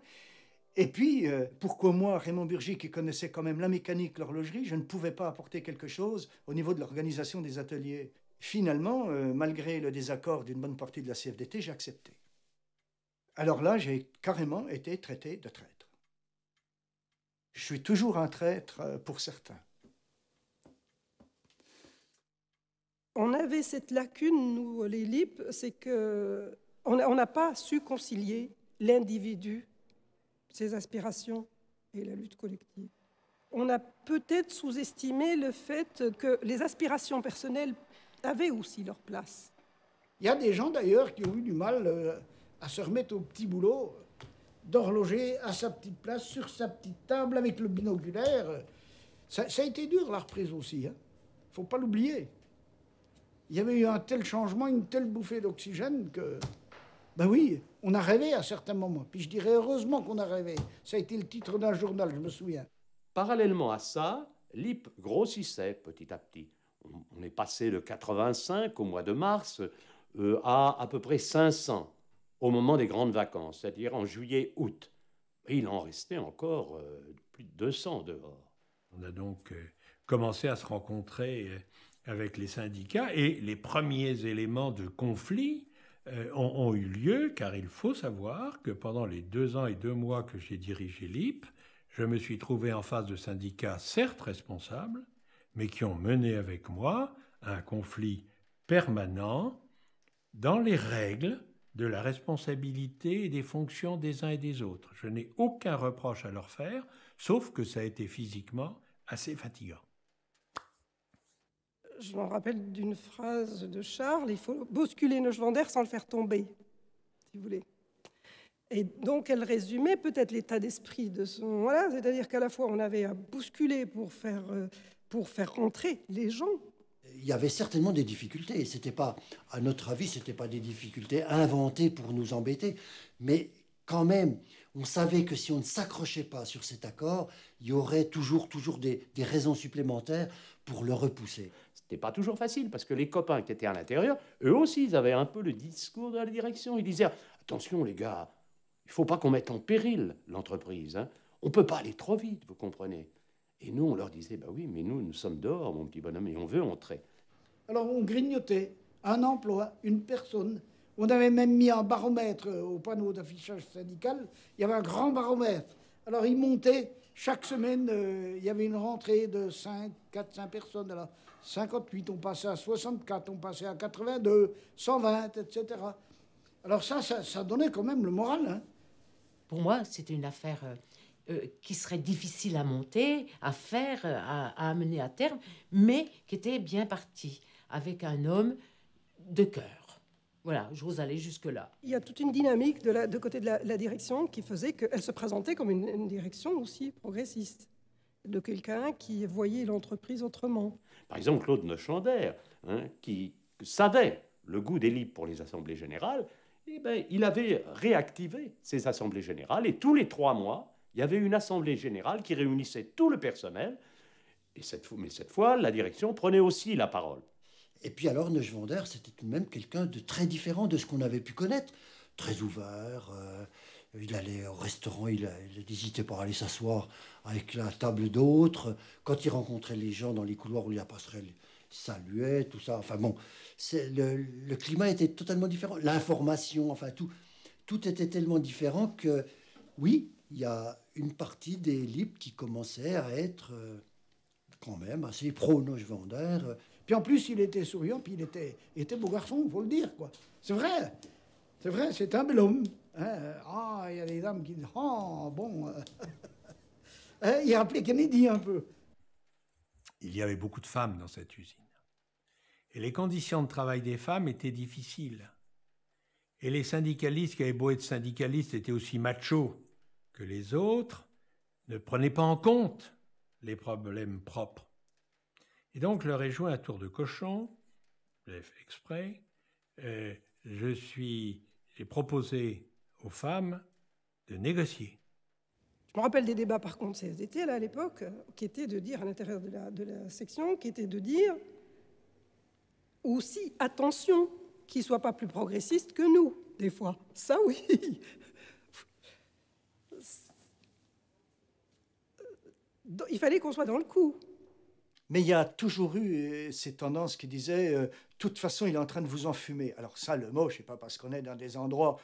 Et puis, pourquoi moi, Raymond Burgy, qui connaissait quand même la mécanique, l'horlogerie, je ne pouvais pas apporter quelque chose au niveau de l'organisation des ateliers. Finalement, malgré le désaccord d'une bonne partie de la CFDT, j'ai accepté. Alors là, j'ai carrément été traité de traître. Je suis toujours un traître pour certains. On avait cette lacune, nous, les LIP, c'est qu'on n'a pas su concilier l'individu, ses aspirations et la lutte collective. On a peut-être sous-estimé le fait que les aspirations personnelles avaient aussi leur place. Il y a des gens d'ailleurs qui ont eu du mal à se remettre au petit boulot, d'horloger à sa petite place, sur sa petite table, avec le binoculaire. Ça a été dur la reprise aussi, hein. Faut pas l'oublier. Il y avait eu un tel changement, une telle bouffée d'oxygène que... Ben oui, on a rêvé à certains moments. Puis je dirais heureusement qu'on a rêvé. Ça a été le titre d'un journal, je me souviens. Parallèlement à ça, l'IP grossissait petit à petit. On est passé de 85 au mois de mars à peu près 500 au moment des grandes vacances, c'est-à-dire en juillet-août. Et il en restait encore plus de 200 dehors. On a donc commencé à se rencontrer avec les syndicats et les premiers éléments de conflit ont eu lieu, car il faut savoir que pendant les 2 ans et 2 mois que j'ai dirigé l'IP, je me suis trouvé en face de syndicats certes responsables, mais qui ont mené avec moi un conflit permanent dans les règles de la responsabilité et des fonctions des uns et des autres. Je n'ai aucun reproche à leur faire, sauf que ça a été physiquement assez fatigant. Je me rappelle d'une phrase de Charles, il faut bousculer Neuschwander sans le faire tomber, si vous voulez. Et donc, elle résumait peut-être l'état d'esprit de son... Voilà, c'est-à-dire qu'à la fois, on avait à bousculer pour faire rentrer les gens. Il y avait certainement des difficultés. C'était pas, à notre avis, c'était pas des difficultés inventées pour nous embêter. Mais quand même, on savait que si on ne s'accrochait pas sur cet accord, il y aurait toujours des raisons supplémentaires pour le repousser. C'était pas toujours facile, parce que les copains qui étaient à l'intérieur, eux aussi, ils avaient un peu le discours de la direction. Ils disaient, attention les gars, il faut pas qu'on mette en péril l'entreprise. Hein. On peut pas aller trop vite, vous comprenez. Et nous, on leur disait, bah oui, mais nous sommes dehors, mon petit bonhomme, et on veut entrer. Alors on grignotait un emploi, une personne. On avait même mis un baromètre au panneau d'affichage syndical. Il y avait un grand baromètre. Alors il montait, chaque semaine, il y avait une rentrée de 4-5 personnes. Alors 58, on passait à 64, on passait à 82, 120, etc. Alors ça donnait quand même le moral. Hein. Pour moi, c'était une affaire qui serait difficile à monter, à faire, à amener à terme, mais qui était bien partie, avec un homme de cœur. Voilà, j'ose aller jusque-là. Il y a toute une dynamique de côté de la direction qui faisait qu'elle se présentait comme une direction aussi progressiste, de quelqu'un qui voyait l'entreprise autrement. Par exemple, Claude Neuchandaire, hein, qui savait le goût des libres pour les assemblées générales, eh ben, il avait réactivé ces assemblées générales, et tous les 3 mois, il y avait une assemblée générale qui réunissait tout le personnel, et mais cette fois, la direction prenait aussi la parole. Et puis alors, Neuschwander, c'était tout de même quelqu'un de très différent de ce qu'on avait pu connaître. Très ouvert, il allait au restaurant, il n'hésitait pas à aller s'asseoir avec la table d'autres. Quand il rencontrait les gens dans les couloirs où il y a passerelle, il saluait, tout ça. Enfin bon, le climat était totalement différent. L'information, enfin tout était tellement différent que, oui, il y a une partie des libres qui commençait à être quand même assez pro-Neuschwander. Puis en plus, il était souriant, puis il était beau garçon, il faut le dire, quoi. C'est vrai, c'est un bel homme. Hein. Ah, il y a des dames qui disent, oh, bon... il rappelait Kennedy un peu. Il y avait beaucoup de femmes dans cette usine. Et les conditions de travail des femmes étaient difficiles. Et les syndicalistes, qui avaient beau être syndicalistes, étaient aussi machos que les autres, ne prenaient pas en compte les problèmes propres. Et donc, je leur ai joué un tour de cochon, j'ai fait exprès, j'ai proposé aux femmes de négocier. Je me rappelle des débats par contre CFDT là, à l'époque, qui étaient de dire, à l'intérieur de la section, qui étaient de dire aussi, attention, qu'ils ne soient pas plus progressistes que nous, des fois. Ça, oui. Il fallait qu'on soit dans le coup. Mais il y a toujours eu ces tendances qui disaient de toute façon, il est en train de vous enfumer. Alors ça, le mot, je ne sais pas, parce qu'on est dans des endroits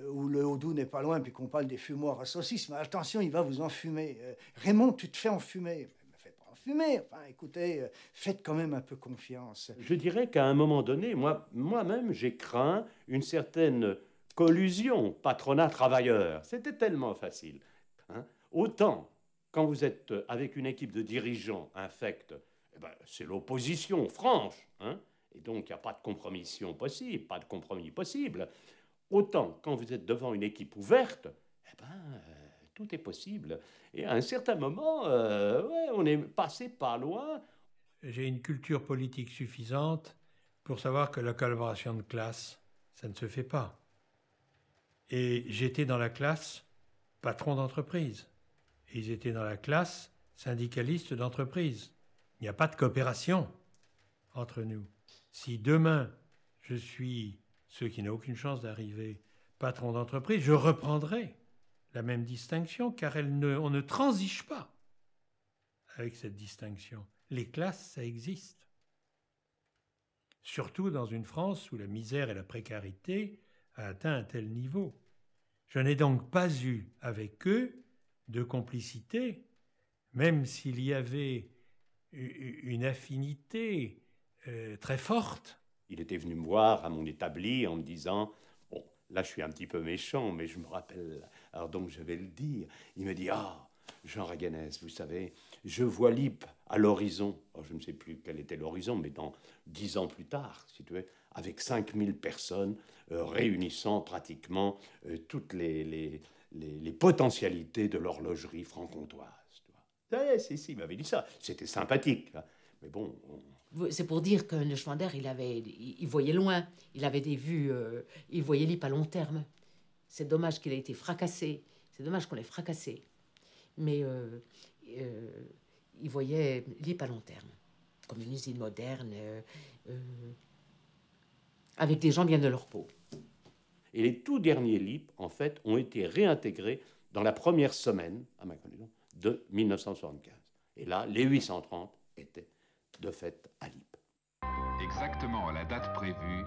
où le Haut-Doubs n'est pas loin, puis qu'on parle des fumoirs à saucisses, mais attention, il va vous enfumer. Raymond, tu te fais enfumer. Ne me fais pas enfumer. Enfin, écoutez, faites quand même un peu confiance. Je dirais qu'à un moment donné, moi-même, j'ai craint une certaine collusion patronat-travailleur. C'était tellement facile. Hein. Autant... Quand vous êtes avec une équipe de dirigeants infects, eh ben, c'est l'opposition franche. Hein, et donc, il n'y a pas de compromission possible, pas de compromis possible. Autant, quand vous êtes devant une équipe ouverte, eh ben, tout est possible. Et à un certain moment, ouais, on est passé pas loin. J'ai une culture politique suffisante pour savoir que la collaboration de classe, ça ne se fait pas. Et j'étais dans la classe patron d'entreprise. Ils étaient dans la classe syndicaliste d'entreprise. Il n'y a pas de coopération entre nous. Si demain, je suis, ceux qui n'ont aucune chance d'arriver, patron d'entreprise, je reprendrai la même distinction, car on ne transige pas avec cette distinction. Les classes, ça existe. Surtout dans une France où la misère et la précarité a atteint un tel niveau. Je n'ai donc pas eu avec eux de complicité, même s'il y avait une affinité très forte. Il était venu me voir à mon établi en me disant, bon, là je suis un petit peu méchant, mais je me rappelle, alors donc je vais le dire, il me dit, ah, Jean Raganès, vous savez, je vois Lippe à l'horizon, je ne sais plus quel était l'horizon, mais dans 10 ans plus tard, si tu veux, avec 5000 personnes réunissant pratiquement toutes les potentialités de l'horlogerie franc-comtoise. Si, il m'avait dit ça. C'était sympathique. Mais bon... C'est pour dire que Neuschwander, il voyait loin. Il avait des vues... il voyait Lippe à long terme. C'est dommage qu'il ait été fracassé. C'est dommage qu'on l'ait fracassé. Mais il voyait Lippe à long terme. Comme une usine moderne, avec des gens bien de leur peau. Et les tout derniers Lippe, en fait, ont été réintégrés dans la première semaine, à ma connaissance, de 1975. Et là, les 830 étaient de fait à Lippe. Exactement à la date prévue,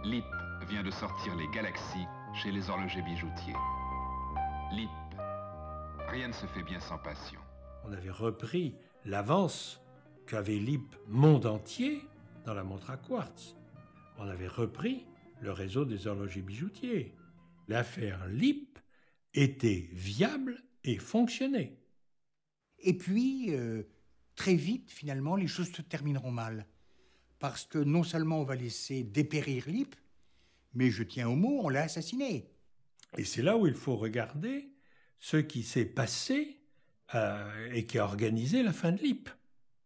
Lippe vient de sortir les Galaxies chez les horlogers bijoutiers. Lippe, rien ne se fait bien sans passion. On avait repris l'avance qu'avait Lippe monde entier dans la montre à quartz. On avait repris le réseau des horlogers bijoutiers. L'affaire Lippe était viable et fonctionnait. Et puis, très vite, finalement, les choses se termineront mal. Parce que non seulement on va laisser dépérir Lippe, mais je tiens au mot, on l'a assassiné. Et c'est là où il faut regarder ce qui s'est passé et qui a organisé la fin de Lippe.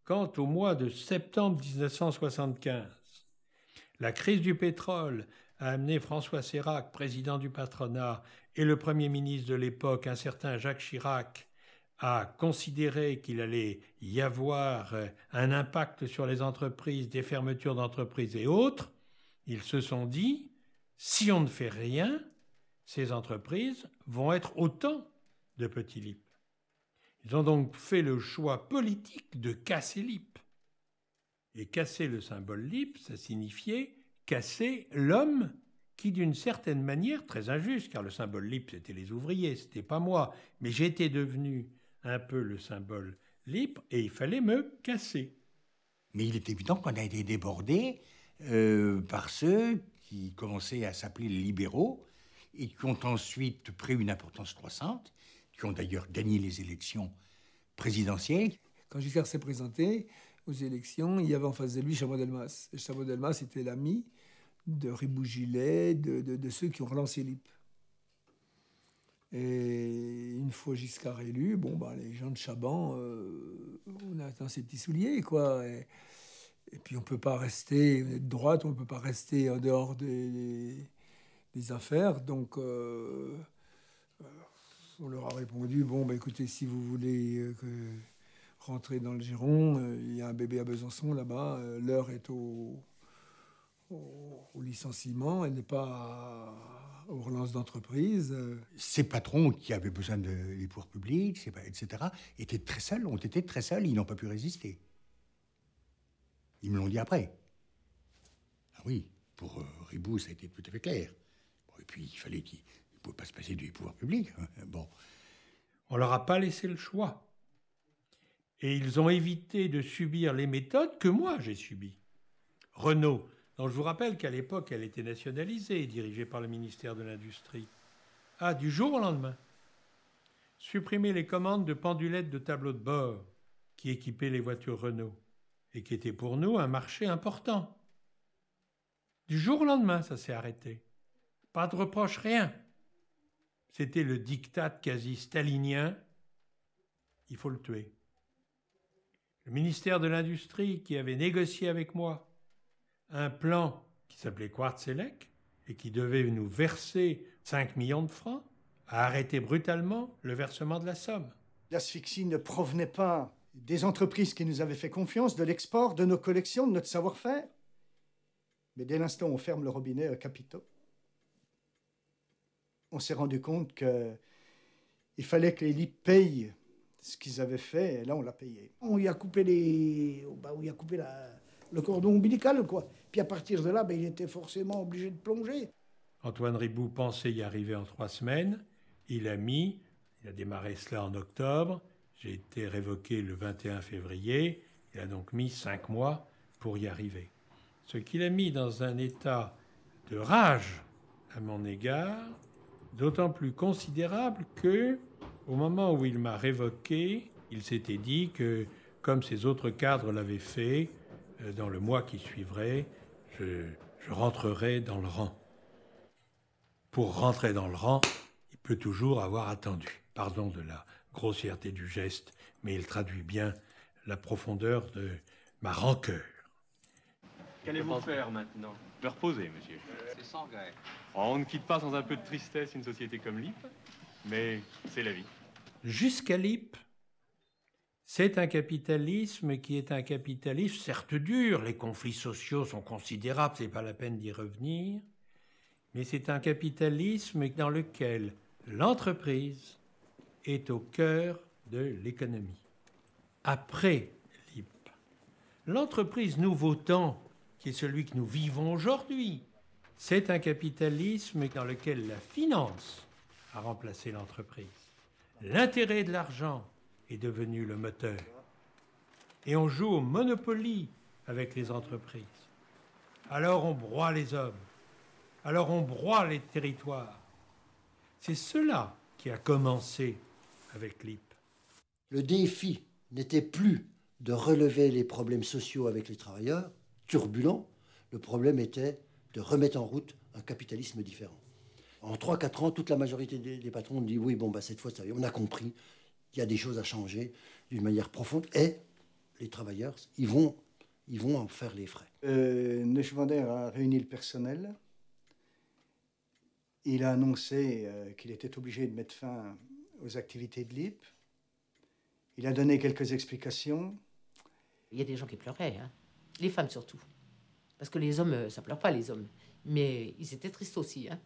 Quand, au mois de septembre 1975, la crise du pétrole a amené François Sérac, président du patronat, et le Premier ministre de l'époque, un certain Jacques Chirac, à considérer qu'il allait y avoir un impact sur les entreprises, des fermetures d'entreprises et autres, ils se sont dit, si on ne fait rien, ces entreprises vont être autant de petits Lippe. Ils ont donc fait le choix politique de casser Lippe. Et casser le symbole Lippe, ça signifiait casser l'homme qui, d'une certaine manière, très injuste, car le symbole Lippe, c'était les ouvriers, c'était pas moi, mais j'étais devenu un peu le symbole Lippe et il fallait me casser. Mais il est évident qu'on a été débordé par ceux qui commençaient à s'appeler les libéraux et qui ont ensuite pris une importance croissante, qui ont d'ailleurs gagné les élections présidentielles. Quand Giscard s'est présenté aux élections, il y avait en face de lui Chaban-Delmas. Et Chaban-Delmas était l'ami de Ribougilet, de ceux qui ont relancé Lippe. Et une fois Giscard élu, les gens de Chaban, on attend ses petits souliers, quoi. Et puis on ne peut pas rester, on est de droite, on ne peut pas rester en dehors des affaires. Donc on leur a répondu, écoutez, si vous voulez rentrer dans le giron, il y a un bébé à Besançon là-bas, l'heure est au licenciement, elle n'est pas aux relances d'entreprise. Ces patrons qui avaient besoin des pouvoirs publics, etc., étaient très seuls, ont été très seuls, ils n'ont pas pu résister. Ils me l'ont dit après. Ah oui, pour Ribou, ça a été tout à fait clair. Et puis, il fallait qu'il ne pouvait pas se passer du pouvoir public. On leur a pas laissé le choix. Et ils ont évité de subir les méthodes que moi, j'ai subies. Renault, dont je vous rappelle qu'à l'époque, elle était nationalisée et dirigée par le ministère de l'Industrie, a, du jour au lendemain, supprimé les commandes de pendulettes de tableaux de bord qui équipaient les voitures Renault et qui étaient pour nous un marché important. Du jour au lendemain, ça s'est arrêté. Pas de reproche, rien. C'était le diktat quasi stalinien. Il faut le tuer. Le ministère de l'Industrie, qui avait négocié avec moi un plan qui s'appelait Quartzelec et qui devait nous verser 5 millions de francs, a arrêté brutalement le versement de la somme. L'asphyxie ne provenait pas des entreprises qui nous avaient fait confiance, de l'export, de nos collections, de notre savoir-faire. Mais dès l'instant où on ferme le robinet capitaux, on s'est rendu compte qu'il fallait que les Lippe payent ce qu'ils avaient fait, et là on l'a payé. On y a coupé le cordon ombilical, quoi. Puis à partir de là, il était forcément obligé de plonger. Antoine Ribou pensait y arriver en 3 semaines. Il a démarré cela en octobre. J'ai été révoqué le 21 février. Il a donc mis 5 mois pour y arriver. Ce qu'il a mis dans un état de rage à mon égard, d'autant plus considérable que, au moment où il m'a révoqué, il s'était dit que comme ces autres cadres l'avaient fait, dans le mois qui suivrait, je rentrerai dans le rang. Pour rentrer dans le rang, il peut toujours avoir attendu. Pardon de la grossièreté du geste, mais il traduit bien la profondeur de ma rancœur. Qu'allez-vous faire maintenant? Me reposer, monsieur. C'est sans gré. On ne quitte pas sans un peu de tristesse une société comme l'IP, mais c'est la vie. Jusqu'à l'IP, c'est un capitalisme qui est un capitalisme certes dur, les conflits sociaux sont considérables, c'est pas la peine d'y revenir, mais c'est un capitalisme dans lequel l'entreprise est au cœur de l'économie. Après l'IP, l'entreprise nouveau temps, qui est celui que nous vivons aujourd'hui, c'est un capitalisme dans lequel la finance a remplacé l'entreprise. L'intérêt de l'argent est devenu le moteur. Et on joue au Monopoly avec les entreprises. Alors on broie les hommes. Alors on broie les territoires. C'est cela qui a commencé avec l'IP. Le défi n'était plus de relever les problèmes sociaux avec les travailleurs, turbulents. Le problème était de remettre en route un capitalisme différent. En 3-4 ans, toute la majorité des patrons ont dit oui, bon, bah, cette fois, ça y est, on a compris qu'il y a des choses à changer d'une manière profonde. Et les travailleurs, ils vont en faire les frais. Neuschwander a réuni le personnel. Il a annoncé qu'il était obligé de mettre fin aux activités de l'IP. Il a donné quelques explications. Il y a des gens qui pleuraient, hein. Les femmes surtout. Parce que les hommes, ça pleure pas les hommes. Mais ils étaient tristes aussi, hein.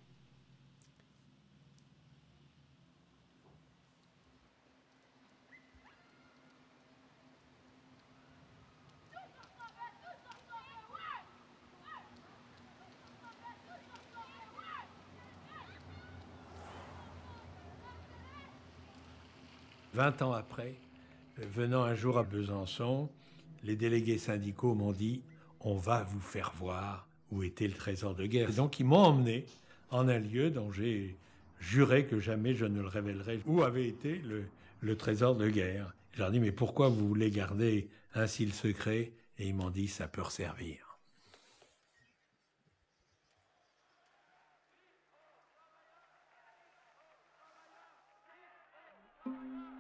« 20 ans après, venant un jour à Besançon, les délégués syndicaux m'ont dit « On va vous faire voir où était le trésor de guerre ». Et donc ils m'ont emmené en un lieu dont j'ai juré que jamais je ne le révélerai, où avait été le trésor de guerre. Je leur ai dit « Mais pourquoi vous voulez garder ainsi le secret ?» Et ils m'ont dit « Ça peut servir ». Thank you.